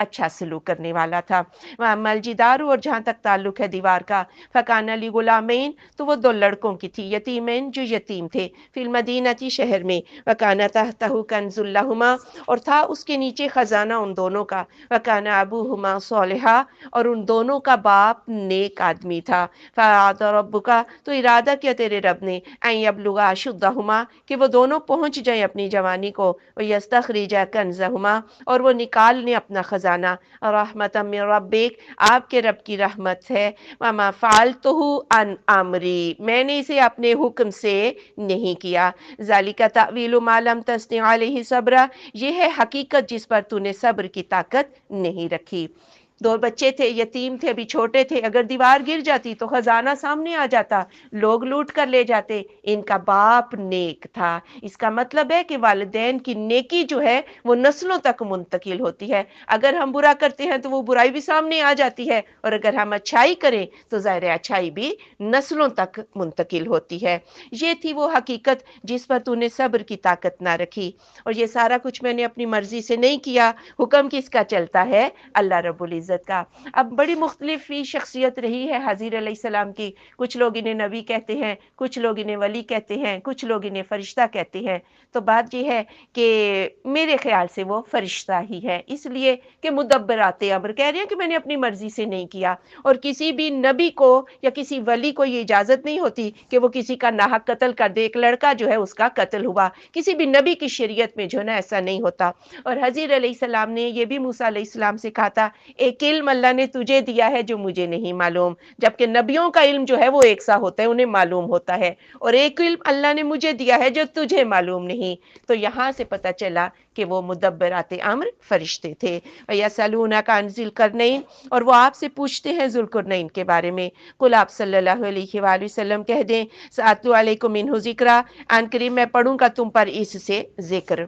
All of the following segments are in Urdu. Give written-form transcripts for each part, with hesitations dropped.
اچھا سلوک کرنے والا تھا۔ وَأَمَّا الْجِدَارُ، اور جہاں تک تعلق ہے دیوار کا، فَكَانَ لِغُلَامَيْنِ، تو وہ دو لڑکوں کی تھی، یتیمین جو یتیم تھے، فی المدینتی شہر میں، وَكَانَ تَحْتَهُ كَنْزٌ لَهُمَا، اور تھا اس کے نیچے خزانہ ان دونوں کا، وَكَانَ أَبُوهُمَا صَالِحًا، اور ان دونوں کا باپ نیک آدمی تھا، فَأَرَادَ رَبُّكَ، تو ارادہ کیا تیرے رب نے، أَن يَبْلُغَا أَشُدَّهُمَا، کہ وہ دونوں پہنچ جائیں اپنی جوانی کو، وَيَسْتَخْرِجَا كَنْزَهُمَا، اور وہ نکال لیں اپنا خزانہ، رحمۃ من ربک، آپ کے رب کی رحمت ہے، وما فعلتہ عن امری، میں نے اسے اپنے حکم سے نہیں کیا، ذالک تأویل ما لم تستطع علیہ صبرا، یہ ہے حقیقت جس پر تو نے صبر کی طاقت نہیں رکھی۔ دو بچے تھے، یتیم تھے، ابھی چھوٹے تھے، اگر دیوار گر جاتی تو خزانہ سامنے آ جاتا، لوگ لوٹ کر لے جاتے، ان کا باپ نیک تھا۔ اس کا مطلب ہے کہ والدین کی نیکی جو ہے وہ نسلوں تک منتقل ہوتی ہے، اگر ہم برا کرتے ہیں تو وہ برائی بھی سامنے آ جاتی ہے، اور اگر ہم اچھائی کریں تو ظاہر اچھائی بھی نسلوں تک منتقل ہوتی ہے۔ یہ تھی وہ حقیقت جس پر تو نے صبر کی طاقت نہ رکھی، اور یہ سارا کچھ میں نے اپنی مرضی سے نہیں کیا، حکم کس کا چلتا ہے؟ اللہ رب العزت کا۔ اب بڑی مختلف شخصیت رہی ہے حضیر علیہ السلام کی، کچھ لوگ انہیں نبی کہتے ہیں، کچھ لوگ انہیں ولی کہتے ہیں، کچھ لوگ انہیں فرشتہ کہتے ہیں، تو بات یہ ہے کہ میرے خیال سے وہ فرشتہ ہی ہے، اس لیے کہ مدبرات امر، کہہ رہے ہیں کہ میں نے اپنی مرضی سے نہیں کیا، اور کسی بھی نبی کو یا کسی ولی کو یہ اجازت نہیں ہوتی کہ وہ کسی کا ناحق قتل کر دے، ایک لڑکا جو ہے اس کا قتل ہوا، کسی بھی نبی کی شریعت میں جو ہے نا ایسا نہیں ہوتا۔ اور حضیر علیہ السلام نے یہ بھی موسیٰ علیہ السلام سے کہا تھا، ایک علم اللہ نے تجھے دیا ہے جو مجھے نہیں معلوم، جبکہ نبیوں کا علم جو ہے وہ ایک سا ہوتا ہے، انہیں معلوم ہوتا ہے، اور ایک علم اللہ نے مجھے دیا ہے جو تجھے معلوم نہیں۔ تو یہاں سے پتہ چلا کہ وہ مدبرات امر فرشتے تھے۔ وَيَسْأَلُونَكَ عَنِ ذِي الْقَرْنَيْنِ، اور وہ آپ سے پوچھتے ہیں ذوالقرنین کے بارے میں، قل آپ صلی اللہ علیہ وآلہ وسلم کہہ دیں، سَأَتْلُو عَلَيْكُم مِّنْهُ ذِکْرًا، ان قریب میں پڑھوں گا تم پر اس سے ذکر۔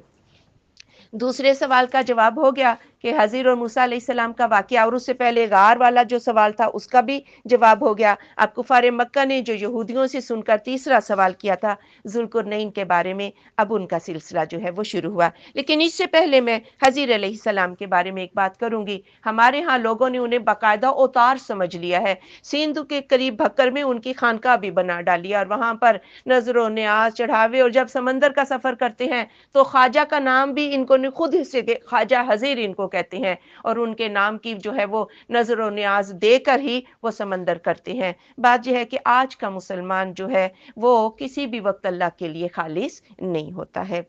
دوسرے سوال کا جواب ہو گیا کہ حضیر اور موسیٰ علیہ السلام کا واقعہ، اور اس سے پہلے غار والا جو سوال تھا اس کا بھی جواب ہو گیا۔ اب کفار مکہ نے جو یہودیوں سے سن کر تیسرا سوال کیا تھا ذوالقرنین کے بارے میں، اب ان کا سلسلہ جو ہے وہ شروع ہوا۔ لیکن اس سے پہلے میں حضیر علیہ السلام کے بارے میں ایک بات کروں گی۔ ہمارے ہاں لوگوں نے انہیں باقاعدہ اوتار سمجھ لیا ہے، سندھ کے قریب بھکر میں ان کی خانقاہ بھی بنا ڈالی، اور وہاں پر نظر و نیاز چڑھاوے، اور جب سمندر کا سفر کرتے ہیں تو خواجہ کا نام بھی ان کو خود سے خواجہ حضیر ان کو کہتے ہیں، اور ان کے نام کی جو ہے وہ نظر و نیاز دے کر ہی وہ سمندر کرتے ہیں۔ بات یہ ہے کہ آج کا مسلمان جو ہے وہ کسی بھی وقت اللہ کے لیے خالص نہیں ہوتا ہے۔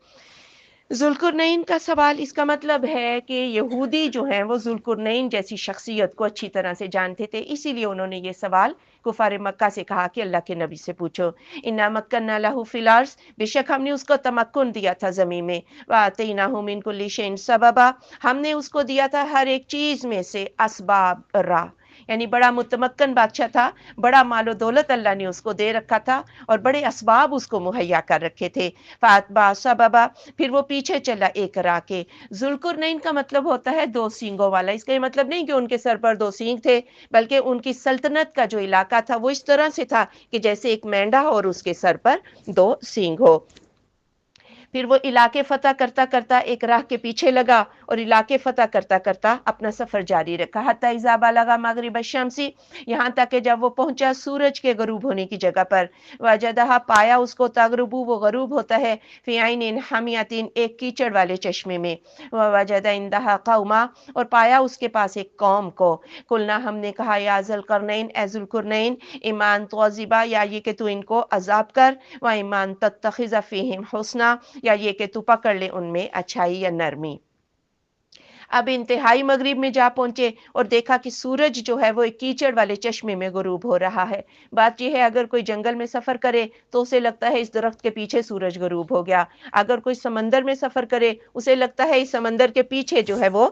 ذوالقرنین کا سوال، اس کا مطلب ہے کہ یہودی جو ہیں وہ ذوالقرنین جیسی شخصیت کو اچھی طرح سے جانتے تھے، اسی لیے انہوں نے یہ سوال کفار مکہ سے کہا کہ اللہ کے نبی سے پوچھو۔ انا مکننا لہ فی الارض، بے شک ہم نے اس کو تمکن دیا تھا زمین میں، وآتیناہ من کل شیء سببا، ہم نے اس کو دیا تھا ہر ایک چیز میں سے اسباب راہ، یعنی بڑا متمکن بادشاہ تھا، بڑا مال و دولت اللہ نے اس کو دے رکھا تھا، اور بڑے اسباب اس کو مہیا کر رکھے تھے۔ فاتبع سببا، پھر وہ پیچھے چلا ایک راہ کے۔ ذوالقرنین کا مطلب ہوتا ہے دو سینگوں والا، اس کا یہ مطلب نہیں کہ ان کے سر پر دو سینگ تھے، بلکہ ان کی سلطنت کا جو علاقہ تھا وہ اس طرح سے تھا کہ جیسے ایک مینڈا ہو اور اس کے سر پر دو سینگ ہو۔ پھر وہ علاقے فتح کرتا کرتا ایک راہ کے پیچھے لگا، اور علاقے فتح کرتا کرتا اپنا سفر جاری رکھا، حتی اذا بلغ مغرب الشمس، یہاں تک کہ جب وہ پہنچا سورج کے غروب ہونے کی جگہ پر، وجدہ، پایا اس کو، تغرب، وہ غروب ہوتا ہے، فی عین حمیۃ، ایک کیچڑ والے چشمے میں، وجد عندها قوما، اور پایا اس کے پاس ایک قوم کو، قلنا، ہم نے کہا، یا ذوالقرنین، اے ذوالقرنین، ایمان تعذبا، یا یہ کہ تو ان کو عذاب کر، و ایمان تتخذ فیہم حسنا، یا یہ کہ تو پکڑ لے ان میں اچھائی یا نرمی۔ اب انتہائی مغرب میں جا پہنچے اور دیکھا کہ سورج جو ہے وہ ایک کیچڑ والے چشمے میں غروب ہو رہا ہے۔ بات یہ ہے اگر کوئی جنگل میں سفر کرے تو اسے لگتا ہے اس درخت کے پیچھے سورج غروب ہو گیا، اگر کوئی سمندر میں سفر کرے اسے لگتا ہے اس سمندر کے پیچھے جو ہے وہ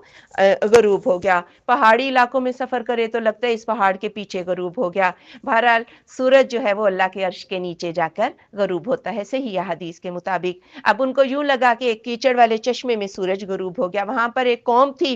غروب ہو گیا، پہاڑی علاقوں میں سفر کرے تو لگتا ہے اس پہاڑ کے پیچھے غروب ہو گیا۔ بہرحال سورج جو ہے وہ اللہ کے عرش کے نیچے جا کر غروب ہوتا ہے، صحیح حدیث کے مطابق۔ اب ان کو یوں لگا کہ ایک کیچڑ والے چشمے میں سورج غروب ہو گیا، وہاں پر ایک قوم تھی،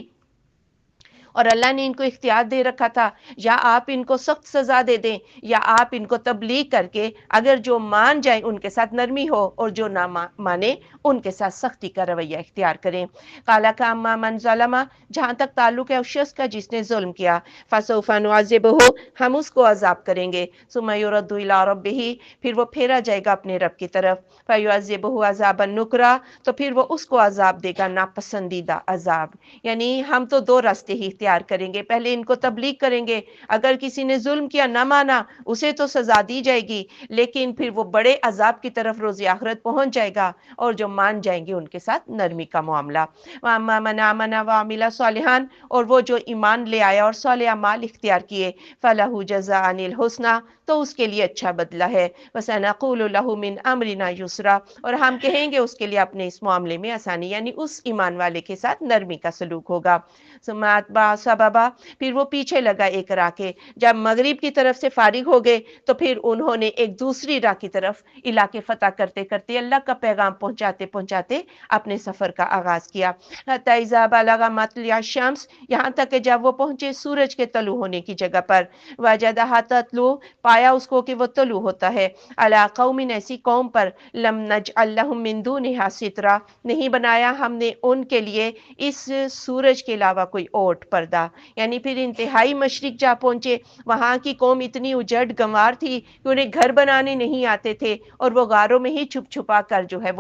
اور اللہ نے ان کو اختیار دے رکھا تھا، یا آپ ان کو سخت سزا دے دیں یا آپ ان کو تبلیغ کر کے اگر جو مان جائیں ان کے ساتھ نرمی ہو اور جو نہ مانے ان کے ساتھ سختی کا رویہ اختیار کریں۔ قال اما من ظلم، جہاں تک تعلق ہے اس شخص کا جس نے ظلم کیا، فسوف نعذبہ، ہم اس کو عذاب کریں گے، ثم یرد الی ربہ، پھر وہ پھیرا جائے گا اپنے رب کی طرف، فیعذبہ عذابا نکرا، تو پھر وہ اس کو عذاب دے گا ناپسندیدہ عذاب۔ یعنی ہم تو دو راستے ہی اختیار کریں گے، پہلے ان کو تبلیغ کریں گے، اگر کسی نے ظلم کیا نہ مانا اسے تو سزا دی جائے گی، لیکن پھر وہ بڑے عذاب کی طرف روز آخرت پہنچ جائے گا، اور جو مان جائیں گے ان کے ساتھ نرمی کا معاملہ۔ وَأَمَّا مَنْ آمَنَ وَعَمِلَ صَالِحًا، اور وہ جو ایمان لے آیا اور صالح اعمال اختیار کیے، فَلَهُ جَزَاءً الْحُسْنَى، تو اس کے لیے اچھا بدلہ ہے، وَسَنَقُولُ لَهُ مِنْ أَمْرِنَا يُسْرًا، اور ہم کہیں گے اس کے لیے اپنے اس معاملے میں آسانی، یعنی اس ایمان والے کے ساتھ نرمی کا سلوک ہوگا۔ ثم اتبع سببا، پھر وہ پیچھے لگا ایک راہ کے، جب مغرب کی طرف سے فارغ ہو گئے تو پھر انہوں نے ایک دوسری راہ کی طرف علاقے فتح کرتے کرتے اللہ کا پیغام پہنچاتے پہنچاتے اپنے سفر کا آغاز کیا۔ حتی اذا بلغ مطلع الشمس، یہاں تک کہ جب وہ پہنچے سورج کے طلوع ہونے کی جگہ پر، وجدہا تطلع، پایا اس کو کہ وہ طلوع ہوتا ہے، علی قوم، ایسی قوم پر، لم نجعل لهم من دونها سترا، نہیں بنایا ہم نے ان کے لیے اس سورج کے علاوہ کوئی اوٹ پردہ، یعنی پھر انتہائی مشرق جا پہنچے، وہاں کی قوم اتنی اجڑ گنوار تھی کہ انہیں گھر بنانے نہیں آتے تھے، اور وہ غاروں میں ہی چھپ چھپا کر جو ہے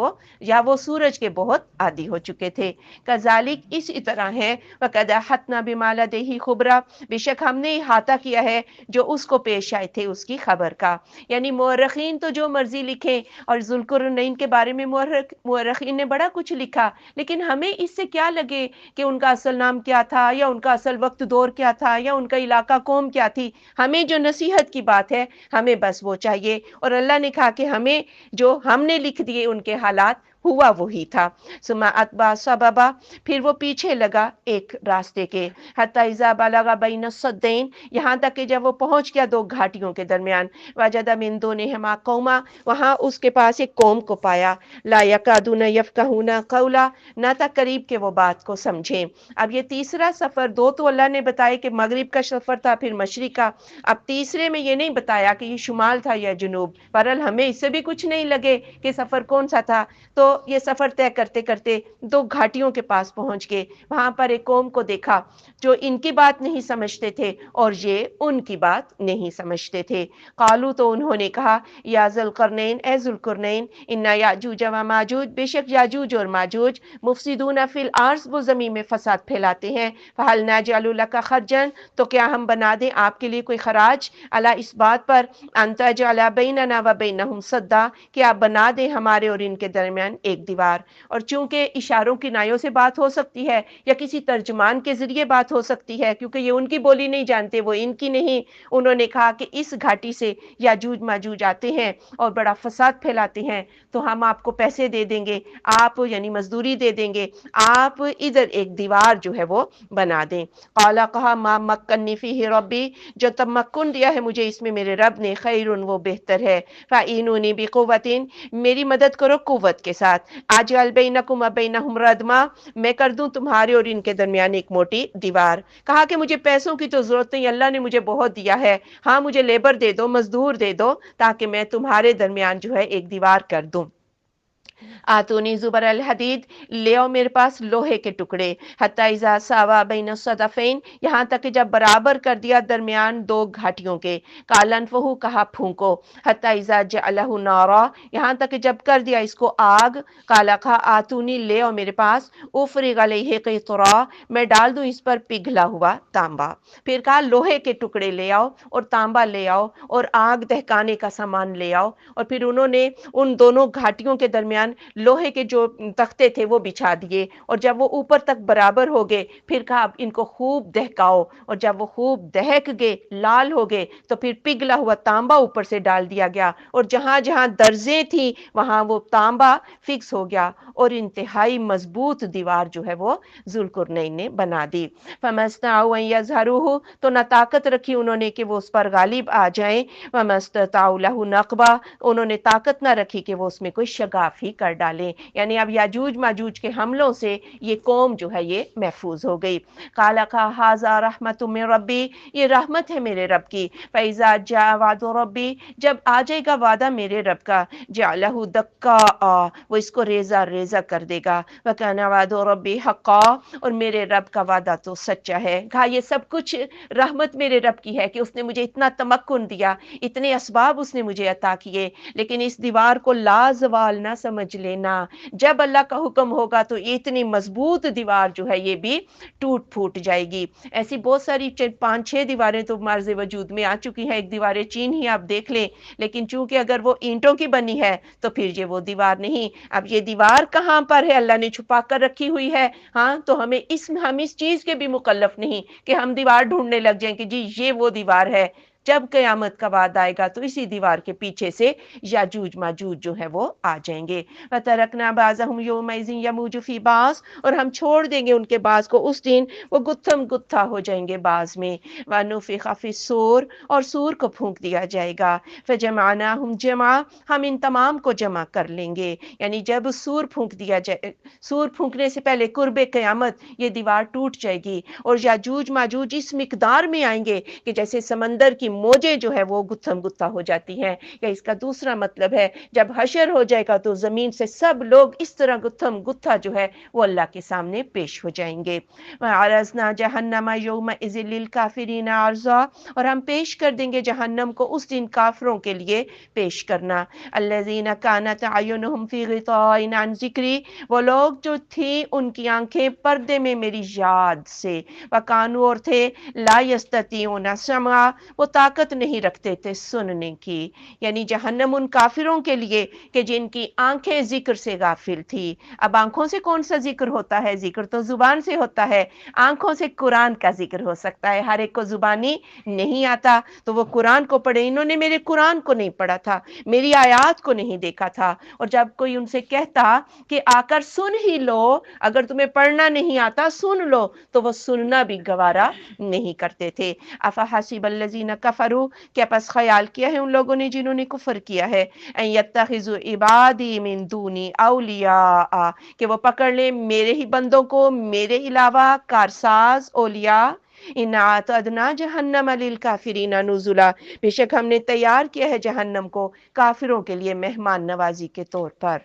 وہ سورج کے بہت عادی ہو چکے تھے۔ کذالک، اسی طرح ہے، وقد احطنا بما لدیہ خبرا، بے شک ہم نے احاطہ کیا ہے جو اس کو پیش آئے تھے اس کی خبر کا۔ یعنی مورخین تو جو مرضی لکھیں، اور ذوالقرنین کے بارے میں مورخین نے بڑا کچھ لکھا، لیکن ہمیں اس سے کیا لگے کہ ان کا اصل نام کیا تھا، یا ان کا اصل وقت دور کیا تھا، یا ان کا علاقہ قوم کیا تھی، ہمیں جو نصیحت کی بات ہے ہمیں بس وہ چاہیے، اور اللہ نے کہا کہ ہمیں جو ہم نے لکھ دیے ان کے حالات ہوا وہی تھا۔ ثم اتبع سببا، پھر وہ پیچھے لگا ایک راستے کے، حتی اذا بلغ بین السدین، یہاں تک کہ جب وہ پہنچ گیا دو گھاٹیوں کے درمیان، وجد من دونہما قوما، وہاں اس کے پاس ایک قوم کو پایا، لا یکادون یفقہون قولا، نہ تک قریب کہ وہ بات کو سمجھیں۔ اب یہ تیسرا سفر، دو تو اللہ نے بتایا کہ مغرب کا سفر تھا، پھر مشرق کا، اب تیسرے میں یہ نہیں بتایا کہ یہ شمال تھا یا جنوب، بہرحال ہمیں اس سے بھی کچھ نہیں لگے کہ سفر کون سا تھا۔ تو یہ سفر طے کرتے کرتے دو گھاٹیوں کے پاس پہنچ گئے، وہاں پر ایک قوم کو دیکھا جو ان کی بات نہیں سمجھتے تھے اور یہ ان کی بات نہیں سمجھتے تھے۔ قالو، تو انہوں نے کہا، یا ذوالقرنین، اے ذوالقرنین، ان یاجوج و ماجوج، بے شک یاجوج اور ماجوج، مفسدون فی الارض، وہ زمین میں فساد پھیلاتے ہیں، فہل نجعل لک خرجا، تو کیا ہم بنا دیں آپ کے لیے کوئی خراج، علی اس بات پر، ان تجعل بیننا و بینہم سدا، کہ آپ بنا دیں ہمارے اور ان کے درمیان ایک دیوار۔ اور چونکہ اشاروں کنایوں سے بات ہو سکتی ہے یا کسی ترجمان کے ذریعے بات ہو سکتی ہے، کیونکہ یہ ان کی بولی نہیں جانتے، وہ ان کی نہیں، انہوں نے کہا کہ اس گھاٹی سے یاجوج ماجوج آتے ہیں اور بڑا فساد پھیلاتے ہیں، تو ہم آپ کو پیسے دے دیں گے، آپ یعنی مزدوری دے دیں گے، آپ ادھر ایک دیوار جو ہے وہ بنا دیں۔ قال، کہا، ما مکنی فیہ ربی، جو تمکن دیا ہے مجھے اس میں میرے رب نے، خیر، وہ بہتر ہے، فاعینونی بقوۃ، میری مدد کرو قوت کے ساتھ، اجعل بینکم و بینہم ردما، میں کر دوں تمہارے اور ان کے درمیان ایک موٹی دیوار۔ کہا کہ مجھے پیسوں کی تو ضرورت نہیں، اللہ نے مجھے بہت دیا ہے، ہاں مجھے لیبر دے دو، مزدور دے دو، تاکہ میں تمہارے درمیان جو ہے ایک دیوار کر دوں۔ آتونی زبر الحدید، لے آؤ میرے پاس لوہے کے ٹکڑے، حتی اذا ساوا بین الصدفین، یہاں تک کہ جب برابر کر دیا درمیان دو گھاٹیوں کے، قال انفخوا، کہا پھونکو، حتی اذا جعلہ نارا، یہاں تک کہ جب کر دیا اس کو آگ، قال، کہا، آتونی، لے آؤ میرے پاس، افرغ علیہ قطرا، میں ڈال دوں اس پر پگھلا ہوا تانبا۔ پھر کہا لوہے کے ٹکڑے لے آؤ اور تانبا لے آؤ اور آگ دہکانے کا سامان لے آؤ، اور پھر انہوں نے ان دونوں گھاٹیوں کے درمیان لوہے کے جو تختے تھے وہ بچھا دیے، اور جب وہ اوپر تک برابر ہو گئے پھر کہا اب ان کو خوب دہکاؤ، اور جب وہ خوب دہک گئے، لال ہو گئے، تو پھر پگھلا ہوا تانبا اوپر سے ڈال دیا گیا، اور جہاں جہاں درزیں تھیں وہاں وہ تانبا فکس ہو گیا، اور انتہائی مضبوط دیوار جو ہے وہ ذوالقرنین نے بنا دی۔ فما استطاعوا ان یظہروہ، تو نہ طاقت رکھی انہوں نے کہ وہ اس پر غالب آ جائیں، وما استطاعوا لہ نقبا، انہوں نے طاقت نہ رکھی کہ وہ اس میں کوئی شگاف ہی کر ڈالیں، یعنی اب یاجوج ماجوج کے حملوں سے یہ قوم جو ہے یہ محفوظ ہو گئی۔ قال ھذا رحمت من ربی، یہ رحمت ہے میرے رب کی، فاذا جاء وعد ربی، جب آ جائے گا وعدہ میرے رب کا، جعلہ دکا، وہ اس کو ریزہ ریزہ کر دے گا، وکان وعد ربی حقا، اور میرے رب کا وعدہ تو سچا ہے۔ کہا یہ سب کچھ رحمت میرے رب کی ہے کہ اس نے مجھے اتنا تمکن دیا، اتنے اسباب اس نے مجھے عطا کیے، لیکن اس دیوار کو لازوال نہ سمجھ لینا، جب اللہ کا حکم ہوگا تو اتنی مضبوط دیوار جو ہے یہ بھی ٹوٹ پھوٹ جائے گی۔ ایسی بہت ساری 5-6 دیواریں تو مارز وجود میں آ چکی ہیں، ایک دیوار چین ہی آپ دیکھ لیں، لیکن چونکہ اگر وہ اینٹوں کی بنی ہے تو پھر یہ وہ دیوار نہیں۔ اب یہ دیوار کہاں پر ہے، اللہ نے چھپا کر رکھی ہوئی ہے، ہاں، تو ہم اس چیز کے بھی مکلف نہیں کہ ہم دیوار ڈھونڈنے لگ جائیں کہ جی یہ وہ دیوار ہے۔ جب قیامت کا وعد آئے گا تو اسی دیوار کے پیچھے سے یاجوج ماجوج جو ہے وہ آ جائیں گے۔ وَتَرَكْنَا بَعْضَهُمْ يَوْمَئِذٍ يَمُوجُ فِي بَعْضٍ، اور ہم چھوڑ دیں گے ان کے بعض کو اس دن وہ گتھم گتھا ہو جائیں گے بعض میں۔ وَنُفِخَ فِي الصُّورِ، اور سور کو پھونک دیا جائے گا۔ فَجَمَعْنَاهُمْ جَمْعًا، ہم ان تمام کو جمع کر لیں گے، یعنی جب سور پھونک دیا جائے، سور پھونکنے سے پہلے قرب قیامت یہ دیوار ٹوٹ جائے گی، اور یاجوج ماجوج اس مقدار میں آئیں گے کہ جیسے سمندر کی موجیں جو ہے وہ گتھم گتھا ہو جاتی ہیں، یا اس کا دوسرا مطلب ہے جب حشر ہو جائے گا تو زمین سے سب لوگ اس طرح گتھم گتھا جو ہے وہ اللہ کے سامنے پیش ہو جائیں گے۔ وَعَرَضْنَا جَهَنَّمَ يَوْمَئِذٍ لِّلْكَافِرِينَ عَرْضًا، اور ہم پیش کر دیں گے جہنم کو اس دن کافروں کے لیے پیش کرنا۔ الَّذِينَ كَانَتْ أَعْيُنُهُمْ فِي غِطَاءٍ عَنْ ذِكْرِي، وہ لوگ جو تھی ان کی آنکھیں پردے میں میری یاد سے، وَكَانُوا، اور تھے، لَا يَسْتَطِيعُونَ سَمْعًا، وہ طاقت نہیں رکھتے تھے سننے کی، یعنی جہنم ان کافروں کے لیے کہ جن کی آنکھیں ذکر سے غافل تھی۔ اب آنکھوں سے کون سا ذکر ہوتا ہے؟ ذکر تو زبان سے ہوتا ہے، آنکھوں سے قرآن کا ذکر ہو سکتا ہے، ہر ایک کو زبانی نہیں آتا تو وہ قرآن کو پڑھے، انہوں نے میرے قرآن کو نہیں پڑھا تھا، میری آیات کو نہیں دیکھا تھا، اور جب کوئی ان سے کہتا کہ آ کر سن ہی لو، اگر تمہیں پڑھنا نہیں آتا سن لو، تو وہ سننا بھی گوارا نہیں کرتے تھے۔ افحسب الذین کفروا، کیا پس خیال کیا ہے ان لوگوں نے جنہوں نے کفر کیا ہے، ان یتخذوا عبادی من دونی اولیاء، کہ وہ پکڑ لیں میرے ہی بندوں کو میرے علاوہ کارساز اولیاء۔ ان اعتدنا جہنم للکافرین نزلا، بے شک ہم نے تیار کیا ہے جہنم کو کافروں کے لیے مہمان نوازی کے طور پر۔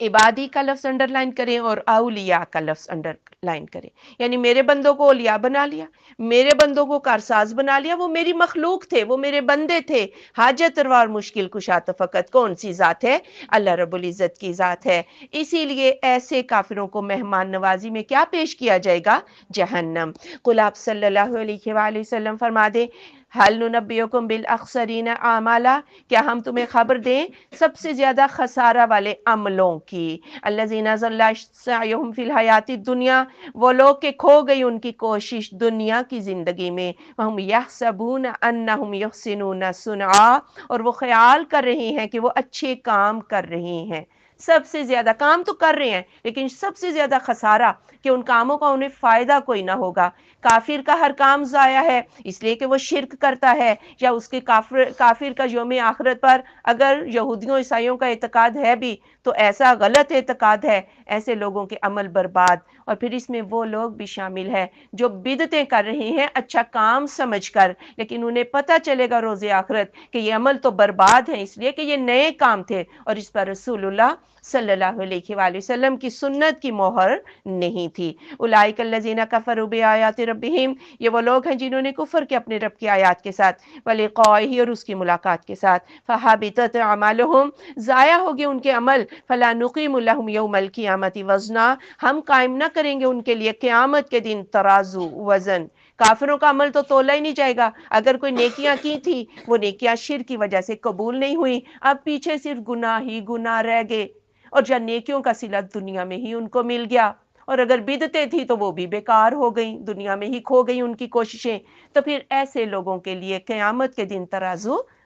عبادی کا لفظ انڈر لائن کریں اور اولیاء کا لفظ انڈر لائن کریں، یعنی میرے بندوں کو اولیاء بنا لیا، میرے بندوں کو کارساز بنا لیا، وہ میری مخلوق تھے، وہ میرے بندے تھے، حاجت روا اور مشکل کشا تو فقط کون سی ذات ہے؟ اللہ رب العزت کی ذات ہے۔ اسی لیے ایسے کافروں کو مہمان نوازی میں کیا پیش کیا جائے گا؟ جہنم۔ قل آپ صلی اللہ علیہ وآلہ وسلم فرما دیں، حل ننبئکم بالاخسرین اعمالا، کیا ہم تمہیں خبر دیں سب سے زیادہ خسارہ والے عملوں کی؟ الذین ضل سعیہم فی الحیات الدنیا، وہ لوگ کہ کھو گئی ان کی کوشش دنیا کی زندگی میں، وہم یحسبون انہم یحسنون صنعا، اور وہ خیال کر رہے ہیں کہ وہ اچھے کام کر رہے ہیں۔ سب سے زیادہ کام تو کر رہے ہیں لیکن سب سے زیادہ خسارہ کہ ان کاموں کا انہیں فائدہ کوئی نہ ہوگا۔ کافر کا ہر کام ضائع ہے اس لیے کہ وہ شرک کرتا ہے، یا اس کے کافر کا یوم آخرت پر اگر یہودیوں عیسائیوں کا اعتقاد ہے بھی تو ایسا غلط اعتقاد ہے، ایسے لوگوں کے عمل برباد۔ اور پھر اس میں وہ لوگ بھی شامل ہیں جو بدعتیں کر رہے ہیں اچھا کام سمجھ کر، لیکن انہیں پتہ چلے گا روز آخرت کہ یہ عمل تو برباد ہے اس لیے کہ یہ نئے کام تھے اور اس پر رسول اللہ صلی اللہ علیہ وآلہ وسلم کی سنت کی مہر نہیں تھی۔ اولئک الذین کفروا بآیات ربہم، یہ وہ لوگ ہیں جنہوں نے کفر کیا اپنے رب کی آیات کے ساتھ، ولقائہ، اور اس کی ملاقات کے ساتھ، فحبطت اعمالہم، ضائع ہو گئے ان کے عمل، فلا نقیم لہم یوم القیامۃ وزنا، ہم قائم نہ کریں گے ان کے لیے قیامت کے دن ترازو وزن۔ کافروں کا عمل تو تولا ہی نہیں جائے گا، اگر کوئی نیکیاں کی تھی وہ نیکیاں شرک کی وجہ سے قبول نہیں ہوئی، اب پیچھے صرف گناہ ہی گناہ رہ گئے، اور جب نیکیوں کا صلہ دنیا میں ہی ان کو مل گیا، اور اگر بدعتیں تھی تو وہ بھی بیکار ہو گئیں، دنیا میں ہی کھو گئی ان کی کوششیں، تو پھر ایسے لوگوں کے لیے قیامت کے دن ترازو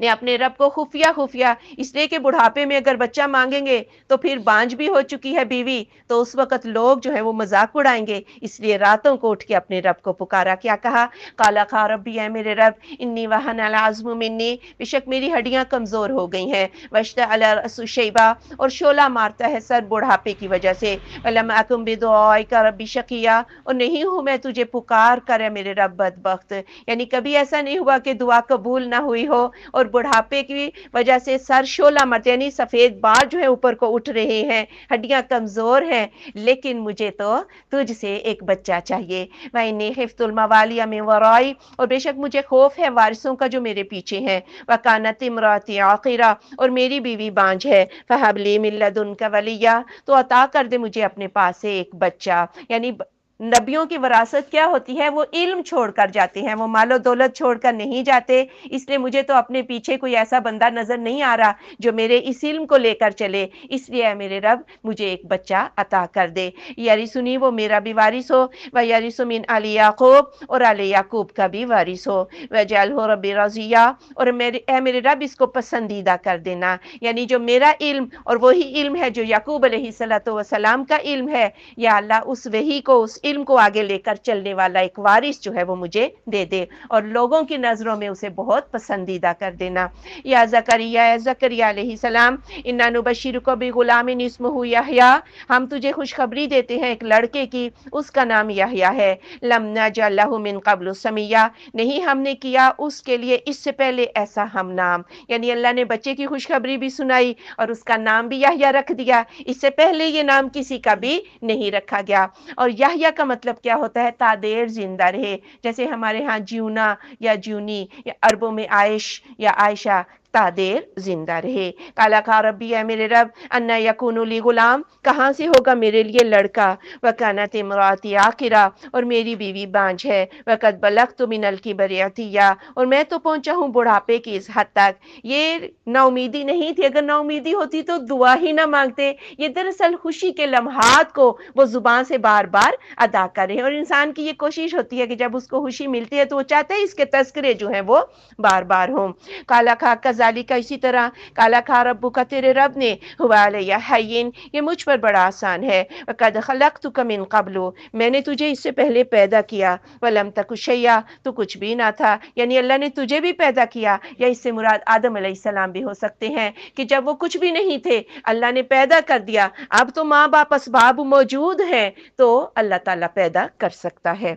نے اپنے رب کو خفیہ اس لیے کہ بڑھاپے میں اگر بچہ مانگیں گے تو پھر بانج بھی ہو چکی ہے بیوی، تو اس وقت لوگ جو ہے وہ مذاق اڑائیں گے، اس لیے راتوں کو اٹھ کے اپنے رب کو پکارا، کیا کہا؟ قالا خا ربی، اے میرے رب، انی وہن العظم منی، بے شک میری ہڈیاں کمزور ہو گئی ہیں، واشتعل الرأس شیبا، اور شعلہ مارتا ہے سر بڑھاپے کی وجہ سے، ولم اکن بدعائک ربی شقیا، اور نہیں ہوں میں تجھے پکار کر اے میرے رب بدبخت، یعنی کبھی ایسا نہیں ہوا کہ دعا قبول نہ ہوئی ہو، اور بڑھاپے کی وجہ سے سر شعلہ مرتے، یعنی سفید بال جو ہے اوپر کو اٹھ رہے ہیں، ہڈیاں کمزور ہیں، لیکن مجھے تو تجھ سے ایک بچہ چاہیے، وَإِنِّي خِفْتُ الْمَوَالِيَ مِنْ وَرَائِي، اور بے شک مجھے خوف ہے وارثوں کا جو میرے پیچھے ہیں، وَكَانَتِ امْرَأَتِي عَاقِرًا، اور میری بیوی بانجھ ہے، فَهَبْ لِي مِن لَّدُنْكَ وَلِيًّا، تو عطا کر دے مجھے اپنے پاس سے ایک بچہ، یعنی نبیوں کی وراثت کیا ہوتی ہے؟ وہ علم چھوڑ کر جاتے ہیں، وہ مال و دولت چھوڑ کر نہیں جاتے، اس لیے مجھے تو اپنے پیچھے کوئی ایسا بندہ نظر نہیں آ رہا جو میرے اس علم کو لے کر چلے، اس لیے اے میرے رب مجھے ایک بچہ عطا کر دے، یرثنی، وہ میرا بھی وارث ہو، ویرث من آل یعقوب، اور آل یعقوب کا بھی وارث ہو، وجعلہ ربی رضیہ، اور اے میرے رب اس کو پسندیدہ کر دینا، یعنی جو میرا علم اور وہی علم ہے جو یعقوب علیہ السلام کا علم ہے، یا اللہ اس وحی کو، اس علم کو آگے لے کر چلنے والا ایک وارث جو ہے وہ مجھے دے دے، اور لوگوں کی نظروں میں اسے بہت پسندیدہ کر دینا، یا زکریا علیہ السلام، انا نبشرک بغلام اسمہ یحییٰ، ہم تجھے خوشخبری دیتے ہیں ایک لڑکے کی، اس کا نام یحییٰ ہے، لم نجعل لہ من قبل سمیہ، نہیں ہم نے کیا اس کے لیے اس سے پہلے ایسا ہم نام، یعنی اللہ نے بچے کی خوشخبری بھی سنائی اور اس کا نام بھی یحییٰ رکھ دیا، اس سے پہلے یہ نام کسی کا بھی نہیں رکھا گیا، اور یحییٰ کا مطلب کیا ہوتا ہے؟ تا دیر زندہ رہے، جیسے ہمارے ہاں جیونا یا جیونی، یا عربوں میں عائش یا عائشہ، تا دیر زندہ رہے، قال قال ربی، اے میرے رب، انا یکون لی غلام، کہاں سے ہوگا میرے لیے لڑکا، وکانت امراتی عاقرہ، اور میری بیوی بانجھ ہے، وقد بلغت من الکبر عتیہ، اور میں تو پہنچا ہوں بڑھاپے کی اس حد تک، یہ نا امیدی نہیں تھی، اگر نا امیدی ہوتی تو دعا ہی نہ مانگتے، یہ دراصل خوشی کے لمحات کو وہ زبان سے بار بار ادا کرے، اور انسان کی یہ کوشش ہوتی ہے کہ جب اس کو خوشی ملتی ہے تو وہ چاہتا ہے اس کے تذکرے جو ہیں وہ بار بار ہوں، کالا کھا کذالک، اسی طرح کالا کھا ربک، تیرے رب نے، ہوا علیہ حین، یہ مجھ پر بڑا آسان ہے، وقد خلقتک من قبل، میں نے تجھے اس سے پہلے پیدا کیا، ولم تک شیئا، تو کچھ بھی نہ تھا، یعنی اللہ نے تجھے بھی پیدا کیا، یا اس سے مراد آدم علیہ السلام بھی ہو سکتے ہیں کہ جب وہ کچھ بھی نہیں تھے اللہ نے پیدا کر دیا، اب تو ماں باپ اسباب موجود ہیں تو اللہ تعالیٰ پیدا کر سکتا ہے،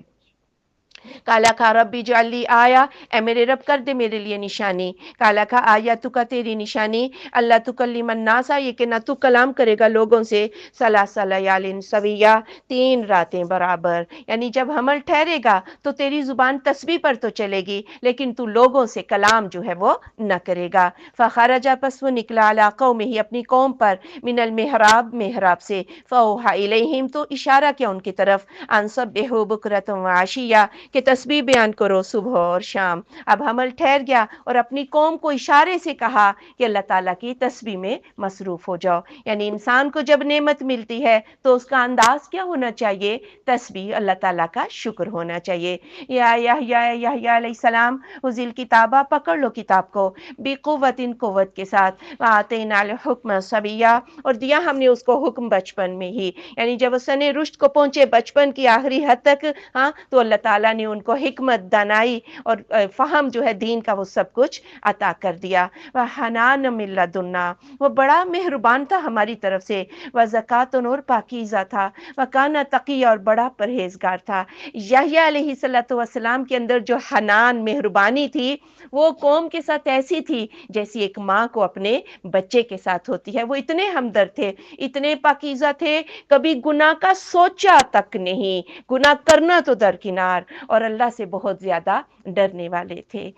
کالا کھا ربی اجعل لی آیا، اے میرے رب کر دے میرے لیے نشانی، کالا کھا آیاتک، تیری نشانی، اللہ تکلم الناس، یہ کہ نہ تو کلام کرے گا لوگوں سے، ثلاث لیال سویہ، 3 راتیں برابر، یعنی جب حمل ٹھہرے گا تو تیری زبان تسبیح پر تو چلے گی لیکن تو لوگوں سے کلام جو ہے وہ نہ کرے گا، فخرج، پس وہ نکلا، علی قومہ، اپنی قوم پر، من المحراب، محراب سے، فاوحی الیہم، تو اشارہ کیا ان کی طرف، ان سبحوا بکرۃ وعشیہ، کہ تسبیح بیان کرو صبح اور شام، اب حمل ٹھہر گیا اور اپنی قوم کو اشارے سے کہا کہ اللہ تعالیٰ کی تسبیح میں مصروف ہو جاؤ، یعنی انسان کو جب نعمت ملتی ہے تو اس کا انداز کیا ہونا چاہیے؟ تسبیح، اللہ تعالیٰ کا شکر ہونا چاہیے، یا یحییٰ علیہ السلام، خذ الکتابہ، پکڑ لو کتاب کو، بقوت، قوت کے ساتھ، وآتینا الحکم صبیہ، اور دیا ہم نے اس کو حکم بچپن میں ہی، یعنی جب وہ سن رشد کو پہنچے بچپن کی آخری حد تک، ہاں، تو اللہ تعالیٰ نے ان کو حکمت، دانائی اور فہم جو ہے دین کا وہ سب کچھ عطا کر دیا، وحنان من لدنا، وہ بڑا مہربان تھا ہماری طرف سے، وزکات، اور پاکیزہ تھا، وکانا تقی، اور بڑا پرہیزگار تھا، یحییٰ علیہ السلام کے اندر جو حنان، مہربانی تھی، وہ قوم کے ساتھ ایسی تھی جیسی ایک ماں کو اپنے بچے کے ساتھ ہوتی ہے، وہ اتنے ہمدرد تھے، اتنے پاکیزہ تھے، کبھی گناہ کا سوچا تک نہیں، گناہ کرنا تو درکنار، اور اللہ سے بہت زیادہ ڈرنے والے تھے،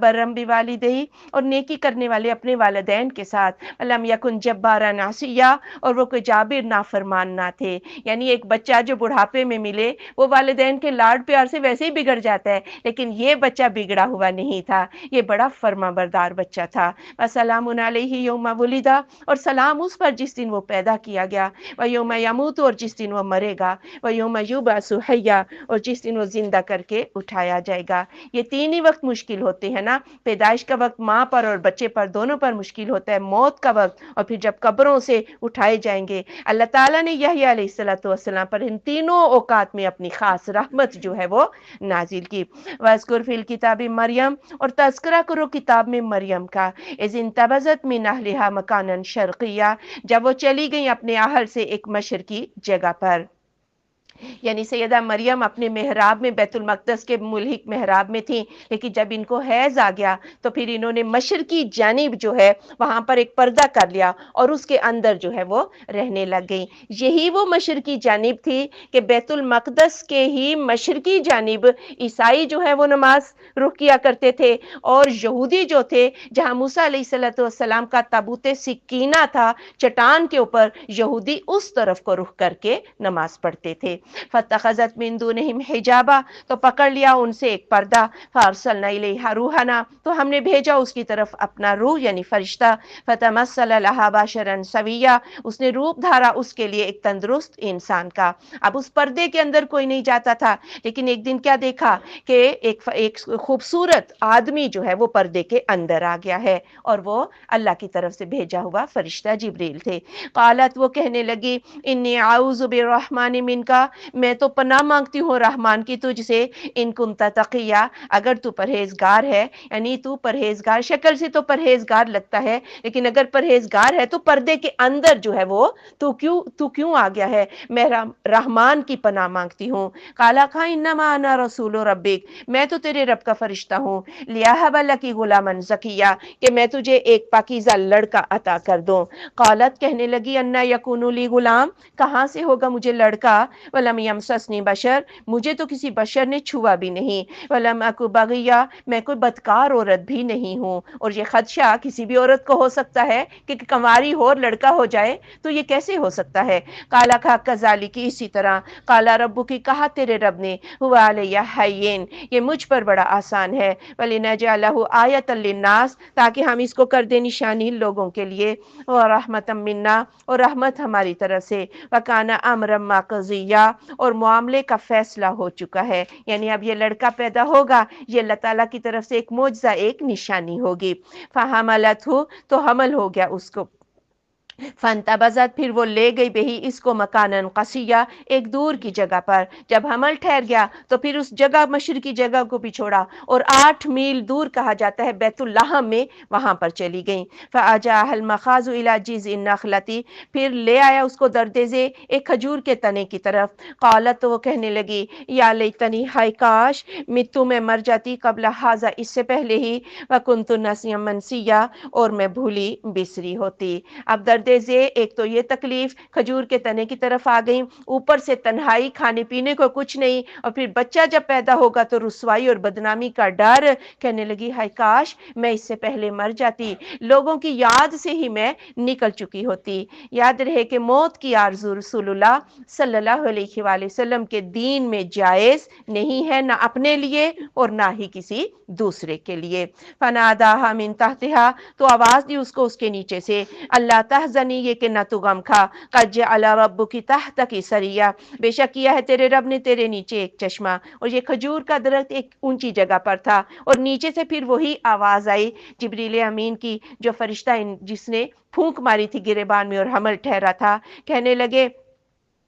برم بوالدیہ، اور نیکی کرنے والے اپنے والدین کے ساتھ، لم یکن جبارا عصیا، اور وہ کوئی جابر نافرمان نہ تھے، یعنی ایک بچہ جو بڑھاپے میں ملے وہ والدین کے لاڈ پیار سے ویسے ہی بگڑ جاتا ہے، لیکن یہ بچہ بگڑا ہوا نہیں تھا، یہ بڑا فرما بردار بچہ تھا، وسلام علیہ یوم ولد، اور سلام اس پر جس دن وہ پیدا کیا گیا، و یوم یموت، اور جس دن وہ مرے گا، و یوم یبعث حیا، اور جس دن وہ زندہ کرے کر کے اٹھایا جائے گا۔ یہ تین ہی وقت مشکل ہوتے ہیں نا، پیدائش کا وقت ماں پر اور بچے پر دونوں پر مشکل ہوتا ہے، موت کا وقت، اور پھر جب قبروں سے اٹھائے جائیں گے۔ اللہ تعالیٰ نے یحییٰ علیہ السلام پر ان تینوں اوقات میں اپنی خاص رحمت جو ہے وہ نازل کی۔ وَاذْكُرْ فِي الْكِتَابِ مریم، اور تذکرہ کرو کتاب میں مریم کا، اذ انتبذت من اہلہا مکانا شرقیہ، جب وہ چلی گئیں اپنے اہل سے ایک مشرقی جگہ پر۔ یعنی سیدہ مریم اپنے محراب میں، بیت المقدس کے ملحق محراب میں تھیں، لیکن جب ان کو حیض آ گیا تو پھر انہوں نے مشرقی جانب جو ہے وہاں پر ایک پردہ کر لیا اور اس کے اندر جو ہے وہ رہنے لگ گئیں۔ یہی وہ مشرقی جانب تھی کہ بیت المقدس کے ہی مشرقی جانب عیسائی جو ہے وہ نماز رخ کیا کرتے تھے، اور یہودی جو تھے جہاں موسیٰ علیہ السلام کا تابوت سکینہ تھا چٹان کے اوپر، یہودی اس طرف کو رخ کر کے نماز پڑھتے تھے۔ فَاتَّخَذَتْ مِن دُونِهِمْ حِجَابًا، تو پکڑ لیا ان سے ایک پردہ، فَأَرْسَلْنَا إِلَيْهَا رُوحَنَا، تو ہم نے بھیجا اس کی طرف اپنا روح یعنی فرشتہ، فَتَمَثَّلَ لَهَا بَشَرًا سَوِيًّا، اس نے روپ دھارا اس کے لیے ایک تندرست انسان کا۔ اب اس پردے کے اندر کوئی نہیں جاتا تھا، لیکن ایک دن کیا دیکھا کہ ایک خوبصورت آدمی جو ہے وہ پردے کے اندر آ گیا ہے، اور وہ اللہ کی طرف سے بھیجا ہوا فرشتہ جبریل تھے۔ قالت، وہ کہنے لگی، انی اعوذ بالرحمن منک، میں تو پناہ مانگتی ہوں رحمان کی تجھ سے، ان کنت تقیہ، اگر تو پرہیزگار ہے، یعنی تو پرہیزگار، شکل سے تو پرہیزگار لگتا ہے، لیکن اگر پرہیزگار ہے تو پردے کے اندر جو ہے وہ تو کیوں آ گیا ہے؟ میں رحمان کی پناہ مانگتی ہوں۔ قالا کہا، انما انا رسول ربک، میں تو تیرے رب کا فرشتہ ہوں، لیہب لک غلاما زکیہ، کہ میں تجھے ایک پاکیزہ لڑکا عطا کر دوں۔ قالت، کہنے لگی، انا یکون لی غلام، کہاں سے ہوگا مجھے لڑکا، ولم یمسسنی بشر، مجھے تو کسی بشر نے چھوا بھی نہیں، ولم اک بغیہ، میں کوئی بدکار عورت بھی نہیں ہوں۔ اور یہ خدشہ کسی بھی عورت کو ہو سکتا ہے کہ کنواری ہو اور لڑکا ہو جائے، تو یہ کیسے ہو سکتا ہے؟ قالا کہا، کذالک، اسی طرح، قالا ربک، کہا تیرے رب نے، ہوا علیہ ہین، یہ مجھ پر بڑا آسان ہے، ولنجعلہ آیۃ للناس، تاکہ ہم اس کو کر دیں نشانی لوگوں کے لیے، ورحمۃ منا، اور رحمت ہماری طرف سے، وکان امرا مقضیہ، اور معاملے کا فیصلہ ہو چکا ہے، یعنی اب یہ لڑکا پیدا ہوگا، یہ اللہ تعالیٰ کی طرف سے ایک معجزہ، ایک نشانی ہوگی۔ فحملتہ، تو حمل ہو گیا اس کو، فانتبذت، پھر وہ لے گئی بہی اس کو، مکانن قصیہ، ایک دور کی جگہ پر۔ جب حمل ٹھہر گیا تو پھر اس جگہ، مشرقی جگہ کو بھی چھوڑا، اور 8 میل دور کہا جاتا ہے بیت اللحم میں، وہاں پر چلی گئیں۔ فاجاءها المخاض الى جذع النخلة، پھر لے آیا اس کو دردیزے ایک کھجور کے تنے کی طرف۔ قالت، تو وہ کہنے لگی، یا لیتنی، ہائے کاش، متو، میں مر جاتی، قبل ھذا، اس سے پہلے ہی، وکنت نسیا منسیا، اور میں بھولی بسری ہوتی۔ اب درد ایک تو یہ تکلیف، کھجور کے تنے کی طرف آ گئیں، اوپر سے تنہائی، کھانے پینے کو کچھ نہیں، اور پھر بچہ جب پیدا ہوگا تو رسوائی اور بدنامی کا ڈر۔ کہنے لگی، ہائے کاش میں اس سے پہلے مر جاتی، لوگوں کی یاد سے ہی میں نکل چکی ہوتی۔ یاد رہے کہ موت کی آرزو رسول اللہ صلی اللہ علیہ وآلہ وسلم کے دین میں جائز نہیں ہے، نہ اپنے لیے اور نہ ہی کسی دوسرے کے لیے۔ فناداها من تحتها، تو آواز دی اس کو اس کے نیچے سے، اللہ تحزنی، یہ کہ نہ تو غم کھا، قد جعل ربک تحتک سریا، بے شک کیا ہے تیرے رب نے تیرے نیچے ایک چشمہ۔ اور یہ کھجور کا درخت ایک اونچی جگہ پر تھا، اور نیچے سے پھر وہی آواز آئی جبریل امین کی، جو فرشتہ جس نے پھونک ماری تھی گریبان میں اور حمل ٹھہرا تھا۔ کہنے لگے،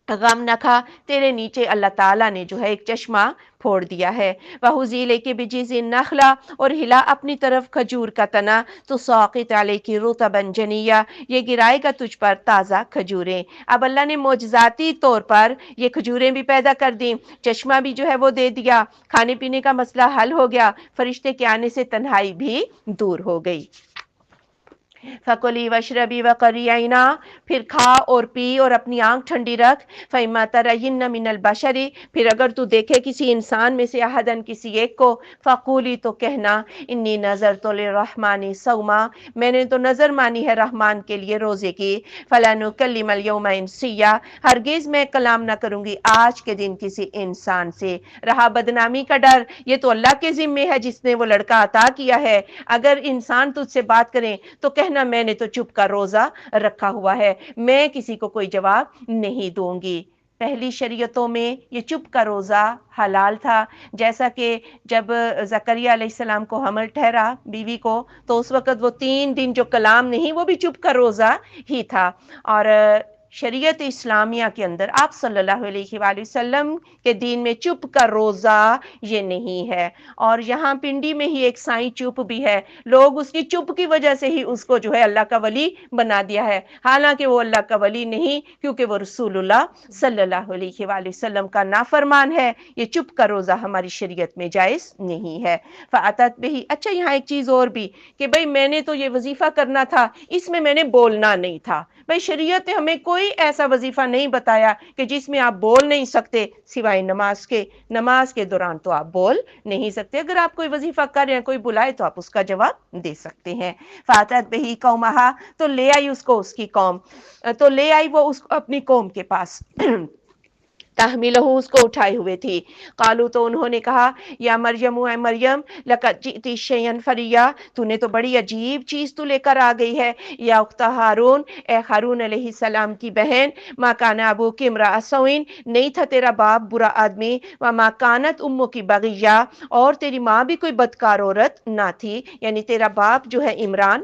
غم نہ کھا، تیرے نیچے اللہ تعالیٰ نے جو ہے ایک چشمہ پھوڑ دیا ہے۔ وَهُزِّي إِلَيْكِ بِجِذْعِ النَّخْلَةِ، اور ہلا اپنی طرف کھجور کا تنا، تُسَاقِطْ عَلَيْكِ رُطَبًا جَنِيًّا، یہ گرائے گا تجھ پر تازہ کھجوریں۔ اب اللہ نے معجزاتی طور پر یہ کھجوریں بھی پیدا کر دیں، چشمہ بھی جو ہے وہ دے دیا، کھانے پینے کا مسئلہ حل ہو گیا، فرشتے کے آنے سے تنہائی بھی دور ہو گئی۔ فَكُلِي وَاشْرَبِي وَقَرِّي عَيْنًا، پھر کھا اور پی اور اپنی آنکھ ٹھنڈی رکھ۔ فَإِمَّا تَرَيِنَّ مِنَ الْبَشَرِ، پھر اگر تو دیکھے کسی انسان میں سے، احدن، کسی ایک کو، فَقُولِي، تو کہنا، انی نَذَرْتُ لِلرَّحْمَنِ صَوْمًا، میں نے تو نظر مانی ہے رحمان کے لیے روزے کی، فَلَا نُكَلِّمَ الْيَوْمَ إِنسِيًّا، ہرگز میں کلام نہ کروں گی آج کے دن کسی انسان سے۔ رہا بدنامی کا ڈر، یہ تو اللہ کے ذمے ہے جس نے وہ لڑکا عطا کیا ہے، اگر انسان تجھ سے بات کریں تو کہنا میں نے تو چپ کا روزہ رکھا ہوا ہے، میں کسی کو کوئی جواب نہیں دوں گی۔ پہلی شریعتوں میں یہ چپ کا روزہ حلال تھا، جیسا کہ جب زکریا علیہ السلام کو حمل ٹھہرا بیوی کو، تو اس وقت وہ 3 دن جو کلام نہیں، وہ بھی چپ کا روزہ ہی تھا۔ اور شریعت اسلامیہ کے اندر آپ صلی اللہ علیہ وآلہ وسلم کے دین میں چپ کا روزہ یہ نہیں ہے۔ اور یہاں پنڈی میں ہی ایک سائیں چپ بھی ہے، لوگ اس کی چپ کی وجہ سے ہی اس کو جو ہے اللہ کا ولی بنا دیا ہے، حالانکہ وہ اللہ کا ولی نہیں، کیونکہ وہ رسول اللہ صلی اللہ علیہ وآلہ وسلم کا نافرمان ہے۔ یہ چپ کا روزہ ہماری شریعت میں جائز نہیں ہے۔ فَأَتَتْ بِهِ، اچھا یہاں ایک چیز اور بھی کہ بھئی میں نے تو یہ وظیفہ کرنا تھا، اس میں نے بولنا نہیں تھا۔ بھئی شریعت نے ہمیں کوئی ایسا وظیفہ نہیں بتایا کہ جس میں آپ بول نہیں سکتے سوائے نماز کے، نماز کے دوران تو آپ بول نہیں سکتے، اگر آپ کوئی وظیفہ کر رہے ہیں، کوئی بلائے تو آپ اس کا جواب دے سکتے ہیں۔ فَأَتَتْ بِهِ قَوْمَهَا، تو لے آئی اس کو اس کی قوم، تو لے آئی وہ اس کو اپنی قوم کے پاس، تحملہ، اس کو اٹھائے ہوئے تھی۔ قالو، تو انہوں نے کہا، یا مریم، اے مریم، لقد جئتی شیئا فریا، تو نے تو بڑی عجیب چیز تو لے کر آ گئی ہے۔ یا اخت ہارون، اے ہارون علیہ السلام کی بہن، ما کان ابوک امرأ سوء، نہیں تھا تیرا باپ برا آدمی، وما کانت امک بغیہ، اور تیری ماں بھی کوئی بدکار عورت نہ تھی، یعنی تیرا باپ جو ہے عمران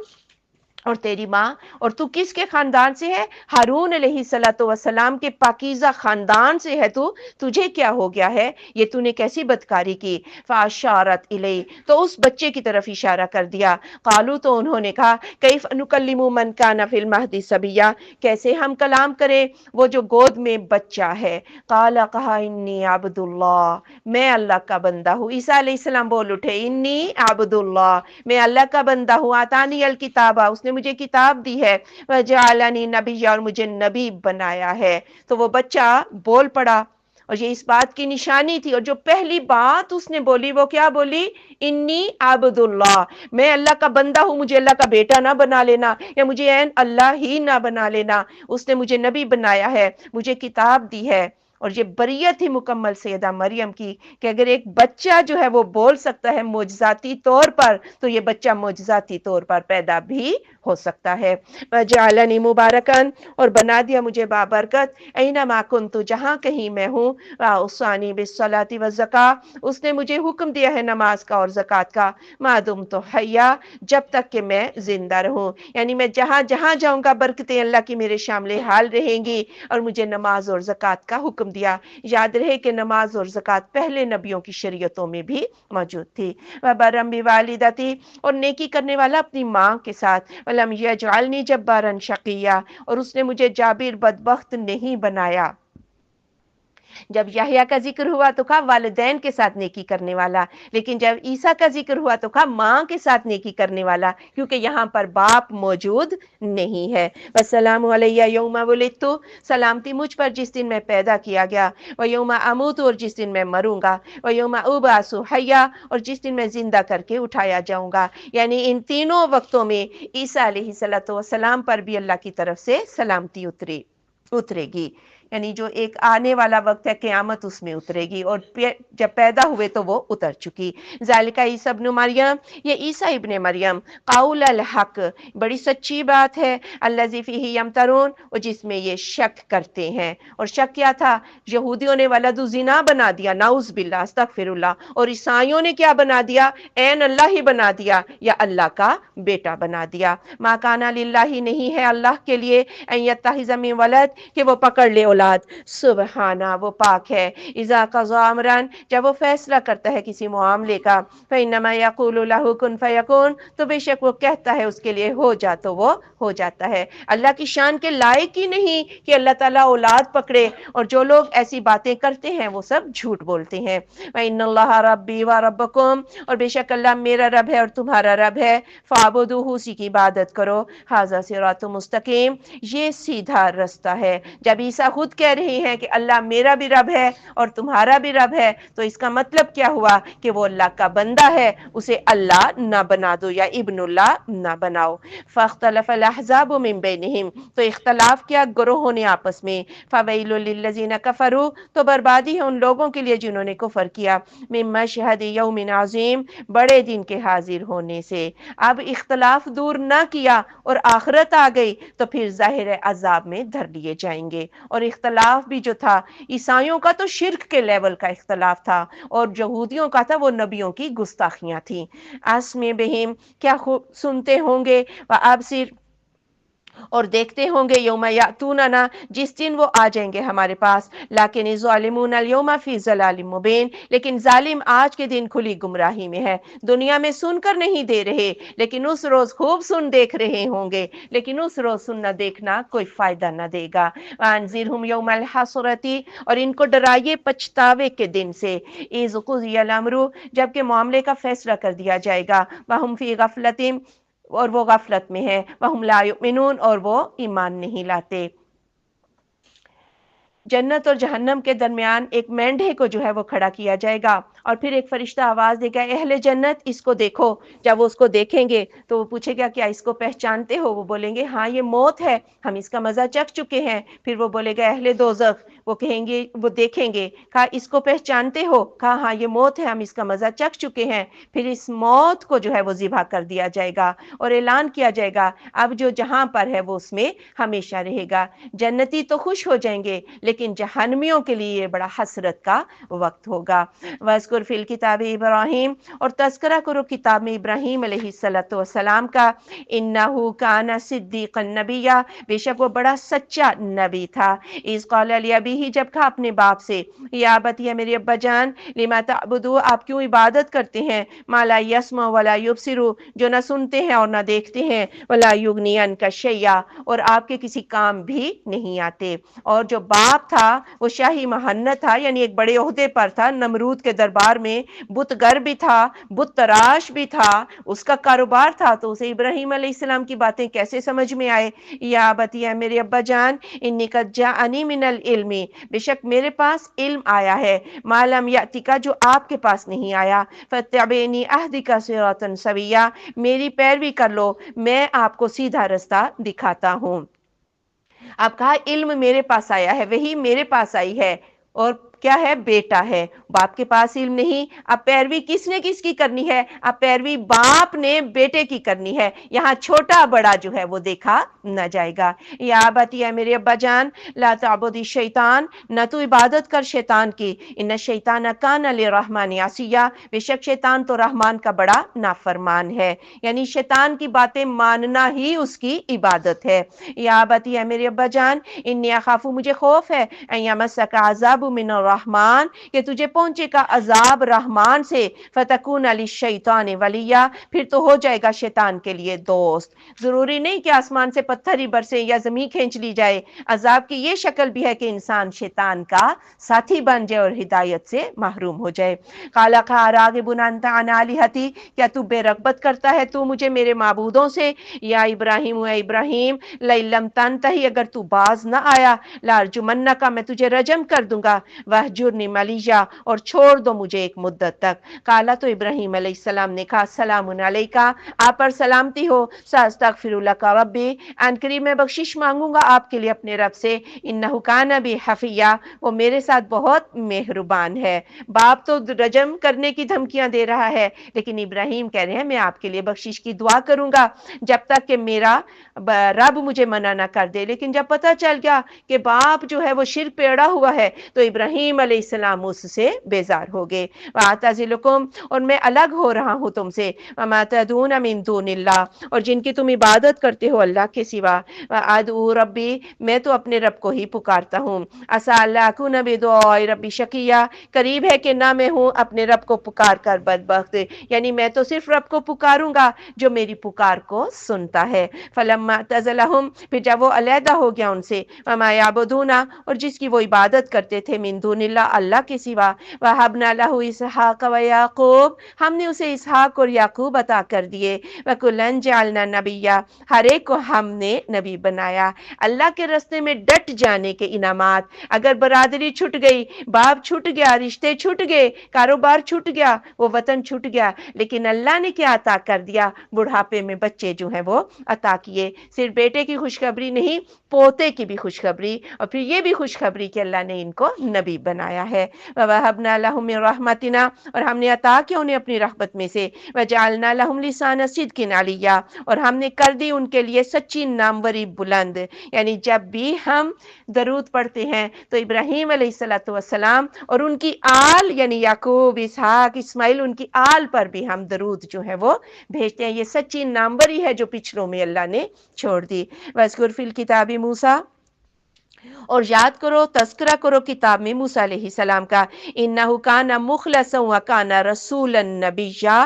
اور تیری ماں، اور تو کس کے خاندان سے ہے؟ ہارون علیہ السلام کے پاکیزہ خاندان سے ہے تو، تجھے کیا ہو گیا ہے؟ یہ تو نے کیسی بدکاری کی؟ فاشارت الیہ، تو اس بچے کی طرف اشارہ کر دیا۔ قالو، تو انہوں نے کہا، کیف نکلم من کان فی المہد صبیا، کیسے ہم کلام کریں وہ جو گود میں بچہ ہے؟ قال، کہا، انی عبد اللہ، میں اللہ کا بندہ ہوں۔ عیسیٰ علیہ السلام بول اٹھے، انی عبد اللہ، میں اللہ کا بندہ ہوں، آتانی الکتابہ، اس نے مجھے کتاب دی ہے، وجعلنی نبیّا، اور مجھے نبی بنایا ہے۔ تو وہ بچہ بول پڑا، اور یہ اس بات کی نشانی تھی، اور جو پہلی بات اس نے بولی وہ کیا بولی؟ انی عبد اللہ، میں اللہ کا بندہ ہوں، مجھے اللہ کا بیٹا نہ بنا لینا، یا مجھے عین اللہ ہی نہ بنا لینا، اس نے مجھے نبی بنایا ہے، مجھے کتاب دی ہے۔ اور یہ بریت ہی مکمل سیدہ مریم کی، کہ اگر ایک بچہ جو ہے وہ بول سکتا ہے معجزاتی طور پر، تو یہ بچہ معجزاتی طور پر پیدا بھی ہو سکتا ہے۔ وجعلنی مبارکن، اور بنا دیا مجھے بابرکت، اینما کنت، جہاں کہیں میں ہوں، واوصانی بالصلاۃ والزکاۃ، اس نے مجھے حکم دیا ہے نماز کا اور زکوٰۃ کا، ما دمت حیا، جب تک کہ میں زندہ رہوں، یعنی میں جہاں جہاں جاؤں گا برکتیں اللہ کی میرے شامل حال رہیں گی، اور مجھے نماز اور زکوٰۃ کا حکم دیا۔ یاد رہے کہ نماز اور زکوٰۃ پہلے نبیوں کی شریعتوں میں بھی موجود تھی۔ وبرم بوالدتی، اور نیکی کرنے والا اپنی ماں کے ساتھ، ولم یجعلنی جبارا شقیا، اور اس نے مجھے جابر بدبخت نہیں بنایا۔ جب یحییٰ کا ذکر ہوا تو کہا والدین کے ساتھ نیکی کرنے والا، لیکن جب عیسیٰ کا ذکر ہوا تو کہا ماں کے ساتھ نیکی کرنے والا، کیونکہ یہاں پر باپ موجود نہیں ہے۔ والسلام علیہ یوم ولدت، سلامتی مجھ پر جس دن میں پیدا کیا گیا، ویوم اموت، اور جس دن میں مروں گا، ویوم ابعث حیا، اور جس دن میں زندہ کر کے اٹھایا جاؤں گا۔ یعنی ان تینوں وقتوں میں عیسیٰ علیہ السلام پر بھی اللہ کی طرف سے سلامتی اترے گی، یعنی جو ایک آنے والا وقت ہے قیامت، اس میں اترے گی، اور جب پیدا ہوئے تو وہ اتر چکی۔ ذالک عیسیٰ ابن مریم، یہ عیسیٰ ابن مریم، قول الحق، بڑی سچی بات ہے، الذی فیہ یمترون، اور جس میں یہ شک کرتے ہیں۔ اور شک کیا تھا؟ یہودیوں نے ولد الزنا بنا دیا، نعوذ باللہ، استغفر اللہ، اور عیسائیوں نے کیا بنا دیا؟ عین اللہ ہی بنا دیا، یا اللہ کا بیٹا بنا دیا۔ ما کان للہ، نہیں ہے اللہ کے لیے، ان یتخذ من ولد، کہ وہ پکڑ لے اولاد، سبحانہ، وہ پاک ہے، اذا قضى امرا، جب وہ فیصلہ کرتا ہے کسی معاملے کا، فانما یقول له کن فیکون، تو بے شک وہ کہتا ہے اس کے لیے ہو جا تو وہ ہو جاتا ہے۔ اللہ کی شان کے لائق ہی نہیں کہ اللہ تعالیٰ اولاد پکڑے، اور جو لوگ ایسی باتیں کرتے ہیں وہ سب جھوٹ بولتے ہیں۔ وان اللہ ربی و ربکم، اور بے شک اللہ میرا رب ہے اور تمہارا رب ہے، فاعبدوہ، اسی کی عبادت کرو، ھذا صراط مستقیم، یہ سیدھا رستہ ہے۔ جب عیسیٰ خود کہہ رہے ہیں کہ اللہ میرا بھی رب ہے اور تمہارا بھی رب ہے، تو اس کا مطلب کیا ہوا؟ کہ وہ اللہ کا بندہ ہے، اسے اللہ نہ بنا دو، یا ابن اللہ نہ بناؤ۔ فاختلف الاحزاب من بینہم، تو اختلاف کیا گروہوں نے آپس میں، فویل للذین کفروا، تو بربادی ہے ان لوگوں کے لیے جنہوں نے کفر کیا، من مشہد یوم عظیم، بڑے دن کے حاضر ہونے سے۔ اب اختلاف دور نہ کیا اور آخرت آ گئی تو پھر ظاہر عذاب میں دھر لیے جائیں گے، اور اختلاف بھی جو تھا عیسائیوں کا تو شرک کے لیول کا اختلاف تھا، اور یہودیوں کا تھا وہ نبیوں کی گستاخیاں تھیں۔ آسم بہم، کیا خوب سنتے ہوں گے، وابصر، اور دیکھتے ہوں گے، یوم یاتوننا، جس دن وہ آ جائیں گے ہمارے پاس، لیکن الظالمون اليوم فی ضلال مبین، لیکن ظالم آج کے دن کھلی گمراہی میں ہے۔ دنیا میں سن کر نہیں دے رہے، لیکن اس روز خوب سن دیکھ رہے ہوں گے، لیکن اس روز سننا دیکھنا کوئی فائدہ نہ دے گا۔ وانذرہم یوم الحسرۃ، اور ان کو ڈرائیے پچھتاوے کے دن سے، اذ قضی الامر، جبکہ معاملے کا فیصلہ کر دیا جائے گا، وہم فی غفلۃ، اور وہ غفلت میں ہے، وہم لا یؤمنون، اور وہ ایمان نہیں لاتے۔ جنت اور جہنم کے درمیان ایک مینڈھے کو جو ہے وہ کھڑا کیا جائے گا، اور پھر ایک فرشتہ آواز دے گا، اہل جنت اس کو دیکھو۔ جب وہ اس کو دیکھیں گے تو وہ پوچھے گا کیا اس کو پہچانتے ہو؟ وہ بولیں گے ہاں یہ موت ہے، ہم اس کا مزہ چکھ چکے ہیں۔ پھر وہ بولے گا اہل دوزخ، وہ کہیں گے، وہ دیکھیں گے، کہا اس کو پہچانتے ہو؟ کہا ہاں یہ موت ہے، ہم اس کا مزہ چکھ چکے ہیں۔ پھر اس موت کو جو ہے وہ ذبح کر دیا جائے گا، اور اعلان کیا جائے گا اب جو جہاں پر ہے وہ اس میں ہمیشہ رہے گا۔ جنتی تو خوش ہو جائیں گے، لیکن جہنمیوں کے لیے یہ بڑا حسرت کا وقت ہوگا۔ وَاذْكُرْ فِي الْكِتَابِ ابراہیم، اور تذکرہ کرو کتاب میں ابراہیم علیہ السلام کا، انہ کان صدیقا نبیا، بے شک وہ بڑا سچا نبی تھا۔ اذ قال لابیہ، جب کہا اپنے باپ سے، یا ابتی، میرے ابا جان، لما تعبدوا، آپ کیوں عبادت کرتے ہیں، ما لا یسمع ولا یبصر، جو نہ سنتے ہیں اور نہ دیکھتے ہیں، ولا یغنی عنک شیئا، اور آپ کے کسی کام بھی نہیں آتے۔ اور جو باپ تھا وہ شاہی مہنت تھا، یعنی ایک بڑے عہدے پر تھا، نمرود کے دربار میں بت گر بھی تھا، بت تراش بھی تھا، اس کا کاروبار تھا، تو اسے ابراہیم علیہ السلام کی باتیں کیسے سمجھ میں آئے؟ یا ابتی، میرے ابا جان، انی قد جاءنی من العلم، بے شک میرے پاس علم آیا ہے، ما لم یأتک، جو آپ کے پاس نہیں آیا، فاتبعنی اہدک صراطا سویا، میری پیروی کر لو، میں آپ کو سیدھا رستہ دکھاتا ہوں۔ اب کہا علم میرے پاس آیا ہے، وہی میرے پاس آئی ہے، اور کیا ہے؟ بیٹا ہے، باپ کے پاس علم نہیں۔ اب پیروی کس نے کس کی کرنی ہے؟ اب پیروی باپ نے بیٹے کی کرنی ہے، یہاں چھوٹا بڑا جو ہے وہ دیکھا نہ جائے گا۔ یا ابتی، میرے ابا جان، لا تعبد الشیطان، نہ تو عبادت کر شیطان کی، ان الشیطان کان للرحمن عصیا، بے شک شیطان تو رحمان کا بڑا نافرمان ہے، یعنی شیطان کی باتیں ماننا ہی اس کی عبادت ہے۔ یا ابتی، میرے ابا جان، انی اخاف، مجھے خوف ہے، ان یمسک عذاب من الرحمن، کہ تجھے پہنچے گا عذاب رحمان سے، فتکون للشیطان ولیا، پھر تو ہو جائے گا شیطان کے لیے دوست۔ ضروری نہیں کہ آسمان سے پتھر ہی برسے یا زمین کھینچ لی جائے، عذاب کی یہ شکل بھی ہے کہ انسان شیطان کا ساتھی بن جائے اور ہدایت سے محروم ہو جائے۔ قال راغب انت عن آلہتی، کیا تو بے رغبت کرتا ہے تو مجھے میرے معبودوں سے؟ یا ابراہیم، اے ابراہیم، لئن لم تنتہی، اگر تو باز نہ آیا، لارجمنک، میں تجھے رجم کر دوں گا، وہجرنی ملیجا، اور چھوڑ دو مجھے ایک مدت تک۔ کالا، تو ابراہیم علیہ السلام نے کہا، سلام علیکہ، آپ پر سلامتی ہو، ساستغفر لک ربی، ان قریب میں بخشش مانگوں گا آپ کے لیے اپنے رب سے، انہ کان بی حفیہ، وہ میرے ساتھ بہت مہربان ہے۔ باپ تو رجم کرنے کی دھمکیاں دے رہا ہے، لیکن ابراہیم کہہ رہے ہیں میں آپ کے لیے بخشش کی دعا کروں گا جب تک کہ میرا رب مجھے منع نہ کر دے۔ لیکن جب پتہ چل گیا کہ باپ جو ہے وہ شرک پہ اڑا ہوا ہے، تو ابراہیم علیہ السلام اس سے بیزار ہو گئے۔ وَأَعْتَزِلُكُمْ، اور میں الگ ہو رہا ہوں تم سے، وَمَا تَدْعُونَ مِن دُونِ اللَّهِ، اور جن کی تم عبادت کرتے ہو اللہ کے سوا، وَأَدْعُو رَبِّي، میں تو اپنے رب کو ہی پکارتا ہوں، عَسَىٰ أَلَّا أَكُونَ بِدُعَاءِ رَبِّي شَقِيًّا، قریب ہے کہ نہ میں ہوں اپنے رب کو پکار کر بدبخت، یعنی میں تو صرف رب کو پکاروں گا جو میری پکار کو سنتا ہے۔ فَلَمَّا اعْتَزَلَهُمْ، پھر جب وہ علیحدہ ہو گیا ان سے، وَمَا يَعْبُدُونَ، اور جس کی وہ عبادت کرتے تھے، مِن دُونِ اللَّهِ، اللہ کے سوا، وَهَبْنَا لَهُ إِسْحَاقَ وَيَعْقُوبَ، ہم نے اسے اسحاق اور یعقوب عطا کر دیے، وَكُلًّا جَعَلْنَا نَبِيًّا، ہر ایک کو ہم نے نبی بنایا۔ اللہ کے راستے میں ڈٹ جانے کے انعامات، اگر برادری چھٹ گئی، باپ چھٹ گیا، رشتے چھٹ گئے، کاروبار چھٹ گیا، وہ وطن چھٹ گیا، لیکن اللہ نے کیا عطا کر دیا؟ بڑھاپے میں بچے جو ہیں وہ عطا کیے۔ صرف بیٹے کی خوشخبری نہیں، پوتے کی بھی خوشخبری، اور پھر یہ بھی خوشخبری کہ اللہ نے ان کو نبی بنایا ہے۔ وَوَهَبْنَا لَهُم مِّن رَحْمَتِنَا، اور ہم نے عطا کیا انہیں اپنی رحمت میں سے، وَجَعَلْنَا لَهُمْ لِسَانَ صِدْقٍ عَلِيًّا، اور ہم نے کر دی ان کے لیے سچی ناموری بلند۔ یعنی جب بھی ہم درود پڑھتے ہیں تو ابراہیم علیہ السلام اور ان کی آل یعنی یعقوب، اسحاق، اسماعیل، ان کی آل پر بھی ہم درود جو ہے وہ بھیجتے ہیں۔ یہ سچی ناموری ہے جو پچھلوں میں اللہ نے چھوڑ دی۔ وَاذْكُرْ فِي الْكِتَابِ موسیٰ، اور یاد کرو، تذکرہ کرو کتاب میں موسیٰ علیہ السلام کا، انہ کان مخلصا وکان رسولا نبیا،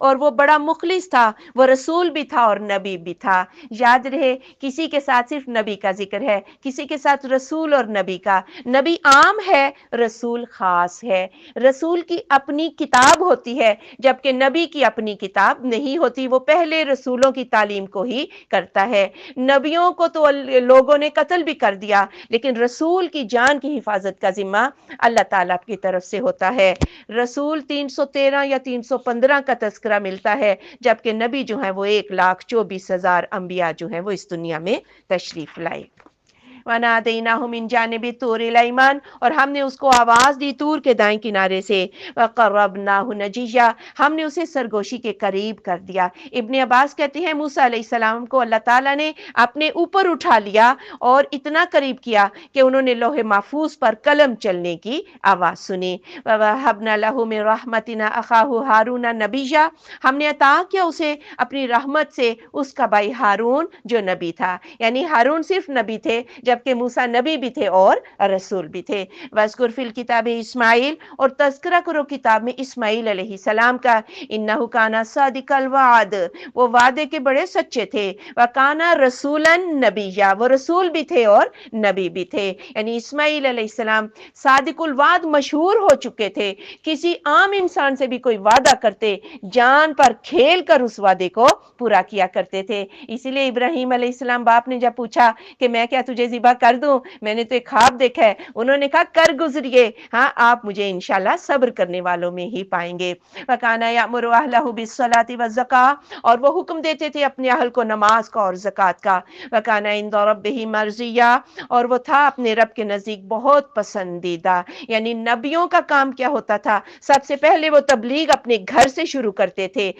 اور وہ بڑا مخلص تھا، وہ رسول بھی تھا اور نبی بھی تھا۔ یاد رہے کسی کے ساتھ صرف نبی کا ذکر ہے، کسی کے ساتھ رسول اور نبی کا۔ نبی عام ہے، رسول خاص ہے۔ رسول کی اپنی کتاب ہوتی ہے جبکہ نبی کی اپنی کتاب نہیں ہوتی، وہ پہلے رسولوں کی تعلیم کو ہی کرتا ہے۔ نبیوں کو تو لوگوں نے قتل بھی کر دیا، لیکن رسول کی جان کی حفاظت کا ذمہ اللہ تعالیٰ کی طرف سے ہوتا ہے۔ رسول 313 یا 315 کا تذکرہ ملتا ہے، جبکہ نبی جو ہیں وہ 1,24,000 انبیاء جو ہیں وہ اس دنیا میں تشریف لائے۔ وَنَادَيْنَاهُ مِنْ جَانِبِ الطُّورِ الْأَيْمَنِ، اور ہم نے اس کو آواز دی طور کے دائیں کنارے سے، وَقَرَّبْنَاهُ نَجِيًّا، ہم نے اسے سرگوشی کے قریب کر دیا۔ ابن عباس کہتے ہیں موسیٰ علیہ السلام کو اللہ تعالیٰ نے اپنے اوپر اٹھا لیا اور اتنا قریب کیا کہ انہوں نے لوح محفوظ پر قلم چلنے کی آواز سنی۔ وَوَهَبْنَا لَهُ مِن رَحْمَتِنَا أَخَاهُ هَارُونَ نَبِيًّا، ہم نے عطا کیا اسے اپنی رحمت سے اس کا بھائی ہارون جو نبی تھا، یعنی ہارون صرف نبی تھے جبکہ موسیٰ نبی بھی تھے اور رسول بھی تھے۔ وَاذْكُرْ فِي الْكِتَابِ اسماعیل، اور تذکرہ کرو کتاب میں اسماعیل علیہ السلام کا، انہ کان صادق الوعد، وہ وعدے کے بڑے سچے تھے، وکان رسولا نبیا، وہ رسول بھی تھے اور نبی بھی تھے۔ یعنی اسماعیل علیہ السلام صادق الوعد مشہور ہو چکے تھے، کسی عام انسان سے بھی کوئی وعدہ کرتے جان پر کھیل کر اس وعدے کو پورا کیا کرتے تھے۔ اسی لیے ابراہیم علیہ السلام باپ نے جب پوچھا کہ میں کیا تجھے ذبح کر دوں، میں نے تو ایک خواب دیکھا ہے، انہوں نے کہا کر گزریے، ہاں آپ مجھے انشاءاللہ صبر کرنے والوں میں ہی پائیں گے۔ وَكَانَ يَأْمُرُ أَهْلَهُ بِالصَّلَاةِ وَالزَّكَاةِ، اور وہ حکم دیتے تھے اپنے اہل کو نماز کا اور زکوٰۃ کا۔ وَكَانَ عِندَ رَبِّهِ مَرْضِيًّا، اور وہ تھا اپنے رب کے نزدیک بہت پسندیدہ۔ یعنی نبیوں کا کام کیا ہوتا تھا، سب سے پہلے وہ تبلیغ اپنے گھر سے شروع کرتے تھے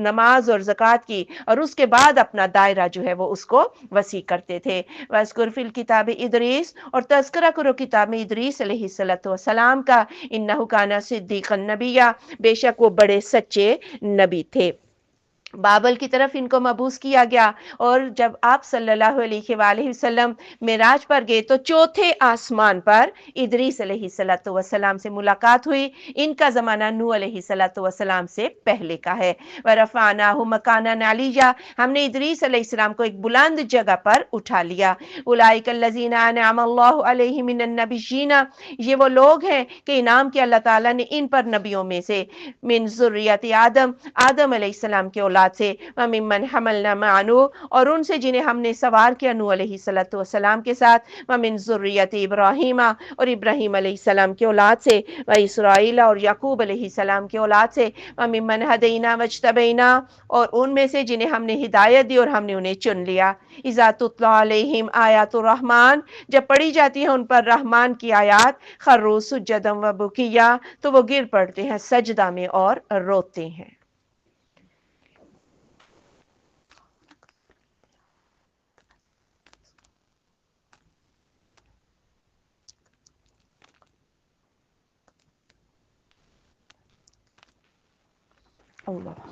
نماز اور زکوٰۃ کی، اور اس کے بعد اپنا دائرہ جو ہے وہ اس کو وسیع کرتے تھے۔ وَاذْكُرْ فِي الْكِتَابِ ادریس، اور تذکرہ کرو کتاب میں ادریس علیہ السلام کا، انہ کان صدیقا نبیا، بے شک وہ بڑے سچے نبی تھے۔ بابل کی طرف ان کو مبعوث کیا گیا، اور جب آپ صلی اللہ علیہ وآلہ وسلم معراج پر گئے تو چوتھے آسمان پر ادریس علیہ السلام سے ملاقات ہوئی۔ ان کا زمانہ نوح علیہ السلام سے پہلے کا ہے۔ وَرَفَعْنَاهُ مَكَانًا عَلِيًّا، ہم نے ادریس علیہ السلام کو ایک بلند جگہ پر اٹھا لیا۔ أُولَٰئِكَ الَّذِينَ أَنْعَمَ اللَّهُ عَلَيْهِم مِّنَ النَّبِيِّينَ، یہ وہ لوگ ہیں کہ انعام کیا اللہ تعالیٰ نے ان پر نبیوں میں سے، من ذریت آدم، آدم علیہ السلام کے اولاد سے، وَمِمَّنْ حَمَلْنَا مَعَ نُوحٍ، اور ان سے جنہیں ہم نے سوار کیا نوح علیہ السلام کے ساتھ، وَمِن ذُرِّيَّةِ ابراہیم، اور ابراہیم علیہ السلام کے اولاد سے، وَإِسرائیل، اور یعقوب علیہ السلام کے اولاد سے، وَمِمَّنْ هَدَيْنَا وَاجْتَبَيْنَا، اور ان میں سے جنہیں ہم نے ہدایت دی اور ہم نے انہیں چن لیا۔ اِذَا تُتْلَىٰ عَلَيْهِمْ آیاتُ الرحمن، جب پڑھی جاتی ہیں ان پر رحمان کی آیات، خروا سجدا وبکیا، تو وہ گر پڑتے ہیں سجدہ میں اور روتے ہیں۔ اللہ،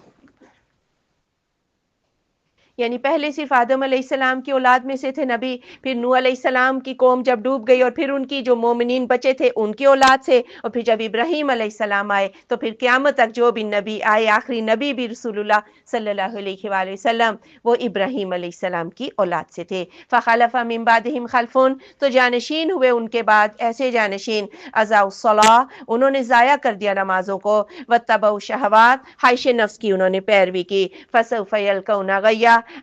یعنی پہلے صرف آدم علیہ السلام کی اولاد میں سے تھے نبی، پھر نوح علیہ السلام کی قوم جب ڈوب گئی اور پھر ان کی جو مومنین بچے تھے ان کی اولاد سے، اور پھر جب ابراہیم علیہ السلام آئے تو پھر قیامت تک جو بھی نبی آئے، آخری نبی بھی رسول اللہ صلی اللہ علیہ وآلہ وسلم، وہ ابراہیم علیہ السلام کی اولاد سے تھے۔ فخلف من بعدہم خلف، تو جانشین ہوئے ان کے بعد ایسے جانشین، اضاعوا الصلاۃ، انہوں نے ضائع کر دیا نمازوں کو، واتبعوا الشہوات، خواہش نفس کی انہوں نے پیروی کی، فسوف یلقون غیا،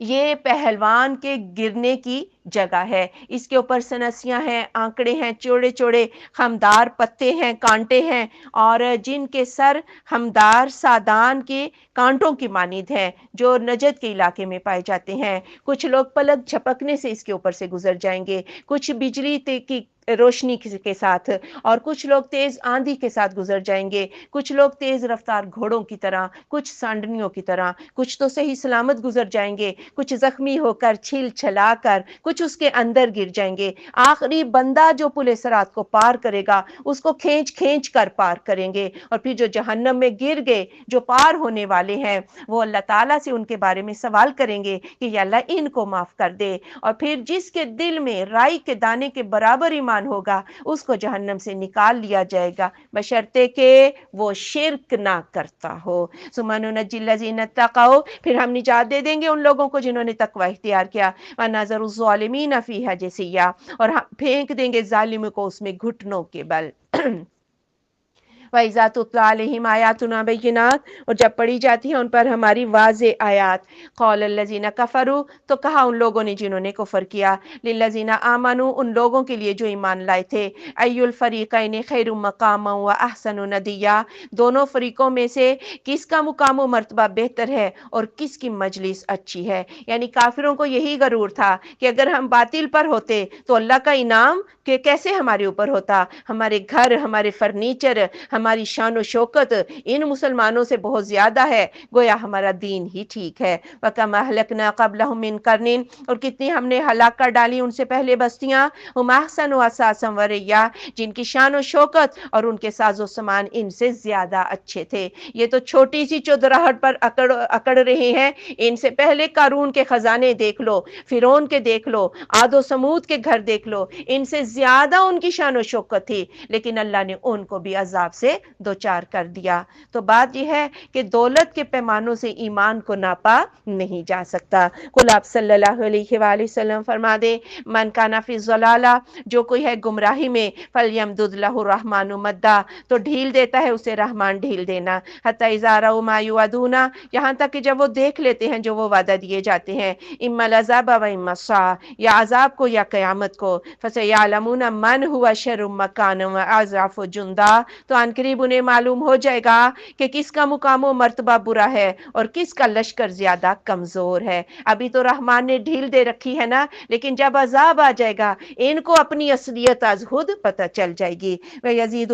یہ پہلوان کے گرنے کی جگہ ہے، اس کے اوپر سنسیاں ہیں، آنکڑے ہیں، چوڑے چوڑے خمدار پتے ہیں، کانٹے ہیں، اور جن کے سر ہمدار سادان کے کانٹوں کی مانند ہیں جو نجد کے علاقے میں پائے جاتے ہیں۔ کچھ لوگ پلک جھپکنے سے اس کے اوپر سے گزر جائیں گے، کچھ بجلی کی روشنی کے ساتھ، اور کچھ لوگ تیز آندھی کے ساتھ گزر جائیں گے، کچھ لوگ تیز رفتار گھوڑوں کی طرح، کچھ سانڈنیوں کی طرح، کچھ تو صحیح سلامت گزر جائیں گے، کچھ زخمی ہو کر چھل چھلا کر، کچھ اس کے اندر گر جائیں گے۔ آخری بندہ جو پل صراط کو پار کرے گا اس کو کھینچ کھینچ کر پار کریں گے، اور پھر جو جہنم میں گر گئے، جو پار ہونے والے ہیں، وہ اللہ تعالیٰ سے ان کے بارے میں سوال کریں گے کہ یا اللہ ان کو معاف کر دے، اور پھر جس کے دل میں رائی کے دانے کے برابر ایمان ہوگا اس کو جہنم سے نکال لیا جائے گا، بشرطے کہ وہ شرک نہ کرتا ہو۔ ثم ننجی الذین اتقوا، پھر ہم نجات دے دیں گے ان لوگوں کو جنہوں نے تقوی اختیار کیا، وَنَذَرُ الظَّالِمِينَ فِيهَا جِثِيًّا، اور ہم پھینک دیں گے ظالموں کو اس میں گھٹنوں کے بل۔ وَإِذَا تُتْلَىٰ عَلَيْهِمْ آيَاتُنَا بَيِّنَاتٍ، اور جب پڑھی جاتی ہیں ان پر ہماری واضح آیات، قَالَ الَّذِينَ كَفَرُوا، تو کہا ان لوگوں نے جنہوں نے کفر کیا، لِلَّذِينَ آمَنُوا، ان لوگوں کے لیے جو ایمان لائے تھے، أَيُّ الْفَرِيقَيْنِ خَيْرٌ مَقَامًا وَأَحْسَنُ نَدِيًّا، دونوں فریقوں میں سے کس کا مقام و مرتبہ بہتر ہے اور کس کی مجلس اچھی ہے۔ یعنی کافروں کو یہی غرور تھا کہ اگر ہم باطل پر ہوتے تو اللہ کا انعام کہ کیسے ہمارے اوپر ہوتا، ہمارے گھر، ہمارے فرنیچر، ہماری شان و شوکت ان مسلمانوں سے بہت زیادہ ہے، گویا ہمارا دین ہی ٹھیک ہے۔ وَكَمْ أَهْلَكْنَا قَبْلَهُم مِّن قَرْنٍ، اور کتنی ہم نے ہلاک کر ڈالی ان سے پہلے بستیاں، هُمْ أَحْسَنُ أَثَاثًا وَرِئْيًا، جن کی شان و شوکت اور ان کے ساز و سامان ان سے زیادہ اچھے تھے۔ یہ تو چھوٹی سی چودراہٹ پر اکڑ رہے ہیں، ان سے پہلے قارون کے خزانے دیکھ لو، فرعون کے دیکھ لو، عاد و سمود کے گھر دیکھ لو، ان سے زیادہ ان کی شان و شوکت تھی، لیکن اللہ نے ان کو بھی عذاب سے دوچار کر دیا۔ تو بات یہ ہے کہ دولت کے پیمانوں سے ایمان کو ناپا نہیں جا سکتا۔ قل آپ صلی اللہ علیہ وآلہ وسلم فرما دے، من کان فی الضلالہ، جو کوئی ہے گمراہی میں، فلیمدد لہ الرحمن مدا، تو ڈھیل دیتا ہے اسے رحمان ڈھیل دینا، حتی اذا رأوا ما یوعدون، یہاں تک کہ جب وہ دیکھ لیتے ہیں جو وہ وعدہ دیے جاتے ہیں، اما العذاب و اما الساعہ، یا عذاب کو یا قیامت کو، فسیعلمون من هو شر مکانا واضعف جندا، تو ان قریب انہیں معلوم ہو جائے گا کہ کس کا مقام و مرتبہ برا ہے اور کس کا لشکر زیادہ کمزور ہے۔ ابھی تو رحمان نے ڈھیل دے رکھی ہے نا، لیکن جب عذاب آ جائے گا ان کو اپنی اصلیت از خود پتہ چل جائے گی۔ وَيَزِيدُ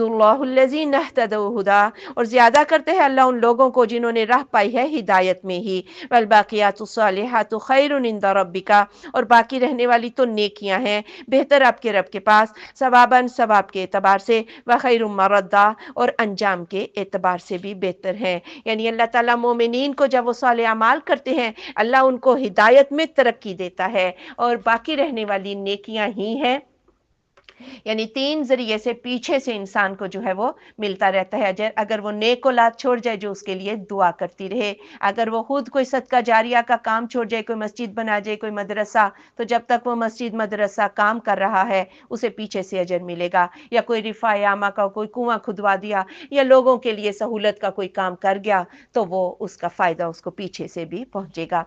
اللَّهُ الَّذِينَ اهْتَدَوْا هُدًى، اور زیادہ کرتے ہیں اللہ ان لوگوں کو جنہوں نے راہ پائی ہے ہدایت میں ہی۔ وَالْبَاقِيَاتُ الصَّالِحَاتُ خَيْرٌ عِندَ رَبِّكَ، اور باقی رہنے والی تو نیکیاں ہیں بہتر آپ کے رب کے پاس، ثواباً ثواب کے اعتبار سے، وَخَيْرٌ مَرَدًّا، اور انجام کے اعتبار سے بھی بہتر ہیں۔ یعنی اللہ تعالیٰ مومنین کو جب وہ صالح اعمال کرتے ہیں اللہ ان کو ہدایت میں ترقی دیتا ہے، اور باقی رہنے والی نیکیاں ہی ہیں۔ یعنی تین ذریعے سے پیچھے سے انسان کو جو ہے وہ ملتا رہتا ہے، اگر وہ نیک اولاد چھوڑ جائے جو اس کے لیے دعا کرتی رہے، اگر وہ خود کوئی صدقہ جاریہ کا کام چھوڑ جائے، کوئی مسجد بنا جائے، کوئی مدرسہ، تو جب تک وہ مسجد مدرسہ کام کر رہا ہے اسے پیچھے سے اجر ملے گا، یا کوئی رفاع عامہ کا کوئی کنواں کھدوا دیا یا لوگوں کے لیے سہولت کا کوئی کام کر گیا تو وہ اس کا فائدہ اس کو پیچھے سے بھی پہنچے گا۔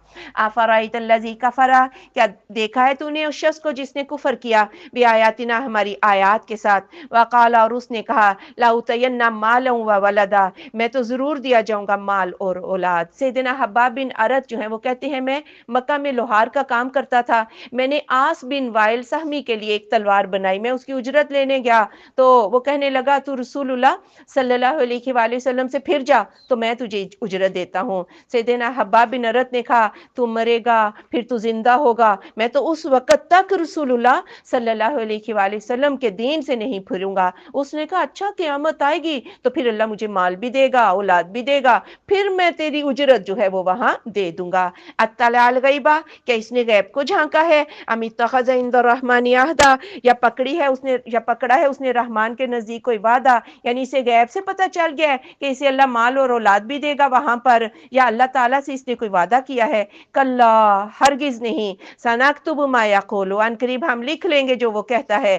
افرأیت الذی کفر، کیا دیکھا ہے تو نے اس شخص کو جس نے کفر کیا، بیااتنا ہماری آیات کے ساتھ، وقال، اور اس نے کہا، لاؤتین مالا وولدا، میں تو ضرور دیا جاؤں گا مال اور اولاد۔ سیدنا حباب بن ارد جو ہیں وہ کہتے ہیں میں مکہ میں لوہار کا کام کرتا تھا، میں نے آس بن وائل سہمی کے لیے ایک تلوار بنائی، میں اس کی اجرت لینے گیا تو وہ کہنے لگا تو رسول اللہ صلی اللہ علیہ وآلہ وسلم سے پھر جا تو میں تجھے اجرت دیتا ہوں۔ سیدنا حباب بن ارد نے کہا تو مرے گا پھر تو زندہ ہوگا، میں تو اس وقت تک رسول اللہ صلی اللہ علیہ وآلہ وسلم کے دین سے نہیں پھروں گا۔ اس نے کہا اچھا قیامت آئے گی تو پھر اللہ مجھے مال بھی دے گا، اولاد بھی دے گا، پھر میں تیری اجرت جو ہے وہ وہاں دے دوں گا۔ اطلع الغیبہ، کیا اس نے غیب کو جھانکا ہے، ام اتخذ عند الرحمن عہدا، یا پکڑا ہے اس نے رحمان کے نزدیک کوئی وعدہ، یعنی اسے غیب سے پتہ چل گیا ہے کہ اسے اللہ مال اور اولاد بھی دے گا وہاں پر، یا اللہ تعالیٰ سے اس نے کوئی وعدہ کیا ہے۔ کلا، ہرگز نہیں، سنکتب ما یقول، ان قریب ہم لکھ لیں گے جو وہ کہتا ہے،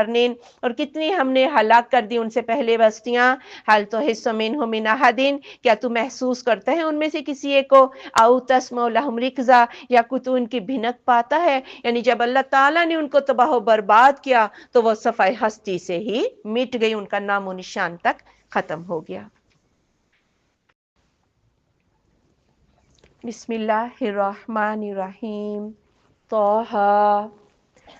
قرنین، اور کتنی ہم نے ہلاک کر دی ان سے پہلے بستیاں، حل تحس منہم من احد، کیا تو محسوس کرتا ہے ان میں سے کسی ایک کو، او تسمع لہم رکزا، یا کوئی تو ان کی بھنک پاتا ہے؟ یعنی جب اللہ تعالیٰ نے ان کو تباہ و برباد کیا تو وہ صفحہ ہستی سے ہی مٹ گئی، ان کا نام و نشان تک ختم ہو گیا۔ بسم اللہ الرحمن الرحیم، طہ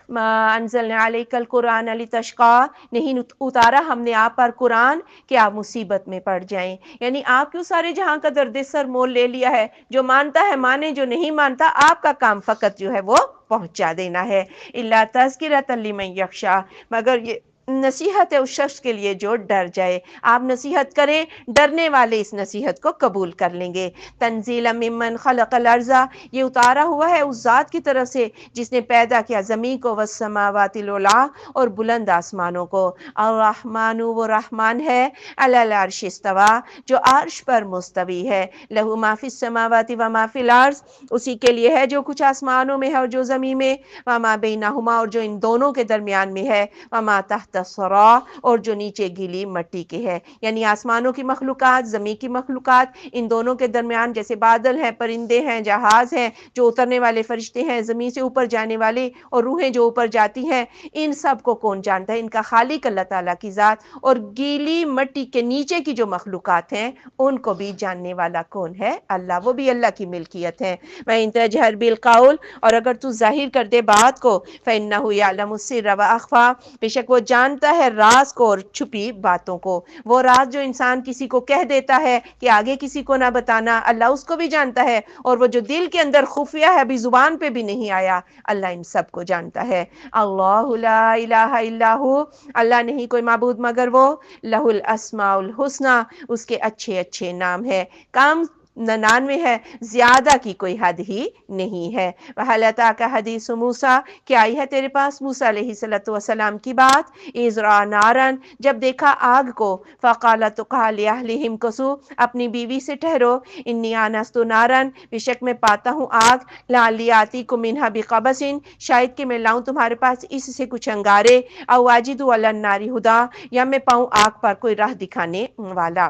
ما انزلنا علیک القرآن لتشقی، نہیں اتارا ہم نے آپ پر قرآن کہ آپ مصیبت میں پڑ جائیں، یعنی آپ کیوں سارے جہاں کا درد سر مول لے لیا ہے؟ جو مانتا ہے مانے، جو نہیں مانتا آپ کا کام فقط جو ہے وہ پہنچا دینا ہے۔ الا تذکرۃ لمن یخشی، مگر یہ نصیحت ہے اس شخص کے لیے جو ڈر جائے۔ آپ نصیحت کریں، ڈرنے والے اس نصیحت کو قبول کر لیں گے۔ تنزیلا ممن خلق الارض، یہ اتارا ہوا ہے اس ذات کی طرف سے جس نے پیدا کیا زمین کو، والسماوات العلی، اور بلند آسمانوں کو۔ الرحمن، وہ رحمان ہے، علی العرش استوی، جو عرش پر مستوی ہے۔ لہ ما فی السماوات و ما فی الارض، اسی کے لیے ہے جو کچھ آسمانوں میں ہے اور جو زمین میں، وما بینہما، اور جو ان دونوں کے درمیان میں ہے، وما تحت الثری، اور جو نیچے گیلی مٹی کے ہے، یعنی آسمانوں کی مخلوقات، زمین کی مخلوقات، ان دونوں کے درمیان جیسے بادل ہیں، پرندے ہیں، جہاز ہیں، جو اترنے والے فرشتے ہیں، زمین سے اوپر جانے والے اور روحیں جو اوپر جاتی ہیں، ان سب کو کون جانتا ہے؟ ان کا خالق اللہ تعالیٰ کی ذات، اور گیلی مٹی کے نیچے کی جو مخلوقات ہیں ان کو بھی جاننے والا کون ہے؟ اللہ، وہ بھی اللہ کی ملکیت ہے۔ وَإِن تَجْهَرْ بِالْقَوْلِ، اور اگر تو ظاہر کر دے بات کو، فَإِنَّهُ يَعْلَمُ السِّرَّ وَأَخْفَى، بے شک وہ جانتا ہے راز کو اور چھپی باتوں کو۔ وہ راز جو انسان کسی کو کہہ دیتا ہے کہ آگے کسی کو نہ بتانا، اللہ اس کو بھی جانتا ہے، اور وہ جو دل کے اندر خفیہ ہے، ابھی زبان پہ بھی نہیں آیا، اللہ ان سب کو جانتا ہے۔ اللہ لا الہ الا ہو، اللہ نہیں کوئی معبود مگر وہ، لہ الاسماء الحسنی، اس کے اچھے اچھے نام ہے۔ کام 99 ہے، زیادہ کی کوئی حد ہی نہیں ہے۔ وَهَلْ أَتَاكَ حَدِيثُ مُوسیٰ، کیا آئی ہے تیرے پاس موسیٰ علیہ السلام کی بات؟ اِذْ رَأَىٰ نَارًا، جب دیکھا آگ کو، فَقَالَ، تو کہا، لِأَهْلِهِ امْكُثُوا، اپنی بیوی سے ٹھہرو، إِنِّي آنَسْتُ نَارًا، بے شک میں پاتا ہوں آگ، لَعَلِّي آتِيكُم مِّنْهَا بِقَبَسٍ، شاید کہ میں لاؤں تمہارے پاس اس سے کچھ انگارے، أَوْ أَجِدُ عَلَى النَّارِ هُدًى، یا میں پاؤں آگ پر کوئی راہ دکھانے والا۔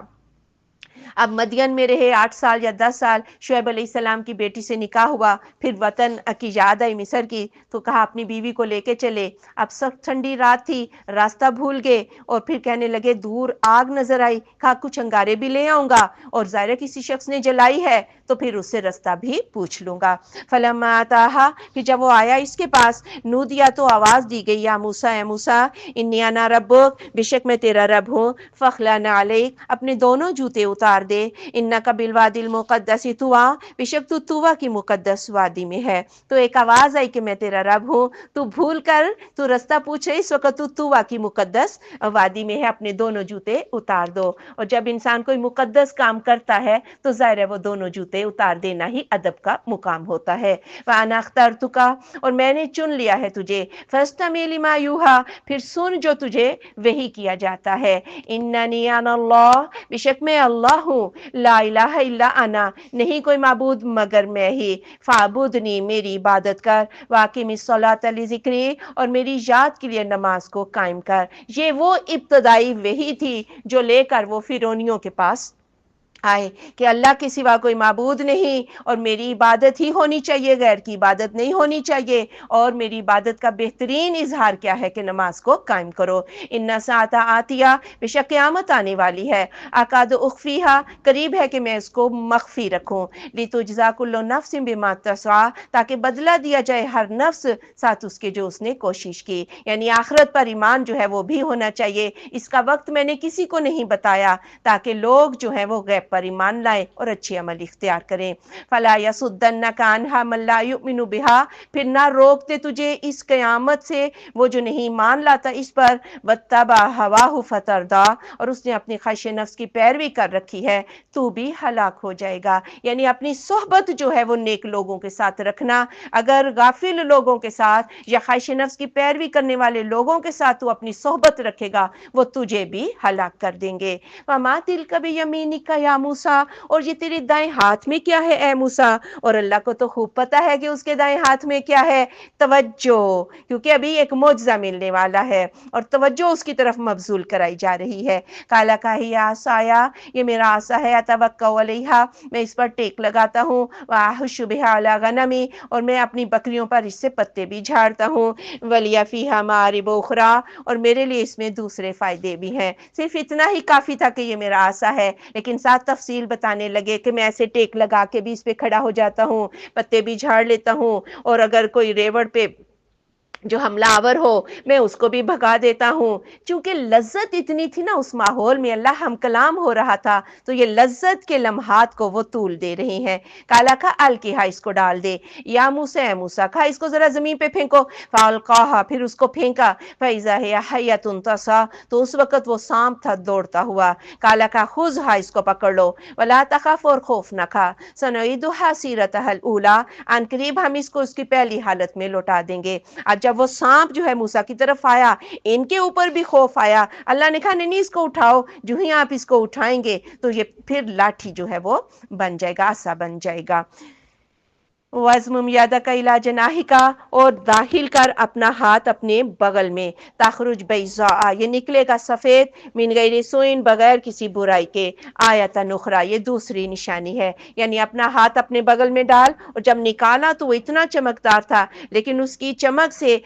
اب مدین میں رہے 8 سال یا 10 سال، شعیب علیہ السلام کی بیٹی سے نکاح ہوا، پھر وطن کی یاد آئی مصر کی، تو کہا اپنی بیوی کو لے کے چلے۔ اب سخت ٹھنڈی رات تھی، راستہ بھول گئے، اور پھر کہنے لگے دور آگ نظر آئی، کہا کچھ انگارے بھی لے آؤں گا، اور ظاہر کسی شخص نے جلائی ہے تو پھر اس سے رستہ بھی پوچھ لوں گا۔ فلما اتاہا، پھر جب وہ آیا اس کے پاس، نودیا، تو آواز دی گئی، یا موسیٰ، اے موسیٰ، انی انا ربک، بے شک میں تیرا رب ہوں، فاخلع نعلیک، اپنے دونوں جوتے اتار دے، انک بالوادی المقدس طویٰ، بے شک تو طویٰ کی مقدس وادی میں ہے۔ تو ایک آواز آئی کہ میں تیرا رب ہوں، تو بھول کر تو رستہ پوچھے، اس وقت تو طویٰ کی مقدس وادی میں ہے، اپنے دونوں جوتے اتار دو۔ اور جب انسان کوئی مقدس کام کرتا ہے تو ظاہر ہے وہ دونوں جوتے اتار دینا ہی ادب کا مقام ہوتا ہے۔ وَأَنَا اخْتَرْتُكَ، اور میں نے چن لیا ہے تجھے، فَاسْتَمِعْ لِمَا يُوحَىٰ، پھر سن جو تجھے وحی کیا جاتا ہے۔ اِنَّنِي أَنَا اللَّهُ، بے شک میں اللہ ہوں، لا الہ الا انا، نہیں کوئی معبود مگر میں ہی، فاعبدنی، میری عبادت کر، واقم الصلاۃ لذکری، اور میری یاد کے لیے نماز کو قائم کر۔ یہ وہ ابتدائی وحی تھی جو لے کر وہ فرعونیوں کے پاس آئے کہ اللہ کے سوا کوئی معبود نہیں، اور میری عبادت ہی ہونی چاہیے، غیر کی عبادت نہیں ہونی چاہیے، اور میری عبادت کا بہترین اظہار کیا ہے کہ نماز کو قائم کرو۔ ان ساعۃ آتیہ، بے شک قیامت آنے والی ہے، اکاد اخفیہا، قریب ہے کہ میں اس کو مخفی رکھوں، لتجزی کل نفس بما تسعی، تاکہ بدلہ دیا جائے ہر نفس ساتھ اس کے جو اس نے کوشش کی، یعنی آخرت پر ایمان جو ہے وہ بھی ہونا چاہیے۔ اس کا وقت میں نے کسی کو نہیں بتایا تاکہ لوگ جو ہیں وہ غیب پر ایمان لائیں اور اچھے عمل اختیار کریں۔ فلا یصدنک عنہا من لا یؤمن بہا، پھر نہ روکتے تجھے اس قیامت سے وہ جو نہیں مان لاتا اس پر، واتبع ہواہ فتردی، اور اس نے اپنی خواہش نفس کی پیروی کر رکھی ہے، تو بھی ہلاک ہو جائے گا۔ یعنی اپنی صحبت جو ہے وہ نیک لوگوں کے ساتھ رکھنا، اگر غافل لوگوں کے ساتھ یا خواہش نفس کی پیروی کرنے والے لوگوں کے ساتھ تو اپنی صحبت رکھے گا، وہ تجھے بھی ہلاک کر دیں گے۔ وما تلک بیمینک یا موسیٰ، اور یہ تیرے دائیں ہاتھ میں کیا ہے اے موسیٰ؟ اور اللہ کو تو خوب پتہ ہے کہ اس کے دائیں ہاتھ میں کیا ہے۔ توجہ، کیونکہ ابھی ایک معجزہ ملنے والا ہے اور توجہ اس کی طرف مبذول کرائی جا رہی ہے۔ کالا کاہی عصایا، یہ میرا عصا ہے، اتوکل علیہا، میں اس پر ٹیک لگاتا ہوں، واحش بہا علی غنمی، اور میں اپنی بکریوں پر اس سے پتے بھی جھاڑتا ہوں، ولی فیہا مآرب اخری، اور میرے لیے اس میں دوسرے فائدے بھی ہیں۔ صرف اتنا ہی کافی تھا کہ یہ میرا عصا ہے، لیکن ساتھ تفصیل بتانے لگے کہ میں ایسے ٹیک لگا کے بھی اس پہ کھڑا ہو جاتا ہوں، پتے بھی جھاڑ لیتا ہوں، اور اگر کوئی ریوڑ پہ جو حملہ آور ہو میں اس کو بھی بھگا دیتا ہوں۔ چونکہ لذت اتنی تھی نا اس ماحول میں، اللہ ہم کلام ہو رہا تھا، تو یہ لذت کے لمحات کو وہ طول دے رہی ہیں۔ کالا کھا الکیہا، اس کو ڈال دے، یا موسیٰ اے موسیٰ کھا اس کو ذرا زمین پہ پھینکو، فالقاہا، پھر اس کو پھینکا، فیضا ہی حیۃ تسعیٰ، تو اس وقت وہ سانپ تھا دوڑتا ہوا۔ کالا کھا خذھا، اس کو پکڑ لو، ولا تخف، اور خوف نہ کھا، سنعیدھا سیرتھا الاولیٰ، عن قریب ہم اس کو اس کی پہلی حالت میں لوٹا دیں گے۔ آج جب وہ سانپ جو ہے موسیٰ کی طرف آیا، ان کے اوپر بھی خوف آیا، اللہ نے کہا نہیں اس کو اٹھاؤ، جو ہی آپ اس کو اٹھائیں گے تو یہ پھر لاٹھی جو ہے وہ بن جائے گا، عصا بن جائے گا۔ وَأَضْمُمْ يَدَكَ إِلَىٰ جَنَاحِكَ، اور داخل کر اپنا ہاتھ اپنے بغل میں، تخرج بیضاء، یہ نکلے گا سفید، من غیر سوء، بغیر کسی برائی کے، آیۃ اخری، یہ دوسری نشانی ہے۔ یعنی اپنا ہاتھ اپنے بغل میں ڈال، اور جب نکالا تو وہ اتنا چمکدار تھا، لیکن اس کی چمک سے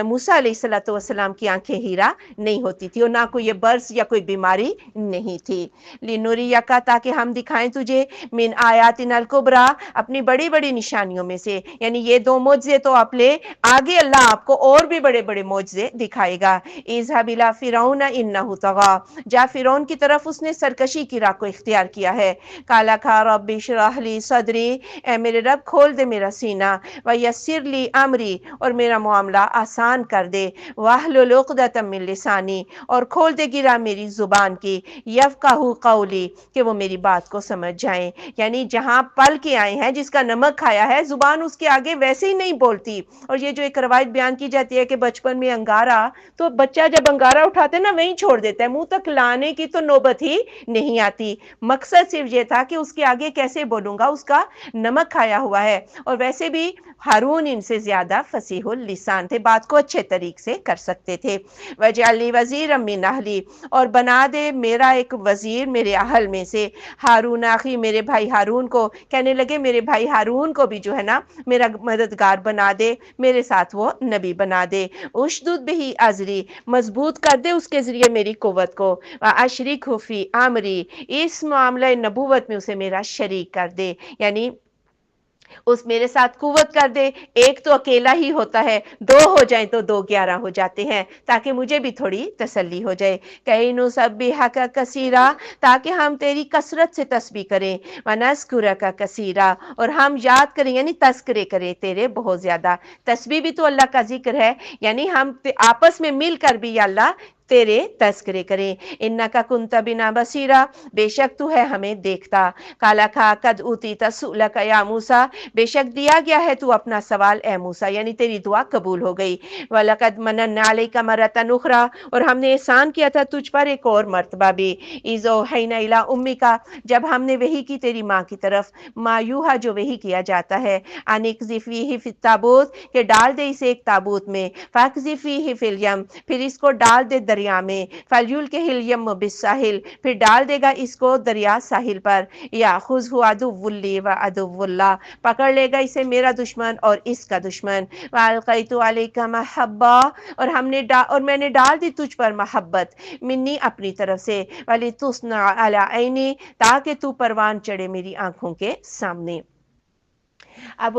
موسیٰ علیہ السلام کی آنکھیں ہیرا نہیں ہوتی تھی، اور نہ کوئی یہ برس یا کوئی بیماری نہیں تھی۔ لِنُرِيَكَ، تاکہ ہم دکھائیں تجھے، من آیاتنا الکبریٰ، اپنی بڑی بڑی نشانیوں میں سے، یعنی یہ دو معجزے تو آپ لے، آگے اللہ آپ کو اور بھی بڑے بڑے معجزے دکھائے گا۔ اذهب الى فرعون انه طغى، جا فرعون کی طرف، اس نے سرکشی کی راہ کو اختیار کیا ہے۔ کالا کھا رب اشرح لی صدری، اے میرے رب کھول دے میرا سینہ، ویسر لی امری، اور میرا معاملہ آسان کر دے، واحلل عقدۃ من لسانی، اور کھول دے گرا میری زبان کی، یفقہوا قولی، کہ وہ میری بات کو سمجھ جائیں۔ یعنی جہاں پل کے آئے ہیں، جس کا نمک کھایا ہے، زبان اس کے آگے ویسے ہی نہیں بولتی۔ اور یہ جو ایک روایت بیان کی جاتی ہے کہ بچپن میں انگارہ، تو بچہ جب انگارہ اٹھاتے ہیں نا وہیں چھوڑ دیتا ہے، منہ تک لانے کی تو نوبت ہی نہیں آتی۔ مقصد صرف یہ تھا کہ اس کے آگے کیسے بولوں گا، اس کا نمک کھایا ہوا ہے۔ اور ویسے بھی ہارون ان سے زیادہ فصیح اللسان تھے، بات کو اچھے طریق سے کر سکتے تھے۔ وَاجْعَل لِّي وَزِيرًا مِّنْ أَهْلِي، اور بنا دے میرا ایک وزیر میرے اہل میں سے، ہارون اخی، میرے بھائی ہارون کو، کہنے لگے میرے بھائی ہارون کو بھی جو ہے نا میرا مددگار بنا دے، میرے ساتھ وہ نبی بنا دے۔ اشدد بہ ازری، مضبوط کر دے اس کے ذریعے میری قوت کو، واشرکہ فی امری، اس معاملہ نبوت میں اسے میرا شریک کر دے، یعنی اس میرے ساتھ قوت کر دے۔ ایک تو اکیلا ہی ہوتا ہے، دو ہو جائیں تو دو 11 ہو جاتے ہیں، تاکہ مجھے بھی تھوڑی تسلی ہو جائے۔ کئی نسبحک کثیرا، تاکہ ہم تیری کثرت سے تسبیح کریں، ونذکرک کثیرا، اور ہم یاد کریں، یعنی تذکرے کریں تیرے بہت زیادہ۔ تسبیح بھی تو اللہ کا ذکر ہے، یعنی ہم آپس میں مل کر بھی یا اللہ تیرے تذکرے کریں۔ انک کنت بنا بصیرا، بے شک تو ہے ہمیں دیکھتا۔ کالا کھا قد اوتیت سؤلک یا موسیٰ، بے شک دیا گیا ہے تو اپنا سوال اے موسیٰ، یعنی تیری دعا قبول ہو گئی۔ وَلَقَدْ مَنَنَّا عَلَيْكَ مَرَّةً أُخْرَىٰ، اور ہم نے احسان کیا تھا تجھ پر ایک اور مرتبہ بھی۔ اِذْ أَوْحَيْنَا إِلَىٰ أُمِّكَ، جب ہم نے وحی کی تیری ماں کی طرف، ما یوحیٰ، جو وحی کیا جاتا ہے، ان اقذفیہ فی التابوت، کہ ڈال دے اسے ایک تابوت میں، فاقذفیہ فی الیم، پھر اس کو ڈال دے دریا میں، فلیلقہ الیم بالساحل، پھر ڈال دے گا اس کو دریا ساحل پر، یاخذہ عدو لی و عدو اللہ، پکڑ لے گا اسے میرا دشمن اور اس کا دشمن۔ وَأَلْقَيْتُ عَلَيْكَ مَحَبَّةً، اور میں نے ڈال دی تجھ پر محبت، منی اپنی طرف سے، وَلِتُصْنَعَ عَلَىٰ عَيْنِي، تاکہ تو پروان چڑھے میری آنکھوں کے سامنے۔ اب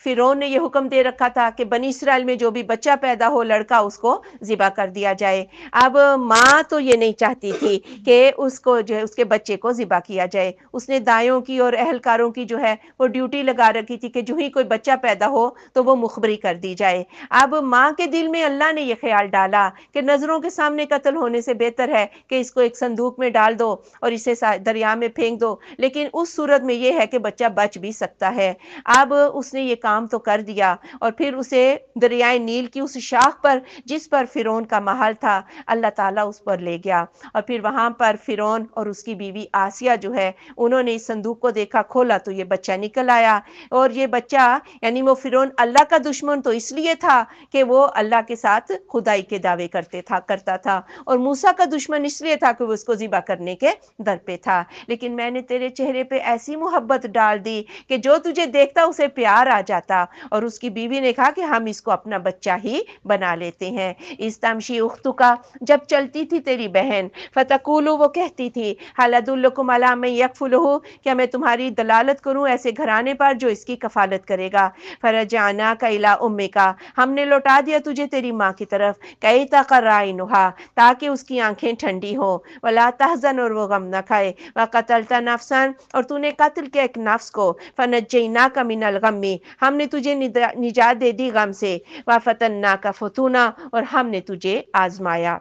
فرعون نے یہ حکم دے رکھا تھا کہ بنی اسرائیل میں جو بھی بچہ پیدا ہو لڑکا، اس کو ذبح کر دیا جائے۔ اب ماں تو یہ نہیں چاہتی تھی کہ اس کو جو ہے اس کے بچے کو ذبح کیا جائے، اس نے دائیوں کی اور اہلکاروں کی جو ہے وہ ڈیوٹی لگا رکھی تھی کہ جو ہی کوئی بچہ پیدا ہو تو وہ مخبری کر دی جائے۔ اب ماں کے دل میں اللہ نے یہ خیال ڈالا کہ نظروں کے سامنے قتل ہونے سے بہتر ہے کہ اس کو ایک صندوق میں ڈال دو اور اسے دریا میں پھینک دو، لیکن اس صورت میں یہ ہے کہ بچہ بچ بھی سکتا ہے۔ اب اس نے یہ کام تو کر دیا، اور پھر اسے دریائے نیل کی اس شاخ پر جس پر فرعون کا محل تھا اللہ تعالیٰ اس پر لے گیا، اور پھر وہاں پر فرعون اور اس کی بیوی آسیہ جو ہے انہوں نے اس صندوق کو دیکھا، کھولا تو یہ بچہ نکل آیا، اور یہ بچہ یعنی وہ فرعون اللہ کا دشمن تو اس لیے تھا کہ وہ اللہ کے ساتھ خدائی کے دعوے کرتا تھا، اور موسیٰ کا دشمن اس لیے تھا کہ وہ اس کو ذبح کرنے کے در پہ تھا، لیکن میں نے تیرے چہرے پہ ایسی محبت ڈال دی کہ جو تجھے دیکھتا اسے پیار آ جاتا، اور اس کی بیوی نے کہا کہ ہم اس کو اپنا بچہ ہی بنا لیتے ہیں۔ اس تمشی اختو کا، جب چلتی تھی تیری بہن، فتقولو وہ کہتی تھی، حل ادلکم علی من یکفلہ، کیا میں تمہاری دلالت کروں ایسے گھرانے پر جو اس کی کفالت کرے گا، فرجعناک الی امک، ہم نے لوٹا دیا تجھے تیری ماں کی طرف، کئی تقر عینھا، تاکہ اس کی آنکھیں ٹھنڈی ہوں، ولا تحزن، اور وہ غم نہ کھائے، وقتلت نفسا، اور تو نے قتل کیا ایک نفس کو، فنجیناک من الغم، ہم نے تجھے نجات دے دی غم سے، وفتناک فتونا، اور ہم نے تجھے آزمایا۔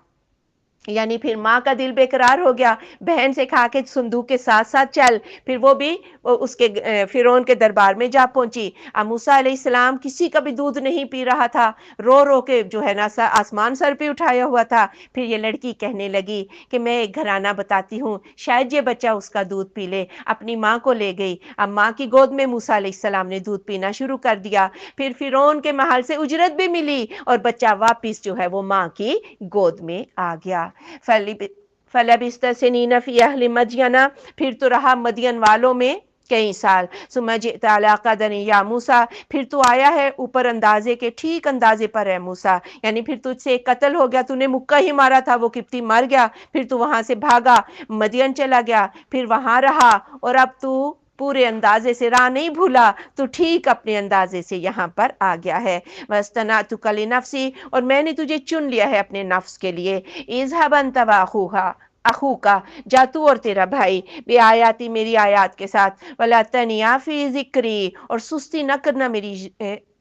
یعنی پھر ماں کا دل بے قرار ہو گیا، بہن سے کہا کہ صندوق کے ساتھ ساتھ چل، پھر وہ بھی اس کے فرعون کے دربار میں جا پہنچی۔ اب موسیٰ علیہ السلام کسی کا بھی دودھ نہیں پی رہا تھا، رو رو کے جو ہے نا آسمان سر پہ اٹھایا ہوا تھا۔ پھر یہ لڑکی کہنے لگی کہ میں ایک گھرانہ بتاتی ہوں، شاید یہ بچہ اس کا دودھ پی لے، اپنی ماں کو لے گئی، اب ماں کی گود میں موسیٰ علیہ السلام نے دودھ پینا شروع کر دیا، پھر فرعون کے محل سے اجرت بھی ملی، اور بچہ واپس جو ہے وہ ماں کی گود میں آ گیا۔ فلبثت سنین فی اہل مدین، پھر تو رہا مدین والوں میں کئی سال، ثم جئت علی قدر یا موسیٰ، پھر تو آیا ہے اوپر اندازے کے، ٹھیک اندازے پر ہے موسیٰ، یعنی پھر تجھ سے ایک قتل ہو گیا، تو نے مکہ ہی مارا تھا، وہ قبطی مر گیا، پھر تو وہاں سے بھاگا، مدین چلا گیا، پھر وہاں رہا، اور اب تو پورے اندازے سے راہ نہیں بھولا، تو ٹھیک اپنے اندازے سے یہاں پر آ گیا ہے۔ وَاسْتَنَعْتُكَ لِنَفْسِي، اور میں نے تجھے چن لیا ہے اپنے نفس کے لیے، اذهب انت واخوک، جا تو اور تیرا بھائی، بے آیاتی میری آیات کے ساتھ، ولا تنیا فی ذکری، اور سستی نہ کرنا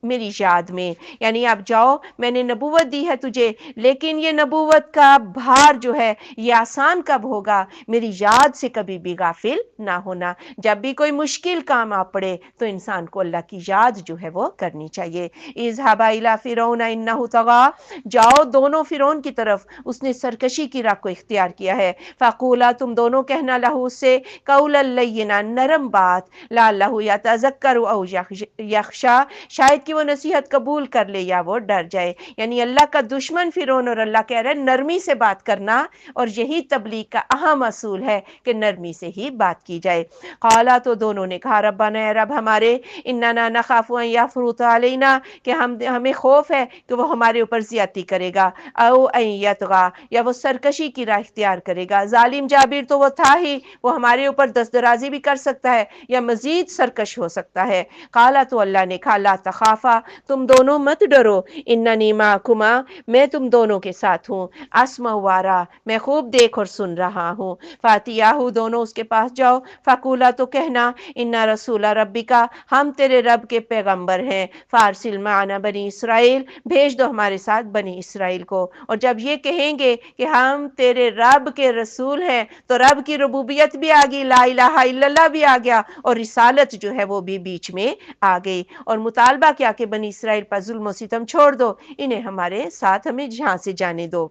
میری یاد میں، یعنی اب جاؤ، میں نے نبوت دی ہے تجھے، لیکن یہ نبوت کا بھار جو ہے یہ آسان کب ہوگا، میری یاد سے کبھی بھی غافل نہ ہونا، جب بھی کوئی مشکل کام آ پڑے تو انسان کو اللہ کی یاد جو ہے وہ کرنی چاہیے۔ اذهبا الی فرعون انہ طغی، جاؤ دونوں فرعون کی طرف، اس نے سرکشی کی راہ کو اختیار کیا ہے، فقولا، تم دونوں کہنا لہو اس سے قولا لینا، نرم بات، لعلہ یتذکر او یخشی، شاید کہ وہ نصیحت قبول کر لے یا وہ ڈر جائے، یعنی اللہ کا دشمن فرعون، اور اللہ کہہ رہے ہیں نرمی سے بات کرنا، اور یہی تبلیغ کا اہم اصول ہے کہ نرمی سے ہی بات کی جائے۔ قالا، تو دونوں نے کہا، ربنا، اے رب ہمارے، اننا نخاف ان یفرط علینا، کہ ہمیں خوف ہے کہ وہ ہمارے اوپر زیادتی کرے گا، او ان یطغی، یا وہ سرکشی کی راہ اختیار کرے گا، ظالم جابر تو وہ تھا ہی، وہ ہمارے اوپر دست درازی بھی کر سکتا ہے یا مزید سرکش ہو سکتا ہے۔ قالا، تو اللہ نے کہا، لا تخافا، تم دونوں مت ڈرو، اننی معکما، میں تم دونوں کے ساتھ ہوں، اسمع وارا، میں خوب دیکھ اور سن رہا ہوں، فاتیاہو، دونوں اس کے پاس جاؤ، فقولا، تو کہنا، انا رسول ربکا، ہم تیرے رب کے پیغمبر ہیں، فارسل معنا بنی اسرائیل، بھیج دو ہمارے ساتھ بنی اسرائیل کو، اور جب یہ کہیں گے کہ ہم تیرے رب کے رسول ہیں تو رب کی ربوبیت بھی آ گئی، لا الہ الا اللہ بھی آ گیا، اور رسالت جو ہے وہ بھی بیچ میں آ گئی، اور مطالبہ کیا کہ بنی اسرائیل پر ظلم و ستم چھوڑ دو، انہیں ہمارے ساتھ ہمیں جہاں سے جانے دو،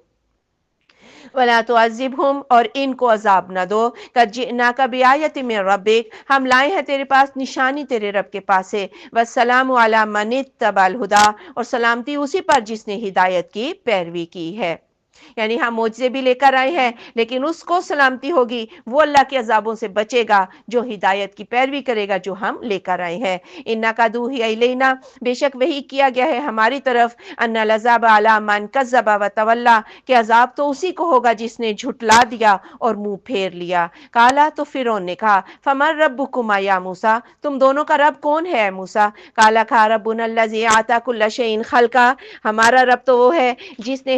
ولا تعذبہم، اور ان کو عذاب نہ دو، قد جئناک بآیۃ من ربک، ہم لائے ہیں تیرے پاس نشانی تیرے رب کے پاس سے، والسلام علی من اتبع الہدی، اور سلامتی اسی پر جس نے ہدایت کی پیروی کی ہے، یعنی ہم معجزے بھی لے کر آئے ہیں، لیکن اس کو سلامتی ہوگی، وہ اللہ کے عذابوں سے بچے گا جو ہدایت کی پیروی کرے گا جو ہم لے کر آئے ہیں۔ انکا دوحی الینا، بے شک وحی کیا گیا ہے ہماری طرف، ان العذاب علی من کذب وتولی، کہ عذاب تو اسی کو ہوگا جس نے جھٹلا دیا اور منہ پھیر لیا۔ کالا، تو فرعون نے کہا، فمن ربکما یا موسیٰ، تم دونوں کا رب کون ہے اے موسیٰ؟ کالا، ربنا الذی اعطی کل شیء خلقا، ہمارا رب تو وہ ہے جس نے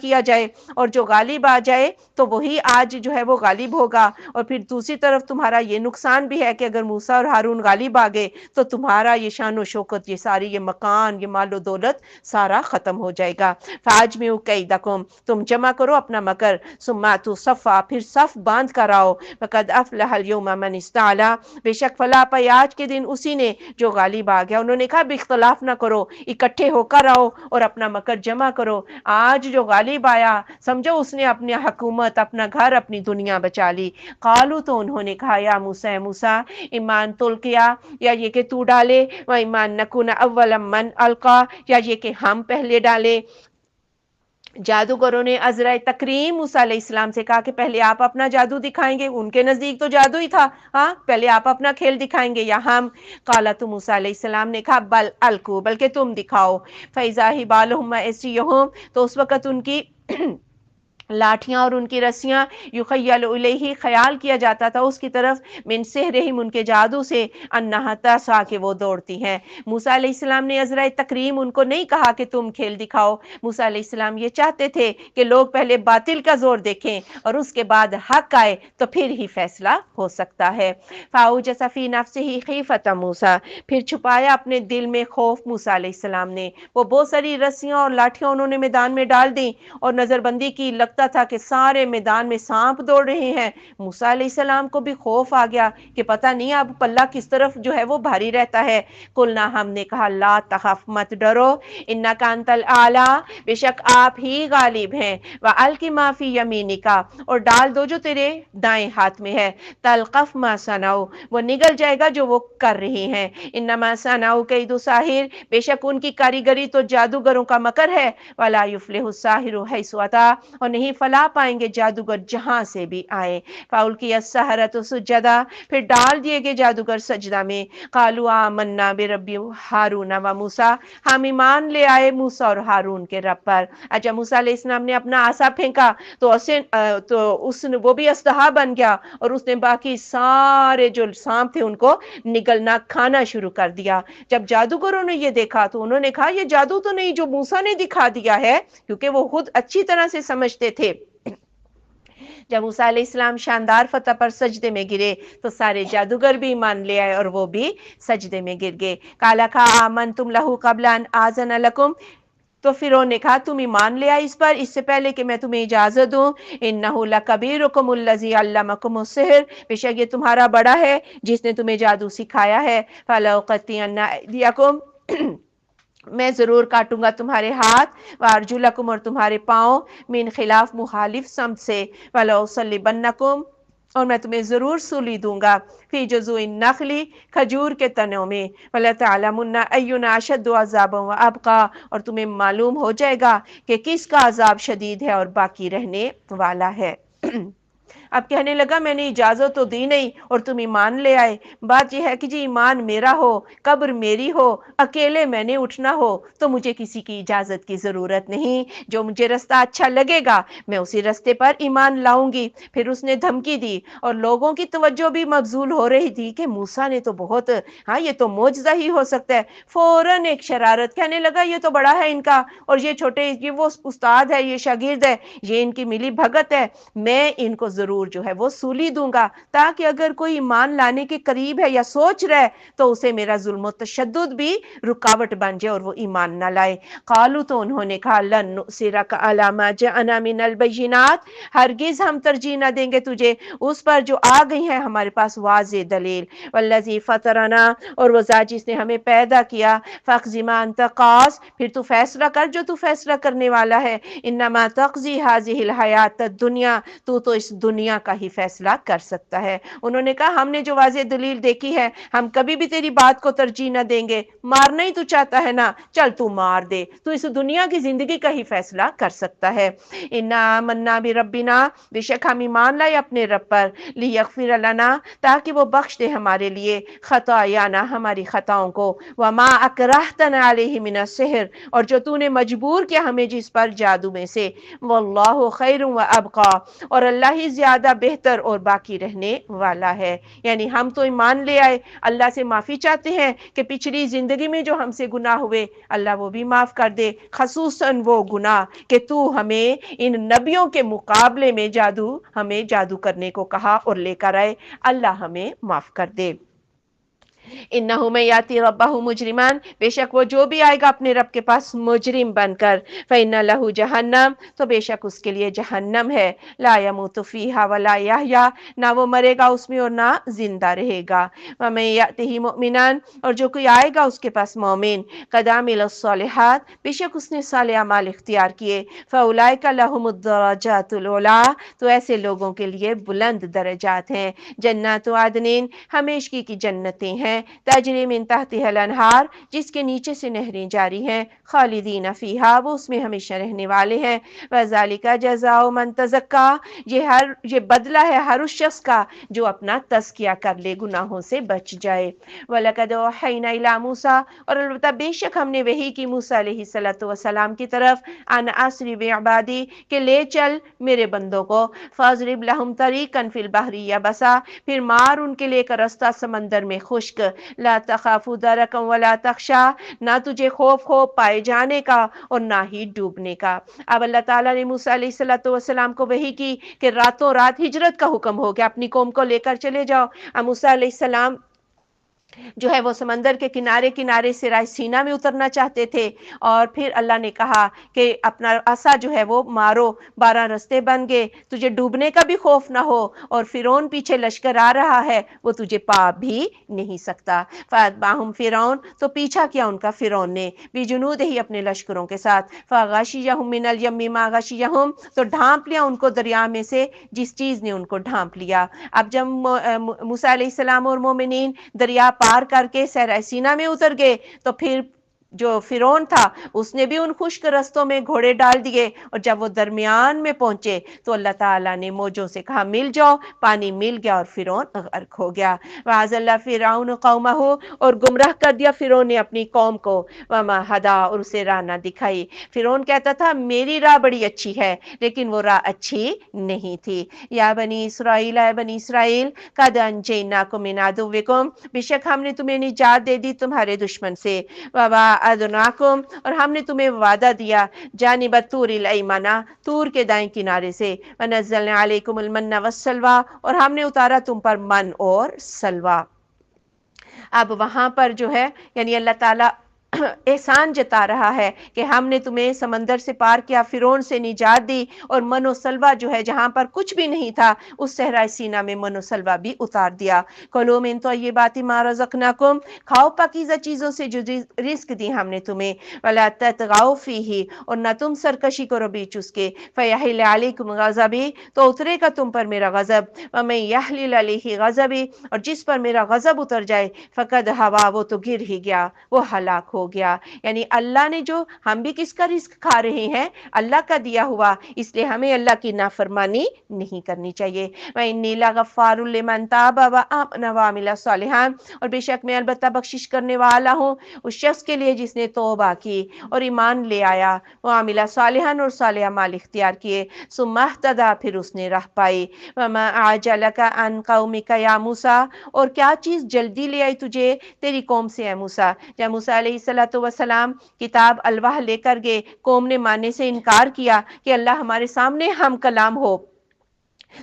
کیا جائے اور جو غالب آ جائے تو وہی آج جو ہے وہ غالب ہوگا. اور پھر دوسری طرف تمہارا یہ نقصان بھی ہے کہ اگر موسیٰ اور ہارون غالب آ گئے تو تمہارا یہ شان و شوکت، یہ ساری یہ مکان، یہ مال و دولت سارا ختم ہو جائے گا. فاجمعوا کیدکم، تم جمع کرو اپنا مکر، ثم اتوا صفا، پھر صف باندھ کر آؤ. فقد افلح اليوم من استعلا، بے شک فلاح پائی آج کے دن اسی نے جو غالب آ گیا. انہوں نے کہا بھی اختلاف نہ کرو، اکٹھے ہو کر آؤ اور اپنا مکر جمع کرو. آج جو غالب آیا سمجھو اس نے اپنی حکومت، اپنا گھر، اپنی دنیا بچا لی. قالو، تو انہوں نے کہا یا موسیٰ، موسیٰ ایمان تلقیا، یا یہ کہ تو ڈالے، و ایمان نکون اول من القا، یا یہ کہ ہم پہلے ڈالے. جادوگروں نے عذرائے تکریم موسیٰ علیہ السلام سے کہا کہ پہلے آپ اپنا جادو دکھائیں گے، ان کے نزدیک تو جادو ہی تھا، ہاں پہلے آپ اپنا کھیل دکھائیں گے یا ہم؟ قالا، تو موسیٰ علیہ السلام نے کہا بل الکو، بلکہ تم دکھاؤ. فیضا حبالہم وعصیہم، تو اس وقت ان کی لاٹھیاں اور ان کی رسیاں، یخیل الیہ، خیال کیا جاتا تھا اس کی طرف، من سحرہم، ان کے جادو سے، انہا تسعی، کہ وہ دوڑتی ہیں. موسیٰ علیہ السلام نے عذرائے تکریم ان کو نہیں کہا کہ تم کھیل دکھاؤ. موسیٰ علیہ السلام یہ چاہتے تھے کہ لوگ پہلے باطل کا زور دیکھیں اور اس کے بعد حق آئے تو پھر ہی فیصلہ ہو سکتا ہے. فاوجس فی نفسہ خیفۃ موسیٰ، پھر چھپایا اپنے دل میں خوف موسیٰ علیہ السلام نے. وہ بہت ساری رسیاں اور لاٹھیاں انہوں نے میدان میں ڈال دیں اور نظر بندی کی، لگتا تھا کہ سارے میدان میں سانپ دوڑ رہے ہیں. موسیٰ علیہ السلام کو بھی خوف آ گیا کہ پتہ نہیں اب پلہ کس طرف جو ہے وہ بھاری رہتا ہے. قلنا، ہم نے کہا، لا تخف، مت ڈرو، انک انت الاعلی، بے شک آپ ہی غالب ہیں. والق ما فی یمینک، اور ڈال دو جو تیرے دائیں ہاتھ میں ہے. تلقف ما صنعوا، وہ نگل جائے گا جو وہ کر رہے ہیں. انما صنعوا کید ساحر، بے شک ان کی کاریگری تو جادوگروں کا مکر ہے. ولا یفلح الساحر حیث اتی، اور نہیں فلاح پائیں گے جادوگر جہاں سے بھی آئے. فالقی السحرۃ سجدا، پھر ڈال دیے گئے جادوگر سجدہ میں. قالوا آمنا برب ہارون و موسیٰ، ہم ایمان لے آئے موسیٰ اور ہارون کے رب پر. اچھا، موسیٰ علیہ السلام نے اپنا عصا پھینکا تو وہ بھی اژدہا بن گیا اور اس نے باقی سارے جو سانپ تھے ان کو نگلنا، کھانا شروع کر دیا. جب جادوگروں نے یہ دیکھا تو انہوں نے کہا یہ جادو تو نہیں جو موسیٰ نے دکھا دیا ہے، کیونکہ وہ خود اچھی طرح سے سمجھتے تھے. جب موسیٰ علیہ السلام شاندار فتح پر سجدے میں گرے تو سارے جادوگر بھی ایمان لے آئے اور وہ بھی سجدے میں گر گئے. قال آمنتم لہ قبل ان آذن لکم، تو فرعون نے کہا تم ایمان لے آئے اس پر اس سے پہلے کہ میں تمہیں اجازت دوں. انہ لکبیرکم الذی علمکم السحر، بے شک یہ تمہارا بڑا ہے جس نے تمہیں جادو سکھایا ہے. فلاقطعن ایدیکم، میں ضرور کاٹوں گا تمہارے ہاتھ، وارجلکم، اور تمہارے پاؤں، من خلاف، مخالف سمت سے، ولأصلبنکم، اور میں تمہیں ضرور سولی دوں گا، فی جذوع النخل، کھجور کے تنوں میں، ولتعلمن اینا اشد عذابا وابقی، اور تمہیں معلوم ہو جائے گا کہ کس کا عذاب شدید ہے اور باقی رہنے والا ہے. اب کہنے لگا میں نے اجازت تو دی نہیں اور تم ایمان لے آئے. بات یہ ہے کہ جی ایمان میرا ہو، قبر میری ہو، اکیلے میں نے اٹھنا ہو تو مجھے کسی کی اجازت کی ضرورت نہیں. جو مجھے رستہ اچھا لگے گا میں اسی رستے پر ایمان لاؤں گی. پھر اس نے دھمکی دی اور لوگوں کی توجہ بھی مبذول ہو رہی تھی کہ موسیٰ نے تو بہت، ہاں یہ تو معجزہ ہی ہو سکتا ہے. فوراً ایک شرارت، کہنے لگا یہ تو بڑا ہے ان کا اور یہ چھوٹے، یہ وہ استاد ہے، یہ شاگرد ہے، یہ ان کی ملی بھگت ہے، میں ان کو ضرور جو ہے وہ سولی دوں گا تاکہ اگر کوئی ایمان لانے کے قریب ہے یا سوچ رہے تو اسے میرا ظلم و تشدد بھی رکاوٹ بن جائے اور وہ ایمان نہ لائے. قالوا، تو انہوں نے کہا، لن نؤثرک علی ما جاءنا من البینات، ہرگز ہم ترجیح نہ دیں گے تجھے اس پر جو آ گئی ہیں ہمارے پاس واضح دلیل. والذی فطرنا، اور وہ ذات جس نے ہمیں پیدا کیا، فاقض ما انت قاض، پھر تو فیصلہ کر جو تو فیصلہ کرنے والا ہے. انما تقضی هذه الحیات الدنیا، تو اس دنیا کا ہی فیصلہ کر سکتا ہے. انہوں نے کہا ہم نے جو واضح دلیل دیکھی ہے ہم کبھی بھی تیری بات کو ترجیح نہ دیں گے. مارنا ہی تو چاہتا ہے نا، چل تو مار دے، تو اس دنیا کی زندگی کا ہی فیصلہ کر سکتا ہے. انا آمنا بربنا، بے شک ہم ایمان لائے اپنے رب پر، لیغفر لنا، تاکہ وہ بخش دے ہمارے لیے، خطایانا، ہماری خطاؤں کو، وما اکرہتنا علیہ من السحر، اور جو تو نے مجبور کیا ہمیں جس پر جادو میں سے، واللہ خیر و ابقا، اور اللہ ہی زیادہ زیادہ بہتر اور باقی رہنے والا ہے۔ یعنی ہم تو ایمان لے آئے، اللہ سے معافی چاہتے ہیں کہ پچھلی زندگی میں جو ہم سے گناہ ہوئے اللہ وہ بھی معاف کر دے، خصوصاً وہ گناہ کہ تو ہمیں ان نبیوں کے مقابلے میں ہمیں جادو کرنے کو کہا اور لے کر آئے، اللہ ہمیں معاف کر دے۔ انہو من یاتی ربہ مجرمان، بے شک وہ جو بھی آئے گا اپنے رب کے پاس مجرم بن کر، فإن لہ جہنم، تو بے شک اس کے لیے جہنم ہے، لا یموت فیہا ولا یحییٰ، نہ وہ مرے گا اس میں اور نہ زندہ رہے گا۔ ومن یأتہ مؤمنا، اور جو کوئی آئے گا اس کے پاس مومن، قد عمل الصالحات، بے شک اس نے صالح اعمال اختیار کیے، فاولئک لہم الدرجات العلی، تو ایسے لوگوں کے لیے بلند درجات ہیں، جنات عدن، ہمیشگی کی جنتیں ہیں، تجری من تحتها الانہار، جس کے نیچے سے نہریں جاری ہیں، خالدین فیہا، وہ اس میں ہمیشہ رہنے والے ہیں، وذالک جزاء من تزکی، یہ بدلہ ہے ہر اس شخص کا جو اپنا تزکیہ کر لے، گناہوں سے بچ جائے۔ وَلَقَدْ أَوْحَيْنَا إِلَىٰ مُوسَىٰ، اور البتہ بے شک ہم نے وحی کی موسیٰ علیہ السلام کی طرف، ان اسری بعبادی، کہ لے چل میرے بندوں کو، فاضرب لہم طریقا فی البحر یبسا، پھر مار ان کے لیے ایک رستہ سمندر میں خشک، لا تخاف درکا ولا تخشا، نہ تجھے خوف ہو پائے جانے کا اور نہ ہی ڈوبنے کا۔ اب اللہ تعالیٰ نے موسیٰ علیہ السلام کو وحی کی کہ راتوں رات ہجرت کا حکم ہو گیا، اپنی قوم کو لے کر چلے جاؤ۔ اب موسیٰ علیہ السلام جو ہے وہ سمندر کے کنارے کنارے سے راہ سینا میں اترنا چاہتے تھے، اور پھر اللہ نے کہا کہ اپنا عصا جو ہے وہ مارو، 12 رستے بن گئے، تجھے ڈوبنے کا بھی خوف نہ ہو، اور فرعون پیچھے لشکر آ رہا ہے وہ تجھے پا بھی نہیں سکتا۔ فَأَتْبَعَهُمْ فرعون، تو پیچھا کیا ان کا فرعون نے، بِجُنُودِهِ، ہی اپنے لشکروں کے ساتھ، فَغَشِيَهُم مِّنَ الْيَمِّ مَا غَشِيَهُم، تو ڈھانپ لیا ان کو دریا میں سے جس چیز نے ان کو ڈھانپ لیا۔ اب جب موسیٰ علیہ السلام اور مومنین دریا پار کر کے صحرائے سینا میں اتر گئے، تو پھر جو فرعون تھا اس نے بھی ان خشک رستوں میں گھوڑے ڈال دیے، اور جب وہ درمیان میں پہنچے تو اللہ تعالیٰ نے موجوں سے کہا مل جاؤ، پانی مل گیا اور فرعون غرق ہو گیا۔ وَأَضَلَّ فِرْعَوْنُ قَوْمَهُ، اور گمراہ کر دیا فرعون نے اپنی قوم کو، وَمَا هَدَىٰ، اور اسے راہ نہ دکھائی۔ فرعون کہتا تھا میری راہ بڑی اچھی ہے، لیکن وہ راہ اچھی نہیں تھی۔ یا بنی اسرائیل، اے بنی اسرائیل، قَدْ أَنْجَيْنَاكُم مِّنْ عَدُوِّكُمْ، بے شک ہم نے تمہیں نجات دے دی تمہارے دشمن سے، وَوَاعَدْنَاكُمْ، اور ہم نے تمہیں وعدہ دیا، جانب الطور الأیمن، طور کے دائیں کنارے سے، وَنَزَّلْنَا عَلَيْكُمُ الْمَنَّ وَالسَّلْوَىٰ، اور ہم نے اتارا تم پر من اور سلویٰ۔ اب وہاں پر جو ہے یعنی اللہ تعالیٰ احسان جتا رہا ہے کہ ہم نے تمہیں سمندر سے پار کیا، فرعون سے نجات دی، اور من و سلوہ جو ہے جہاں پر کچھ بھی نہیں تھا اس صحرائے سینا میں من و سلوہ بھی اتار دیا۔ کلوا من طیبات ما رزقناکم، کھاؤ پاکیزہ چیزوں سے جو رزق دی ہم نے تمہیں، ولا تطغوا فیہ، اور نہ تم سرکشی کرو بیچ اس کے، فیحل علیکم غضبی، تو اترے گا تم پر میرا غضب، ومن یحلل علیہ غضبی، اور جس پر میرا غضب اتر جائے، فقد ہوا، وہ تو گر ہی گیا، وہ ہلاک ہو گیا۔ یعنی اللہ نے جو، ہم بھی کس کا رزق کھا رہے ہیں، اللہ کا دیا ہوا، اس لیے ہمیں اللہ کی نافرمانی نہیں کرنی چاہیے۔ وَإِنِّي لَغَفَّارٌ لِمَن تَابَ وَآمَنَ وَعَمِلَ صَالِحًا، اور بے شک میں البتہ بخشش کرنے والا ہوں اس شخص کے لیے جس نے توبہ کی اور ایمان لے آیا، وَعَمِلَ صَالِحًا، اور صالح اعمال اختیار کیے، ثُمَّ اهْتَدَىٰ، پھر اس نے راہ پائی۔ وَمَا أَعْجَلَكَ عَنْ قَوْمِكَ يَا مُوسَىٰ، اور کیا چیز جلدی لے آئی تجھے تیری قوم سے اے موسیٰ۔ جب موسیٰ علیہ السلام کتاب الواح لے کر گئے، قوم نے ماننے سے انکار کیا کہ اللہ ہمارے سامنے ہم کلام ہو،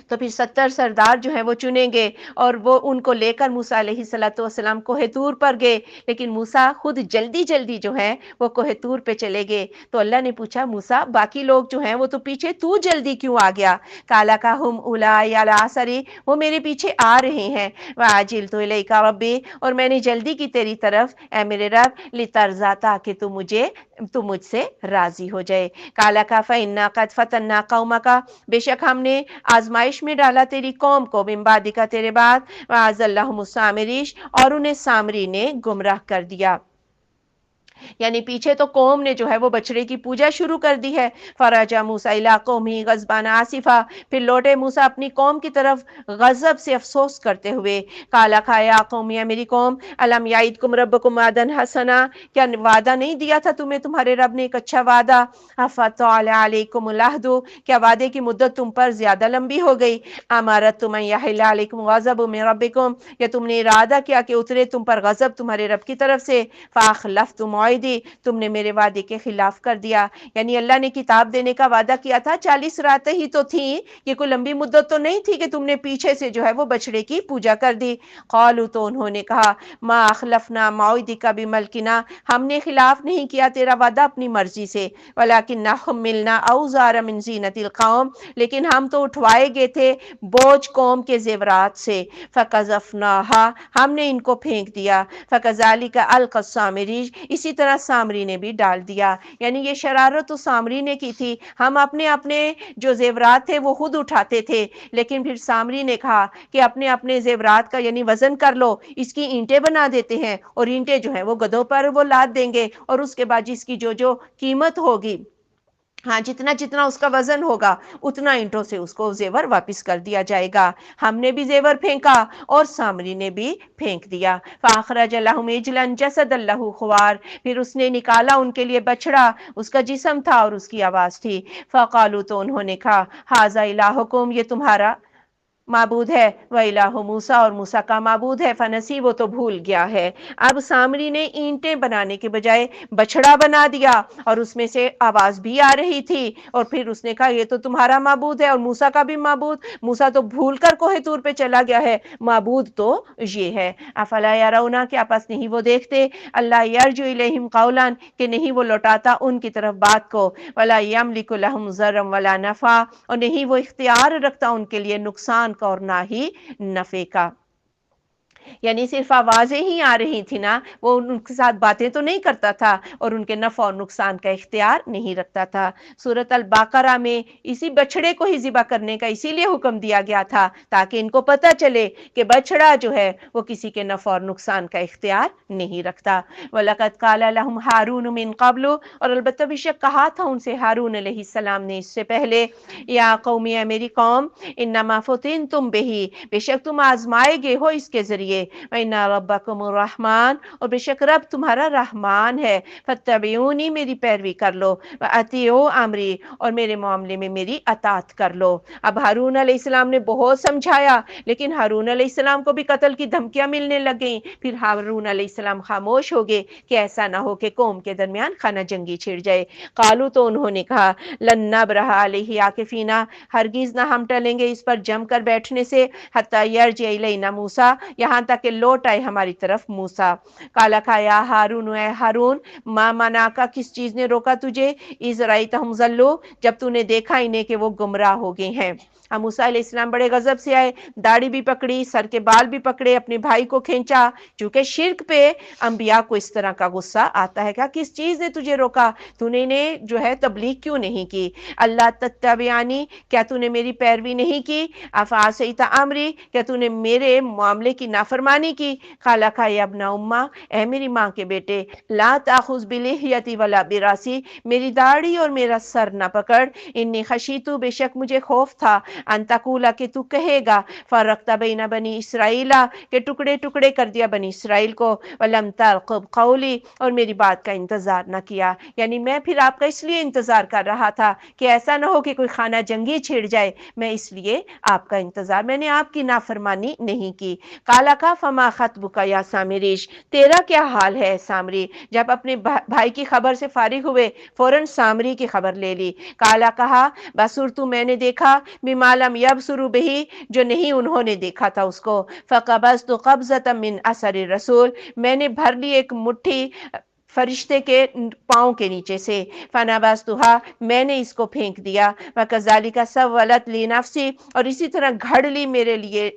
تو پھر 70 سردار جو ہیں وہ چنیں گے، اور وہ ان کو لے کر موسیٰ علیہ السلام کوہ طور پر گئے، لیکن موسیٰ خود جلدی جلدی جو ہیں وہ کوہ طور پہ چلے گئے۔ تو اللہ نے پوچھا موسیٰ باقی لوگ جو ہیں وہ تو پیچھے، تو جلدی کیوں آ گیا؟ قَالَ كَهُمْ أُولَٰئِكَ عَلَىٰ أَثَرِي، وہ میرے پیچھے آ رہے ہیں، وَعَجِلْتُ إِلَيْكَ رَبِّي، اور میں نے جلدی کی تیری طرف اے میرے رب، لِتَرْضَىٰ، تاکہ تو مجھ سے راضی ہو جائے۔ قَالَ فَإِنَّا قَدْ فَتَنَّا قَوْمَكَ، بے شک ہم نے آزمائش میں ڈالا تیری قوم کو، من بعدک، تیرے بعد، وَأَضَلَّهُمُ السَّامِرِينَ، اور انہیں سامری نے گمراہ کر دیا۔ یعنی پیچھے تو قوم نے جو ہے وہ بچڑے کی پوجا شروع کر دی ہے۔ فرجع موسیٰ الی قومہ غضبان آسفا، پھر لوٹے موسیٰ اپنی قوم کی طرف غضب سے افسوس کرتے ہوئے۔ قال یا قوم، یا میری قوم، الم یعدکم ربکم وعدا حسنا، کیا وعدہ نہیں دیا تھا تمہیں تمہارے رب نے ایک اچھا وعدہ؟ افطال علیکم العہد، کیا وعدے کی مدت تم پر زیادہ لمبی ہو گئی؟ امرتم ان یحل علیکم غضب من ربکم، یا تم نے ارادہ کیا کہ اترے تم پر غضب تمہارے رب کی طرف سے؟ فاخلفتم موعدی، تم نے میرے وعدے کے خلاف کر دیا۔ یعنی اللہ نے کتاب دینے کا وعدہ کیا تھا، 40 راتیں ہی تو تھیں، یہ کوئی لمبی مدت تو نہیں تھی کہ تم نے پیچھے سے جو ہے وہ بچڑے کی پوجا کر دی۔ قالوا، تو انہوں نے کہا، ما اخلفنا موعدک بملکنا، ہم نے خلاف نہیں کیا تیرا وعدہ اپنی مرضی سے، ولکنہ حملنا اوزارا من زینت القوم، لیکن ہم تو اٹھوائے گئے تھے بوجھ قوم کے زیورات سے۔ فقذفناہا، ہم نے ان کو پھینک دیا۔ فکذالک القی السامری، اسی طرح سامری نے بھی ڈال دیا۔ یعنی یہ شرارت تو سامری نے کی تھی، ہم اپنے اپنے جو زیورات تھے وہ خود اٹھاتے تھے، لیکن پھر سامری نے کہا کہ اپنے اپنے زیورات کا یعنی وزن کر لو، اس کی اینٹیں بنا دیتے ہیں، اور اینٹیں جو ہیں وہ گدھوں پر وہ لاد دیں گے، اور اس کے بعد جس کی جو قیمت ہوگی، ہاں جتنا جتنا اس کا وزن ہوگا اتنا اینٹوں سے اس کو زیور واپس کر دیا جائے گا۔ ہم نے بھی زیور پھینکا اور سامری نے بھی پھینک دیا۔ فاخرج لہم عجلا جسدا لہ خوار، پھر اس نے نکالا ان کے لیے بچڑا، اس کا جسم تھا اور اس کی آواز تھی۔ فقالوا، تو انہوں نے کہا، ھذا الہکم، یہ تمہارا معبود ہے، وَإِلَٰهُ موسیٰ، اور موسیٰ کا معبود ہے، فنسی، وہ تو بھول گیا ہے۔ اب سامری نے اینٹیں بنانے کے بجائے بچڑا بنا دیا، اور اس میں سے آواز بھی آ رہی تھی، اور پھر اس نے کہا یہ تو تمہارا معبود ہے اور موسیٰ کا بھی معبود، موسیٰ تو بھول کر کوہ طور پہ چلا گیا ہے، معبود تو یہ ہے۔ افلا یرون، کیا پس نہیں وہ دیکھتے، اللہ یرجع الیہم قولا، کہ نہیں وہ لوٹاتا ان کی طرف بات کو، ولا یملک لہم ضرا ولا نفع، اور نہیں وہ اختیار رکھتا ان کے لیے نقصان کا اور نہ ہی نفع کا۔ یعنی صرف آوازیں ہی آ رہی تھی نا، وہ ان کے ساتھ باتیں تو نہیں کرتا تھا، اور ان کے نفع اور نقصان کا اختیار نہیں رکھتا تھا۔ سورۃ البقرہ میں اسی بچڑے کو ہی ذبح کرنے کا اسی لیے حکم دیا گیا تھا تاکہ ان کو پتہ چلے کہ بچڑا جو ہے وہ کسی کے نفع اور نقصان کا اختیار نہیں رکھتا۔ وَلَقَدْ قَالَ لَهُمْ هَارُونُ مِن قَبْلُ، اور البتہ بے شک کہا تھا ان سے ہارون علیہ السلام نے اس سے پہلے، یا قوم، اے میری قوم، انما فتنتم بہ، بے شک تم آزمائے گئے ہو اس کے ذریعے، وَإِنَّ رَبَّكُمُ الرَّحْمَٰنُ، اور بے شک رب تمہارا رحمان ہے، فَاتَّبِعُونِی، میری پیروی کر لو، وَأَطِیعُوا أَمْرِی، اور میرے معاملے میں میری اطاعت کر لو۔ اب ہارون علیہ السلام نے بہت سمجھایا، لیکن ہارون علیہ السلام کو بھی قتل کی دھمکیاں ملنے لگ گئیں، پھر ہارون علیہ السلام خاموش ہو گئے کہ ایسا نہ ہو کہ قوم کے درمیان خانہ جنگی چھڑ جائے۔ قالوا، تو انہوں نے کہا، لن نبرح علیہ عاکفین، ہرگز نہ ہم ٹلیں گے اس پر جم کر بیٹھنے سے، حتی یرجع الینا موسیٰ، یہاں تک کہ لوٹ آئے ہماری طرف موسیٰ۔ قال، کہا، یا ہارون، اے ہارون، ما منعک، کس چیز نے روکا تجھے، اذ رأیتہم ضلوا، جب تو نے دیکھا انہیں کہ وہ گمراہ ہو گئے ہیں۔ اب موسیٰ علیہ السلام بڑے غضب سے آئے، داڑھی بھی پکڑی، سر کے بال بھی پکڑے، اپنے بھائی کو کھینچا، چونکہ شرک پہ انبیاء کو اس طرح کا غصہ آتا ہے۔ کہا، کس چیز نے تجھے روکا، تو نے جو ہے تبلیغ کیوں نہیں کی؟ اللہ تتبعنی، کیا تو نے میری پیروی نہیں کی؟ افعصیت امری، کیا تو نے میرے معاملے کی نافرمانی کی؟ قال، کہا، یا ابن امہ، اے میری ماں کے بیٹے، لا تاخذ بلحیتی ولا براسی، میری داڑھی اور میرا سر نہ پکڑ، انی خشیتو، بے شک مجھے خوف تھا، ان تقولا، کہ تو کہے گا، فرقت بین بنی اسرائیل، کہ ٹکڑے ٹکڑے کر دیا بنی اسرائیل کو، ولم ترقب قولی، اور میری بات کا انتظار نہ کیا۔ یعنی میں پھر آپ کا اس لیے انتظار کر رہا تھا کہ ایسا نہ ہو کہ کوئی خانہ جنگی چھڑ جائے، میں اس لیے آپ کا انتظار، میں نے آپ کی نافرمانی نہیں کی۔ قال، کا، فما خطبک یا سامریش، تیرا کیا حال ہے سامری؟ جب اپنے بھائی کی خبر سے فارغ ہوئے فوراً سامری کی خبر لے لی۔ قال، کہا، بصرت، میں نے دیکھا، بما لم یبصروا بہ، جو نہیں انہوں نے دیکھا تھا اس کو، فقبضت قبضۃ من اثر الرسول، میں نے بھر لی ایک مٹھی فرشتے کے پاؤں کے نیچے سے، فنبذتها، میں نے اس کو پھینک دیا، وکذالک سولت لی نفسی، اور اسی طرح گھڑ لی میرے لیے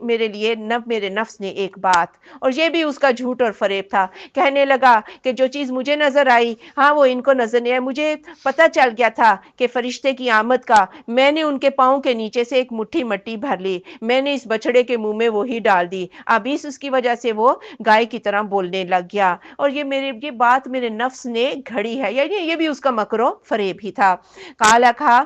میرے نفس نے ایک بات، اور یہ بھی اس کا جھوٹ اور فریب تھا، کہنے لگا کہ جو چیز مجھے نظر آئی ہاں وہ ان کو نظر نہیں آئی، مجھے پتہ چل گیا تھا کہ فرشتے کی آمد کا، میں نے ان کے پاؤں کے نیچے سے ایک مٹھی مٹی بھر لی، میں نے اس بچڑے کے منہ میں وہی ڈال دی، اب اس کی وجہ سے وہ گائے کی طرح بولنے لگ گیا، اور یہ بات میرے میرے نفس نے گھڑی ہے، یعنی یہ بھی اس کا مکر و فریب ہی تھا۔ کالا کہا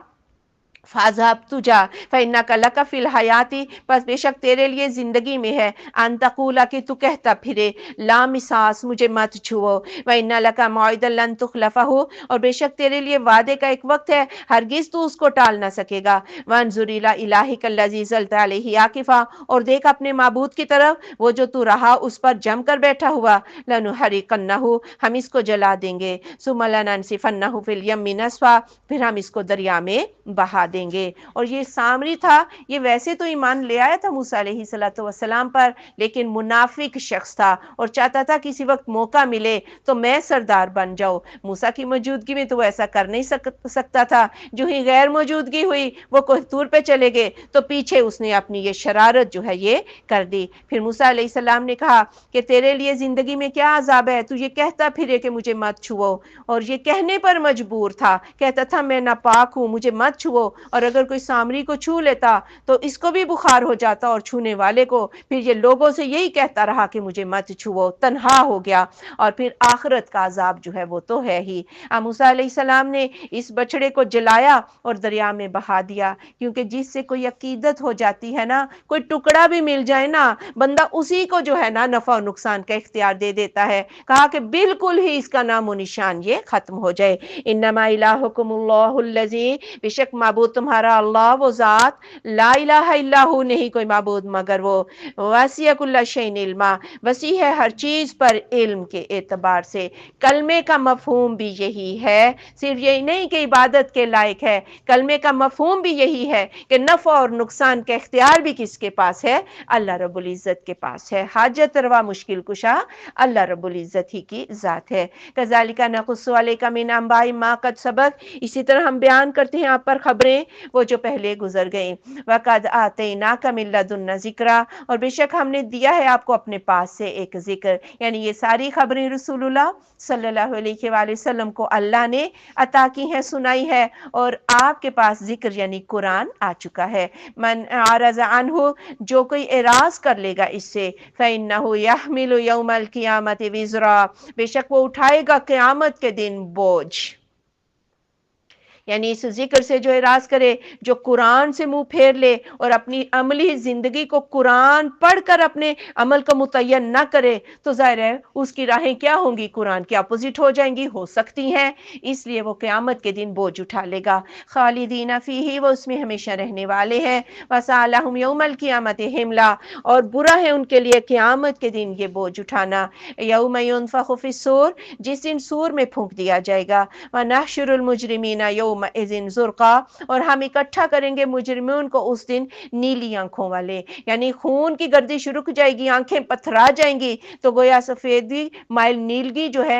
فاذهب تو جا فإنک لک فی الحیاتی، بس بے شک تیرے لیے زندگی میں ہے، ان تقولا کہ تو کہتا پھرے لا مساس مجھے مت چھوؤ، وإن لک موعدا لن تخلفہ، اور بے شک تیرے لیے وعدے کا ایک وقت ہے ہرگز تو اس کو ٹال نہ سکے گا، وانظر الی الہک الذی ظلت علیہ عاکفا، اور دیکھ اپنے معبود کی طرف وہ جو تو رہا اس پر جم کر بیٹھا ہوا، لنحرقنہ، ہم اس کو جلا دیں گے، ثم لننسفنہ فی الیم نسفا، پھر ہم اس کو دریا میں بہا دیں گے۔ اور یہ سامری تھا، یہ ویسے تو ایمان لے آیا تھا موسیٰ علیہ السلام پر، لیکن منافق شخص تھا اور چاہتا تھا کسی وقت موقع ملے تو میں سردار بن جاؤں۔ موسیٰ کی موجودگی میں تو وہ ایسا کر نہیں سکتا تھا، جو ہی غیر موجودگی ہوئی وہ کوہ طور پہ چلے گئے تو پیچھے اس نے اپنی یہ شرارت جو ہے یہ کر دی۔ پھر موسیٰ علیہ السلام نے کہا کہ تیرے لیے زندگی میں کیا عذاب ہے، تو یہ کہتا پھرے کہ مجھے مت چھوؤ، اور یہ کہنے پر مجبور تھا، کہتا تھا میں ناپاک ہوں مجھے مت چھوؤ، اور اگر کوئی سامری کو چھو لیتا تو اس کو بھی بخار ہو جاتا اور چھونے والے کو، پھر یہ لوگوں سے یہی کہتا رہا کہ مجھے مت چھوؤ، تنہا ہو گیا، اور پھر آخرت کا عذاب جو ہے وہ تو ہے ہی۔ موسیٰ علیہ السلام نے اس بچڑے کو جلایا اور دریا میں بہا دیا، کیونکہ جس سے کوئی عقیدت ہو جاتی ہے نا، کوئی ٹکڑا بھی مل جائے نا، بندہ اسی کو جو ہے نا نفع و نقصان کا اختیار دے دیتا ہے۔ کہا کہ بالکل ہی اس کا نام و نشان یہ ختم ہو جائے۔ انما الہکم اللہ الذی، بے شک معبود تمہارا اللہ وہ ذات، لا الہ الا ہو، نہیں کوئی معبود مگر وہ، وسیع کل شیء علما، وسیع ہے ہر چیز پر علم کے اعتبار سے۔ کلمے کا مفہوم بھی یہی ہے، صرف یہی نہیں کہ عبادت کے لائق ہے، کلمے کا مفہوم بھی یہی ہے کہ نفع اور نقصان کا اختیار بھی کس کے پاس ہے؟ اللہ رب العزت کے پاس ہے۔ حاجت روا مشکل کشا اللہ رب العزت ہی کی ذات ہے۔ کذالک نقص علیک من انباء ما قد سبق، اسی طرح ہم بیان کرتے ہیں آپ پر خبریں وہ جو پہلے گزر گئیں۔ وقد آتیناک من لدنا ذکرا، اور بے شک ہم نے دیا ہے آپ کو اپنے پاس سے ایک ذکر، یعنی یہ ساری خبریں رسول اللہ صلی اللہ علیہ وآلہ وسلم کو اللہ نے عطا کی ہیں، سنائی ہے، اور آپ کے پاس ذکر یعنی قرآن آ چکا ہے۔ من اعرض عنہ، جو کوئی اعراض کر لے گا اس سے، فإنہ یحمل یوم القیامت وزرا، بے شک وہ اٹھائے گا قیامت کے دن بوجھ، یعنی اس ذکر سے جو اعراض کرے، جو قرآن سے منہ پھیر لے اور اپنی عملی زندگی کو قرآن پڑھ کر اپنے عمل کو متعین نہ کرے، تو ظاہر ہے اس کی راہیں کیا ہوں گی؟ قرآن کے اپوزٹ ہو جائیں گی، ہو سکتی ہیں، اس لیے وہ قیامت کے دن بوجھ اٹھا لے گا۔ خالدین فیہ، وہ اس میں ہمیشہ رہنے والے ہیں۔ وساء لہم یوم القیامت حملا، اور برا ہے ان کے لیے قیامت کے دن یہ بوجھ اٹھانا۔ یوم ینفخ فی الصور، جس دن سور میں پھونک دیا جائے گا۔ ونحشر المجرمین یومئذ زرقا، اور ہم اکٹھا کریں گے مجرمین کو اس دن نیلی آنکھوں والے، یعنی خون کی گردش رک جائے گی، آنکھیں پتھرا جائیں گی، تو گویا سفیدی مائل نیلگی جو ہے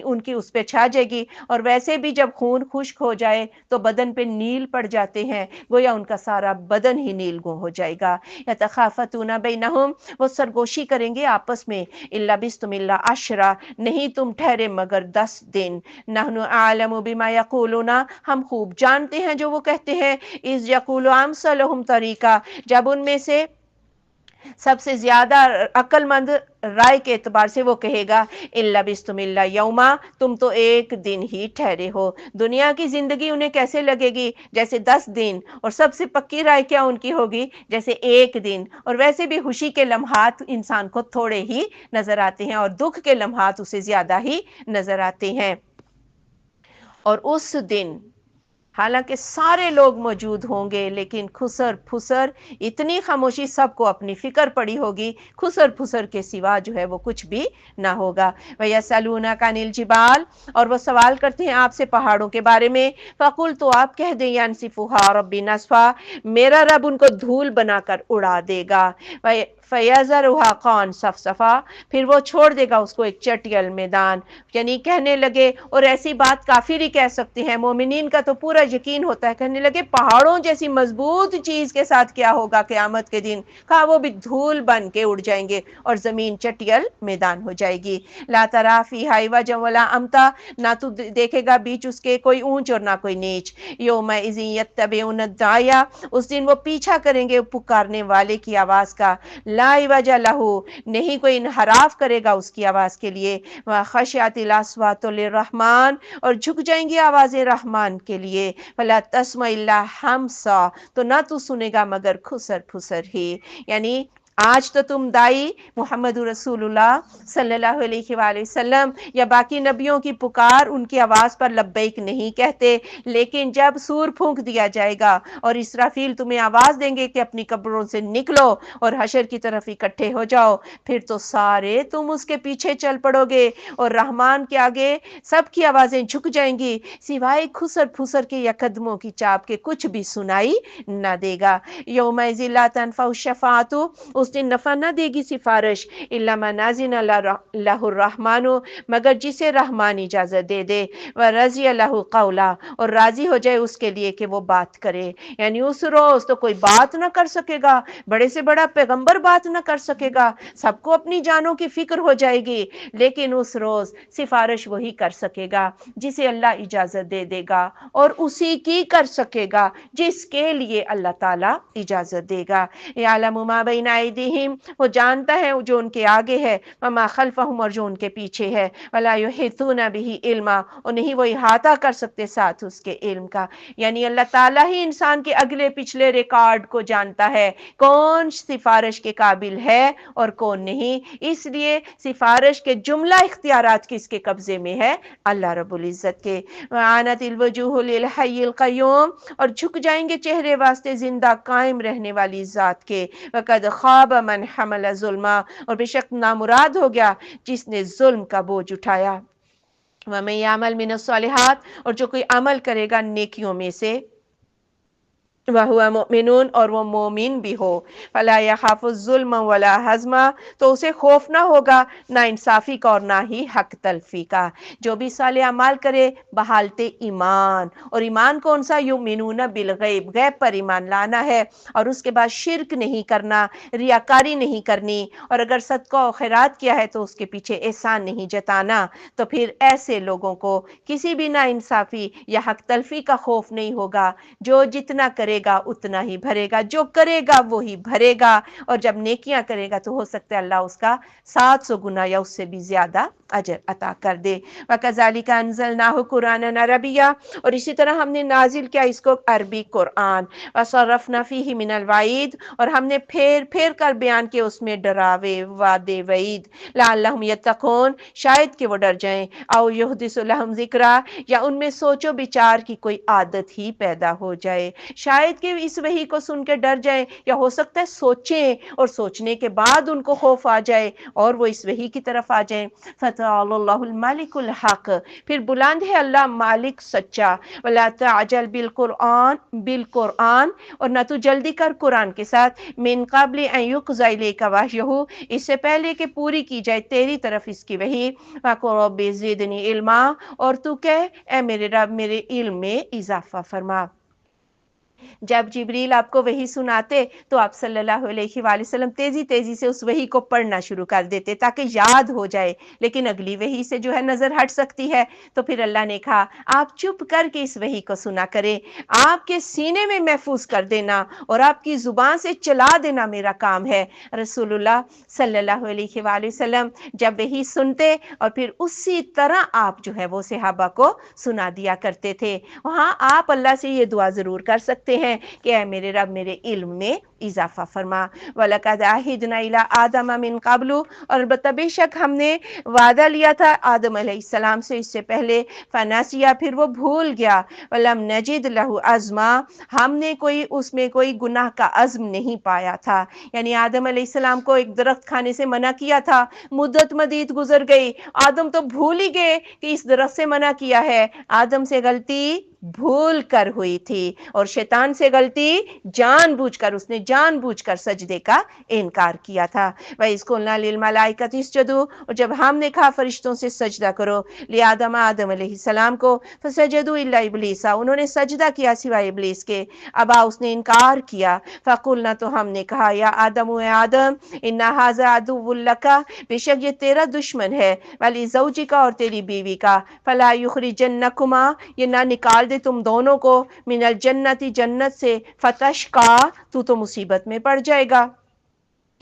ان کی اس پہ چھا جائے گی، اور ویسے بھی جب خون خشک ہو جائے تو بدن پہ نیل پڑ جاتے ہیں، گویا ان کا سارا بدن ہی نیل گوں ہو جائے گا۔ یتخافتون بینہم، وہ سرگوشی کریں گے آپس میں، الا بستم الا عشرا، نہیں تم ٹھہرے مگر 10 دن، نحن اعلم بما یقولون، ہم خوب جانتے ہیں جو وہ کہتے ہیں، اذ یقول امثلہم طریقہ، جب ان میں سے سب سے زیادہ عقل مند رائے کے اعتبار سے وہ کہے گا، الا بستم الا یوما، تم تو ایک دن ہی ٹھہرے ہو۔ دنیا کی زندگی انہیں کیسے لگے گی؟ جیسے 10 دن، اور سب سے پکی رائے کیا ان کی ہوگی؟ جیسے ایک دن، اور ویسے بھی خوشی کے لمحات انسان کو تھوڑے ہی نظر آتے ہیں اور دکھ کے لمحات اسے زیادہ ہی نظر آتے ہیں۔ اور اس دن حالانکہ سارے لوگ موجود ہوں گے، لیکن خسر پھسر، اتنی خاموشی، سب کو اپنی فکر پڑی ہوگی، خسر پھسر کے سوا جو ہے وہ کچھ بھی نہ ہوگا۔ وَيَسْأَلُونَكَ عَنِ الْجِبَالِ، اور وہ سوال کرتے ہیں آپ سے پہاڑوں کے بارے میں، فَقُلْ، تو آپ کہہ دیں، يَنْسِفُهَا رَبِّي نَسْفًا، میرا رب ان کو دھول بنا کر اڑا دے گا، فَيَذَرُهَا قَاعًا صَفْصَفًا، پھر وہ چھوڑ دے گا اس کو ایک چٹیل میدان۔ یعنی کہنے لگے، اور ایسی بات کافر ہی کہہ سکتے ہیں، مومنین کا تو پورا یقین ہوتا ہے، کہنے لگے پہاڑوں جیسی مضبوط چیز کے ساتھ کیا ہوگا قیامت کے دن؟ کہا وہ بھی دھول بن کے اڑ جائیں گے اور زمین چٹیل میدان ہو جائے گی۔ لا تری فیہا عوجا ولا امتا، نہ تو دیکھے گا بیچ اس کے کوئی اونچ اور نہ کوئی نیچ۔ یومئذ یتبعون الداعی، اس دن وہ پیچھا کریں گے پکارنے والے کی آواز کا، ولا عوج لہ، نہیں کوئی انحراف کرے گا اس کی آواز کے لیے، وخشعت الاصوات للرحمن، اور جھک جائیں گی آوازیں رحمان کے لیے، فلا تسمع الا ہمسا، تو نہ تو سنے گا مگر کھسر کھسر ہی۔ یعنی آج تو تم دائی محمد رسول اللہ صلی اللہ علیہ وآلہ وسلم یا باقی نبیوں کی پکار، ان کی آواز پر لبیک نہیں کہتے، لیکن جب سور پھونک دیا جائے گا اور اسرافیل تمہیں آواز دیں گے کہ اپنی قبروں سے نکلو اور حشر کی طرف اکٹھے ہو جاؤ، پھر تو سارے تم اس کے پیچھے چل پڑو گے اور رحمان کے آگے سب کی آوازیں جھک جائیں گی، سوائے خسر پھسر کے یا قدموں کی چاپ کے کچھ بھی سنائی نہ دے گا۔ یومئذ لا تنفع الشفاعۃ، اس دن نفع نہ دے گی سفارش، الا من اذن لہ الرحمن، مگر جسے رحمان اجازت دے دے، ورضی لہ قولا، اور راضی ہو جائے اس کے لیے کہ وہ بات کرے۔ یعنی اس روز تو کوئی بات نہ کر سکے گا، بڑے سے بڑا پیغمبر بات نہ کر سکے گا، سب کو اپنی جانوں کی فکر ہو جائے گی، لیکن اس روز سفارش وہی کر سکے گا جسے اللہ اجازت دے دے گا، اور اسی کی کر سکے گا جس کے لیے اللہ تعالیٰ اجازت دے گا۔ یعلم ما بین ایدیہم، وہ جانتا ہے جو ان کے آگے ہے، وما خلفہم، اور جو ان کے پیچھے ہے، ولا یحیطون بہ علما، اور نہیں وہ احاطہ کر سکتے ساتھ اس کے علم کا۔ یعنی اللہ تعالیٰ ہی انسان کے اگلے پچھلے ریکارڈ کو جانتا ہے، کون سفارش کے قابل ہے اور کون نہیں، اس لیے سفارش کے جملہ اختیارات کس کے قبضے میں ہے؟ اللہ رب العزت کے۔ وعنت الوجوہ للحی القیوم، اور جھک جائیں گے چہرے واسطے زندہ قائم رہنے والی ذات کے، وقد خواب من حمل ظلما، اور بے شک نامراد ہو گیا جس نے ظلم کا بوجھ اٹھایا۔ ومن یعمل من الصالحات، اور جو کوئی عمل کرے گا نیکیوں میں سے، وَهُوَ مُؤْمِنٌ، اور وہ مومن بھی ہو، فَلَا يَخَافُ الظُّلْمَ وَلَا حَزْمًا، تو اسے خوف نہ ہوگا نہ انصافی کا اور نہ ہی حق تلفی کا۔ جو بھی صالح اعمال کرے بحالت ایمان، اور ایمان کون سا؟ یؤمنون بالغیب، غیب پر ایمان لانا ہے، اور اس کے بعد شرک نہیں کرنا، ریاکاری نہیں کرنی، اور اگر صدقہ و خیرات کیا ہے تو اس کے پیچھے احسان نہیں جتانا، تو پھر ایسے لوگوں کو کسی بھی نا انصافی یا حق تلفی کا خوف نہیں ہوگا۔ جو جتنا کرے گا اتنا ہی بھرے گا، جو کرے گا وہی بھرے گا، اور جب نیکیاں کرے گا تو ہو سکتا ہے اللہ اس کا 700 گنا یا اس سے بھی زیادہ اجر عطا کر دے۔ وَكَذَلِكَ أَنزَلْنَاهُ قُرْآنًا عَرَبِيًّا، اور اسی طرح ہم نے نازل کیا اس کو عربی قرآن۔ وَصَرَّفْنَا فِيهِ مِنَ الْوَعِيدِ، اور ہم نے پھیر پھیر کر بیان کیا اس میں ڈراوے وعدے وعید، لَعَلَّهُمْ يَتَّقُونَ، شاید کہ وہ ڈر جائیں، أَوْ يُحْدِثُ لَهُمْ ذِكْرًا، یا ان میں سوچ و بچار کی کوئی عادت ہی پیدا ہو جائے، شاید کہ اس وحی کو سن کے ڈر جائیں، یا ہو سکتا ہے سوچیں اور سوچنے کے بعد ان کو خوف آ جائے اور وہ اس وحی کی طرف آ جائیں۔ فَتَعَالَى اللَّهُ الْمَلِكُ الْحَقُّ، پھر بلند ہے اللہ مالک سچا۔ وَلَا تَعْجَلْ بِالْقُرْآنِ، اور نہ تو جلدی کر قرآن کے ساتھ، مِن قَبْلِ أَن يُقْضَىٰ إِلَيْكَ وَحْيُهُ، اس سے پہلے کہ پوری کی جائے تیری طرف اس کی وحی۔ وَقُلْ رَبِّ زِدْنِی عِلْمًا، اور تو کہہ اے میرے رب میرے علم میں اضافہ فرما۔ جب جبریل آپ کو وحی سناتے تو آپ صلی اللہ علیہ وآلہ وسلم تیزی تیزی سے اس وحی کو پڑھنا شروع کر دیتے تاکہ یاد ہو جائے، لیکن اگلی وحی سے جو ہے نظر ہٹ سکتی ہے، تو پھر اللہ نے کہا آپ چپ کر کے اس وحی کو سنا کریں، آپ کے سینے میں محفوظ کر دینا اور آپ کی زبان سے چلا دینا میرا کام ہے۔ رسول اللہ صلی اللہ علیہ وآلہ وسلم جب وحی سنتے اور پھر اسی طرح آپ جو ہے وہ صحابہ کو سنا دیا کرتے تھے۔ وہاں آپ اللہ سے یہ دعا ضرور کر سکتے ہیں کہ اے میرے رب میرے علم میں اضافہ فرما۔ وَلَقَدْ عَهِدْنَا إِلَىٰ آدَمَ مِن قَبْلُ، اور البتہ بے شک ہم نے وعدہ لیا تھا آدم علیہ السلام سے اس سے پہلے، فَنَسِیَ، پھر وہ بھول گیا، وَلَمْ نَجِدْ لَهُ عَزْمًا، ہم نے اس میں کوئی گناہ کا عزم نہیں پایا تھا۔ یعنی آدم علیہ السلام کو ایک درخت کھانے سے منع کیا تھا، مدت مدید گزر گئی، آدم تو بھول ہی گئے کہ اس درخت سے منع کیا ہے۔ آدم سے غلطی بھول کر ہوئی تھی اور شیطان سے غلطی جان بوجھ کر، اس نے جان بوجھ کر سجدے کا انکار کیا تھا۔ وَإِذْ قُلْنَا لِلْمَلَائِكَةِ اسْجُدُوا، اور جب ہم نے کہا فرشتوں سے سجدہ کرو، لِآدَمَ، آدم علیہ السلام کو، فَسَجَدُوا إِلَّا إِبْلِيسَ، انہوں نے سجدہ کیا سوائے ابلیس کے، ابا، اس نے انکار کیا۔ فَقُلْنَا، تو ہم نے کہا، یا آدم، اے آدم، إِنَّ هَٰذَا عَدُوٌّ لَكَ، بے شک یہ تیرا دشمن ہے، وَلِزَوْجِكَ، اور تیری بیوی کا، فَلَا يُخْرِجَنَّكُمَا، یہ نہ نکال دے تم دونوں کو، من الجنت، جنت سے، فتشقیٰ، تو مصیبت میں پڑ جائے گا۔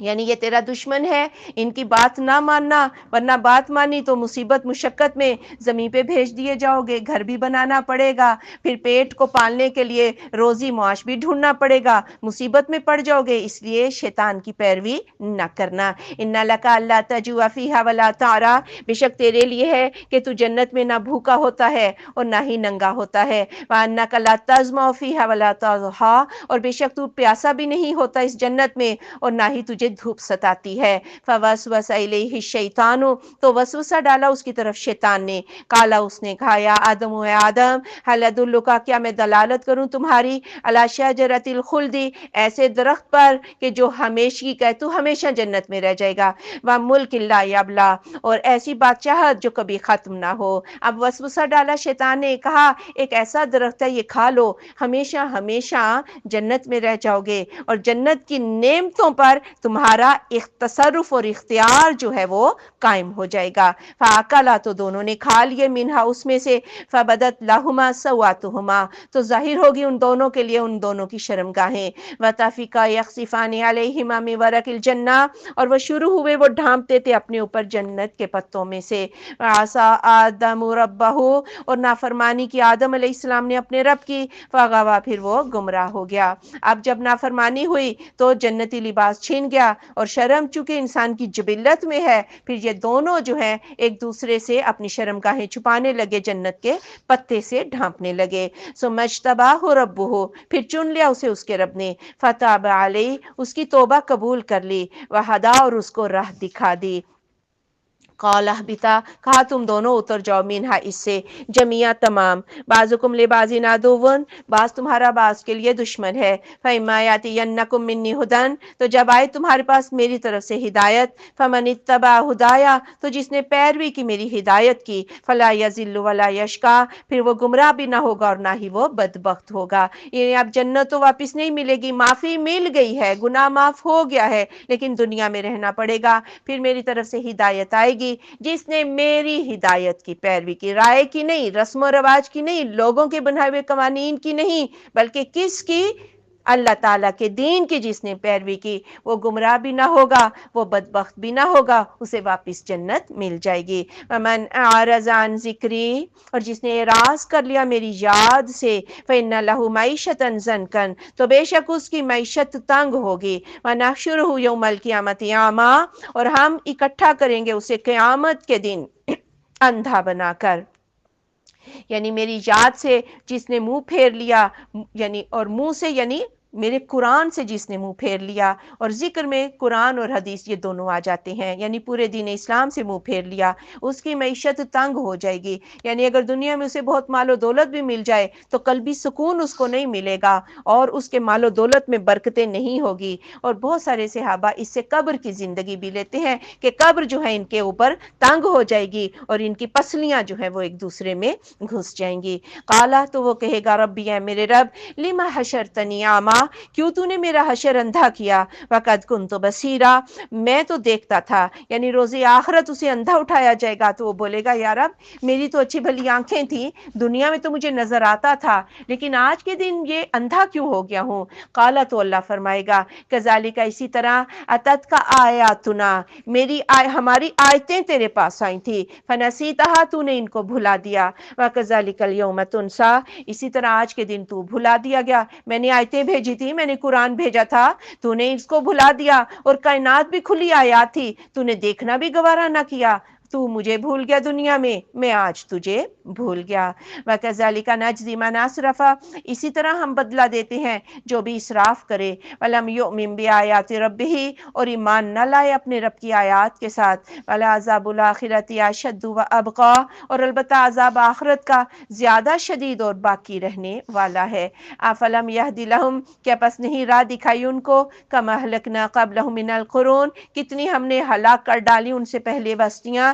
یعنی یہ تیرا دشمن ہے، ان کی بات نہ ماننا، ورنہ بات مانی تو مصیبت مشقت میں زمین پہ بھیج دیے جاؤ گے، گھر بھی بنانا پڑے گا، پھر پیٹ کو پالنے کے لیے روزی معاش بھی ڈھونڈنا پڑے گا، مصیبت میں پڑ جاؤ گے، اس لیے شیطان کی پیروی نہ کرنا۔ ان لک الا تجوع فیھا ولا تعری، بے شک تیرے لیے ہے کہ تو جنت میں نہ بھوکا ہوتا ہے اور نہ ہی ننگا ہوتا ہے، وانک لا تظمأ فیھا ولا تضحی، اور بے شک تو پیاسا بھی نہیں ہوتا اس جنت میں اور نہ ہی تجھے دھوپ ستاتی ہے۔ فوسوس الیہ الشیطان، تو وسوسہ ڈالا اس کی طرف شیطان نے، کالا اس نے کہا یا آدم، اے آدم، هل ادلک، کیا میں دلالت کروں تمہاری، علی شجرۃ الخلد، ایسے درخت پر کہ جو ہمیشگی کا ہے، تو ہمیشہ جنت میں رہ جائے گا، وملک لا یبلی، اور ایسی بادشاہت جو کبھی ختم نہ ہو۔ اب وسوسہ ڈالا شیطان نے، کہا ایک ایسا درخت ہے، یہ کھا لو، ہمیشہ ہمیشہ جنت میں رہ جاؤ گے اور جنت کی نعمتوں پر تمہارا تصرف اور اختیار جو ہے وہ قائم ہو جائے گا۔ فاکلا، تو دونوں نے کھا لیے، منہا اس میں سے، فبدت لہما سوآتہما، تو ظاہر ہوگی ان دونوں کے لیے ان دونوں کی شرمگاہیں، وطفقا یخصفان علیہما من ورق الجنہ، اور وہ شروع ہوئے وہ ڈھانپتے تھے اپنے اوپر جنت کے پتوں میں سے، عصا آدم ربہ، اور نافرمانی کی آدم علیہ السلام نے اپنے رب کی، فغوا، پھر وہ گمراہ ہو گیا۔ اب جب نافرمانی ہوئی تو جنتی لباس چھین گیا، اور شرم چونکہ انسان کی جبلت میں ہے، پھر یہ دونوں جو ہیں ایک دوسرے سے اپنی شرمگاہیں چھپانے لگے، جنت کے پتے سے ڈھانپنے لگے۔ ثم اجتباہ ربہ، پھر چن لیا اسے اس کے رب نے، فتاب علیہ، اس کی توبہ قبول کر لی، وہدا، اور اس کو راہ دکھا دی۔ قال اہبطا، کہا تم دونوں اتر جاؤ، منہا، اس سے، جمیعا، تمام، بعضکم لبعض عدو، بعض تمہارا بعض کے لیے دشمن ہے، فاما یاتینکم منی ھدی، تو جب آئے تمہارے پاس میری طرف سے ہدایت، فمن اتبع ھدایا، تو جس نے پیروی کی میری ہدایت کی، فلا یضل ولا یشقی، پھر وہ گمراہ بھی نہ ہوگا اور نہ ہی وہ بدبخت ہوگا۔ یعنی اب جنت تو واپس نہیں ملے گی، معافی مل گئی ہے، گناہ معاف ہو گیا ہے، لیکن دنیا میں رہنا پڑے گا، پھر میری طرف سے ہدایت آئے گی، جس نے میری ہدایت کی پیروی کی، رائے کی نہیں، رسم و رواج کی نہیں، لوگوں کے بنائے ہوئے قوانین کی نہیں، بلکہ کس کی، اللہ تعالیٰ کے دین کی جس نے پیروی کی، وہ گمراہ بھی نہ ہوگا، وہ بدبخت بھی نہ ہوگا، اسے واپس جنت مل جائے گی۔ ومن اعرض عن ذکری، اور جس نے اعراض کر لیا میری یاد سے، فإن له معیشۃ ضنکا، تو بے شک اس کی معیشت تنگ ہوگی، ونحشرہ یوم القیامۃ اعمی، اور ہم اکٹھا کریں گے اسے قیامت کے دن اندھا بنا کر۔ یعنی میری یاد سے جس نے منہ پھیر لیا، یعنی اور منہ سے یعنی میرے قرآن سے جس نے منہ پھیر لیا، اور ذکر میں قرآن اور حدیث یہ دونوں آ جاتے ہیں، یعنی پورے دین اسلام سے منہ پھیر لیا، اس کی معیشت تنگ ہو جائے گی، یعنی اگر دنیا میں اسے بہت مال و دولت بھی مل جائے تو قلبی سکون اس کو نہیں ملے گا، اور اس کے مال و دولت میں برکتیں نہیں ہوگی۔ اور بہت سارے صحابہ اس سے قبر کی زندگی بھی لیتے ہیں کہ قبر جو ہے ان کے اوپر تنگ ہو جائے گی اور ان کی پسلیاں جو ہیں وہ ایک دوسرے میں گھس جائیں گی۔ قالا، تو وہ کہے گا ربی، اے میرے رب، لما حشرتنی اعمی، کیوں تو نے میرا حشر اندھا کیا، وقد کنت بصیرا، میں تو دیکھتا تھا، یعنی روز آخرت اسے اندھا اٹھایا جائے گا تو وہ بولے گا یا رب میری تو اچھی بھلی آنکھیں تھیں، دنیا میں تو مجھے نظر آتا تھا، لیکن آج کے دن یہ اندھا کیوں ہو گیا ہوں؟ قالا، تو اللہ فرمائے گا کذالک، اسی طرح، اتت کا آیاتنا، ہماری آیتیں تیرے پاس آئی تھی، فنسیتہا، تو نے ان کو بھلا دیا، وکذالک الیوم تنسیٰ، اسی طرح آج کے دن تو بھلا دیا گیا، میں نے آیتیں بھیجی تھی، میں نے قرآن بھیجا تھا، تو نے اس کو بھلا دیا، اور کائنات بھی کھلی آیات تھی، تو نے دیکھنا بھی گوارا نہ کیا، تو مجھے بھول گیا دنیا میں آج تجھے بھول گیا۔ وَكَذَلِكَ نَجْزِي مَنْ أَسْرَفَ، اسی طرح ہم بدلہ دیتے ہیں جو بھی اسراف کرے، وَلَمْ يُؤْمِنْ بِآيَاتِ رَبِّهِ، اور ایمان نہ لائے اپنے رب کی آیات کے ساتھ، وَلَعَذَابُ الْآخِرَةِ أَشَدُّ وَأَبْقَىٰ، اور البتہ عذاب آخرت کا زیادہ شدید اور باقی رہنے والا ہے۔ أَفَلَمْ يَهْدِ لَهُمْ، کیا پس نہیں راہ دکھائی ان کو، كَمَا أَهْلَكْنَا قَبْلَهُم مِّنَ الْقُرُونِ، کتنی ہم نے ہلاک کر ڈالی ان سے پہلے بستیاں،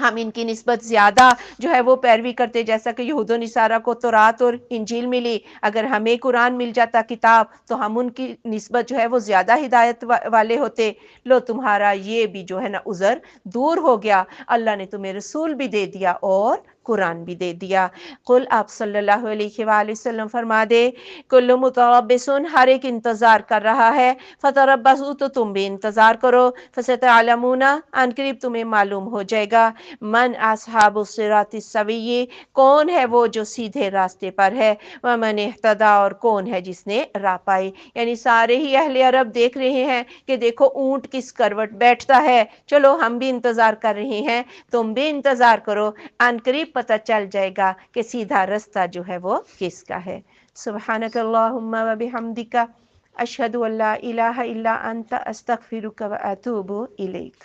ہم ان کی نسبت زیادہ جو ہے وہ پیروی کرتے، جیسا کہ یہود و نصارہ کو تورات اور انجیل ملی، اگر ہمیں قرآن مل جاتا کتاب تو ہم ان کی نسبت جو ہے وہ زیادہ ہدایت والے ہوتے۔ لو تمہارا یہ بھی جو ہے نا عذر دور ہو گیا، اللہ نے تمہیں رسول بھی دے دیا اور قرآن بھی دے دیا۔ قل آپ صلی اللہ علیہ وآلہ وسلم فرما دے، کل متربص، ہر ایک انتظار کر رہا ہے، فتربصوا، تو تم بھی انتظار کرو، فستعلمون، ان قریب تمہیں معلوم ہو جائے گا، من اصحاب الصراط السوی، کون ہے وہ جو سیدھے راستے پر ہے، ومن اہتدی، اور کون ہے جس نے راہ پائی۔ یعنی سارے ہی اہل عرب دیکھ رہے ہیں کہ دیکھو اونٹ کس کروٹ بیٹھتا ہے، چلو ہم بھی انتظار کر رہے ہیں، تم بھی انتظار کرو، ان قریب پتہ چل جائے گا کہ سیدھا رستہ جو ہے وہ کس کا ہے۔ سبحانک اللہم و بحمدک، اشہد ان لا الہ الا انت، استغفرک و اتوب الیک۔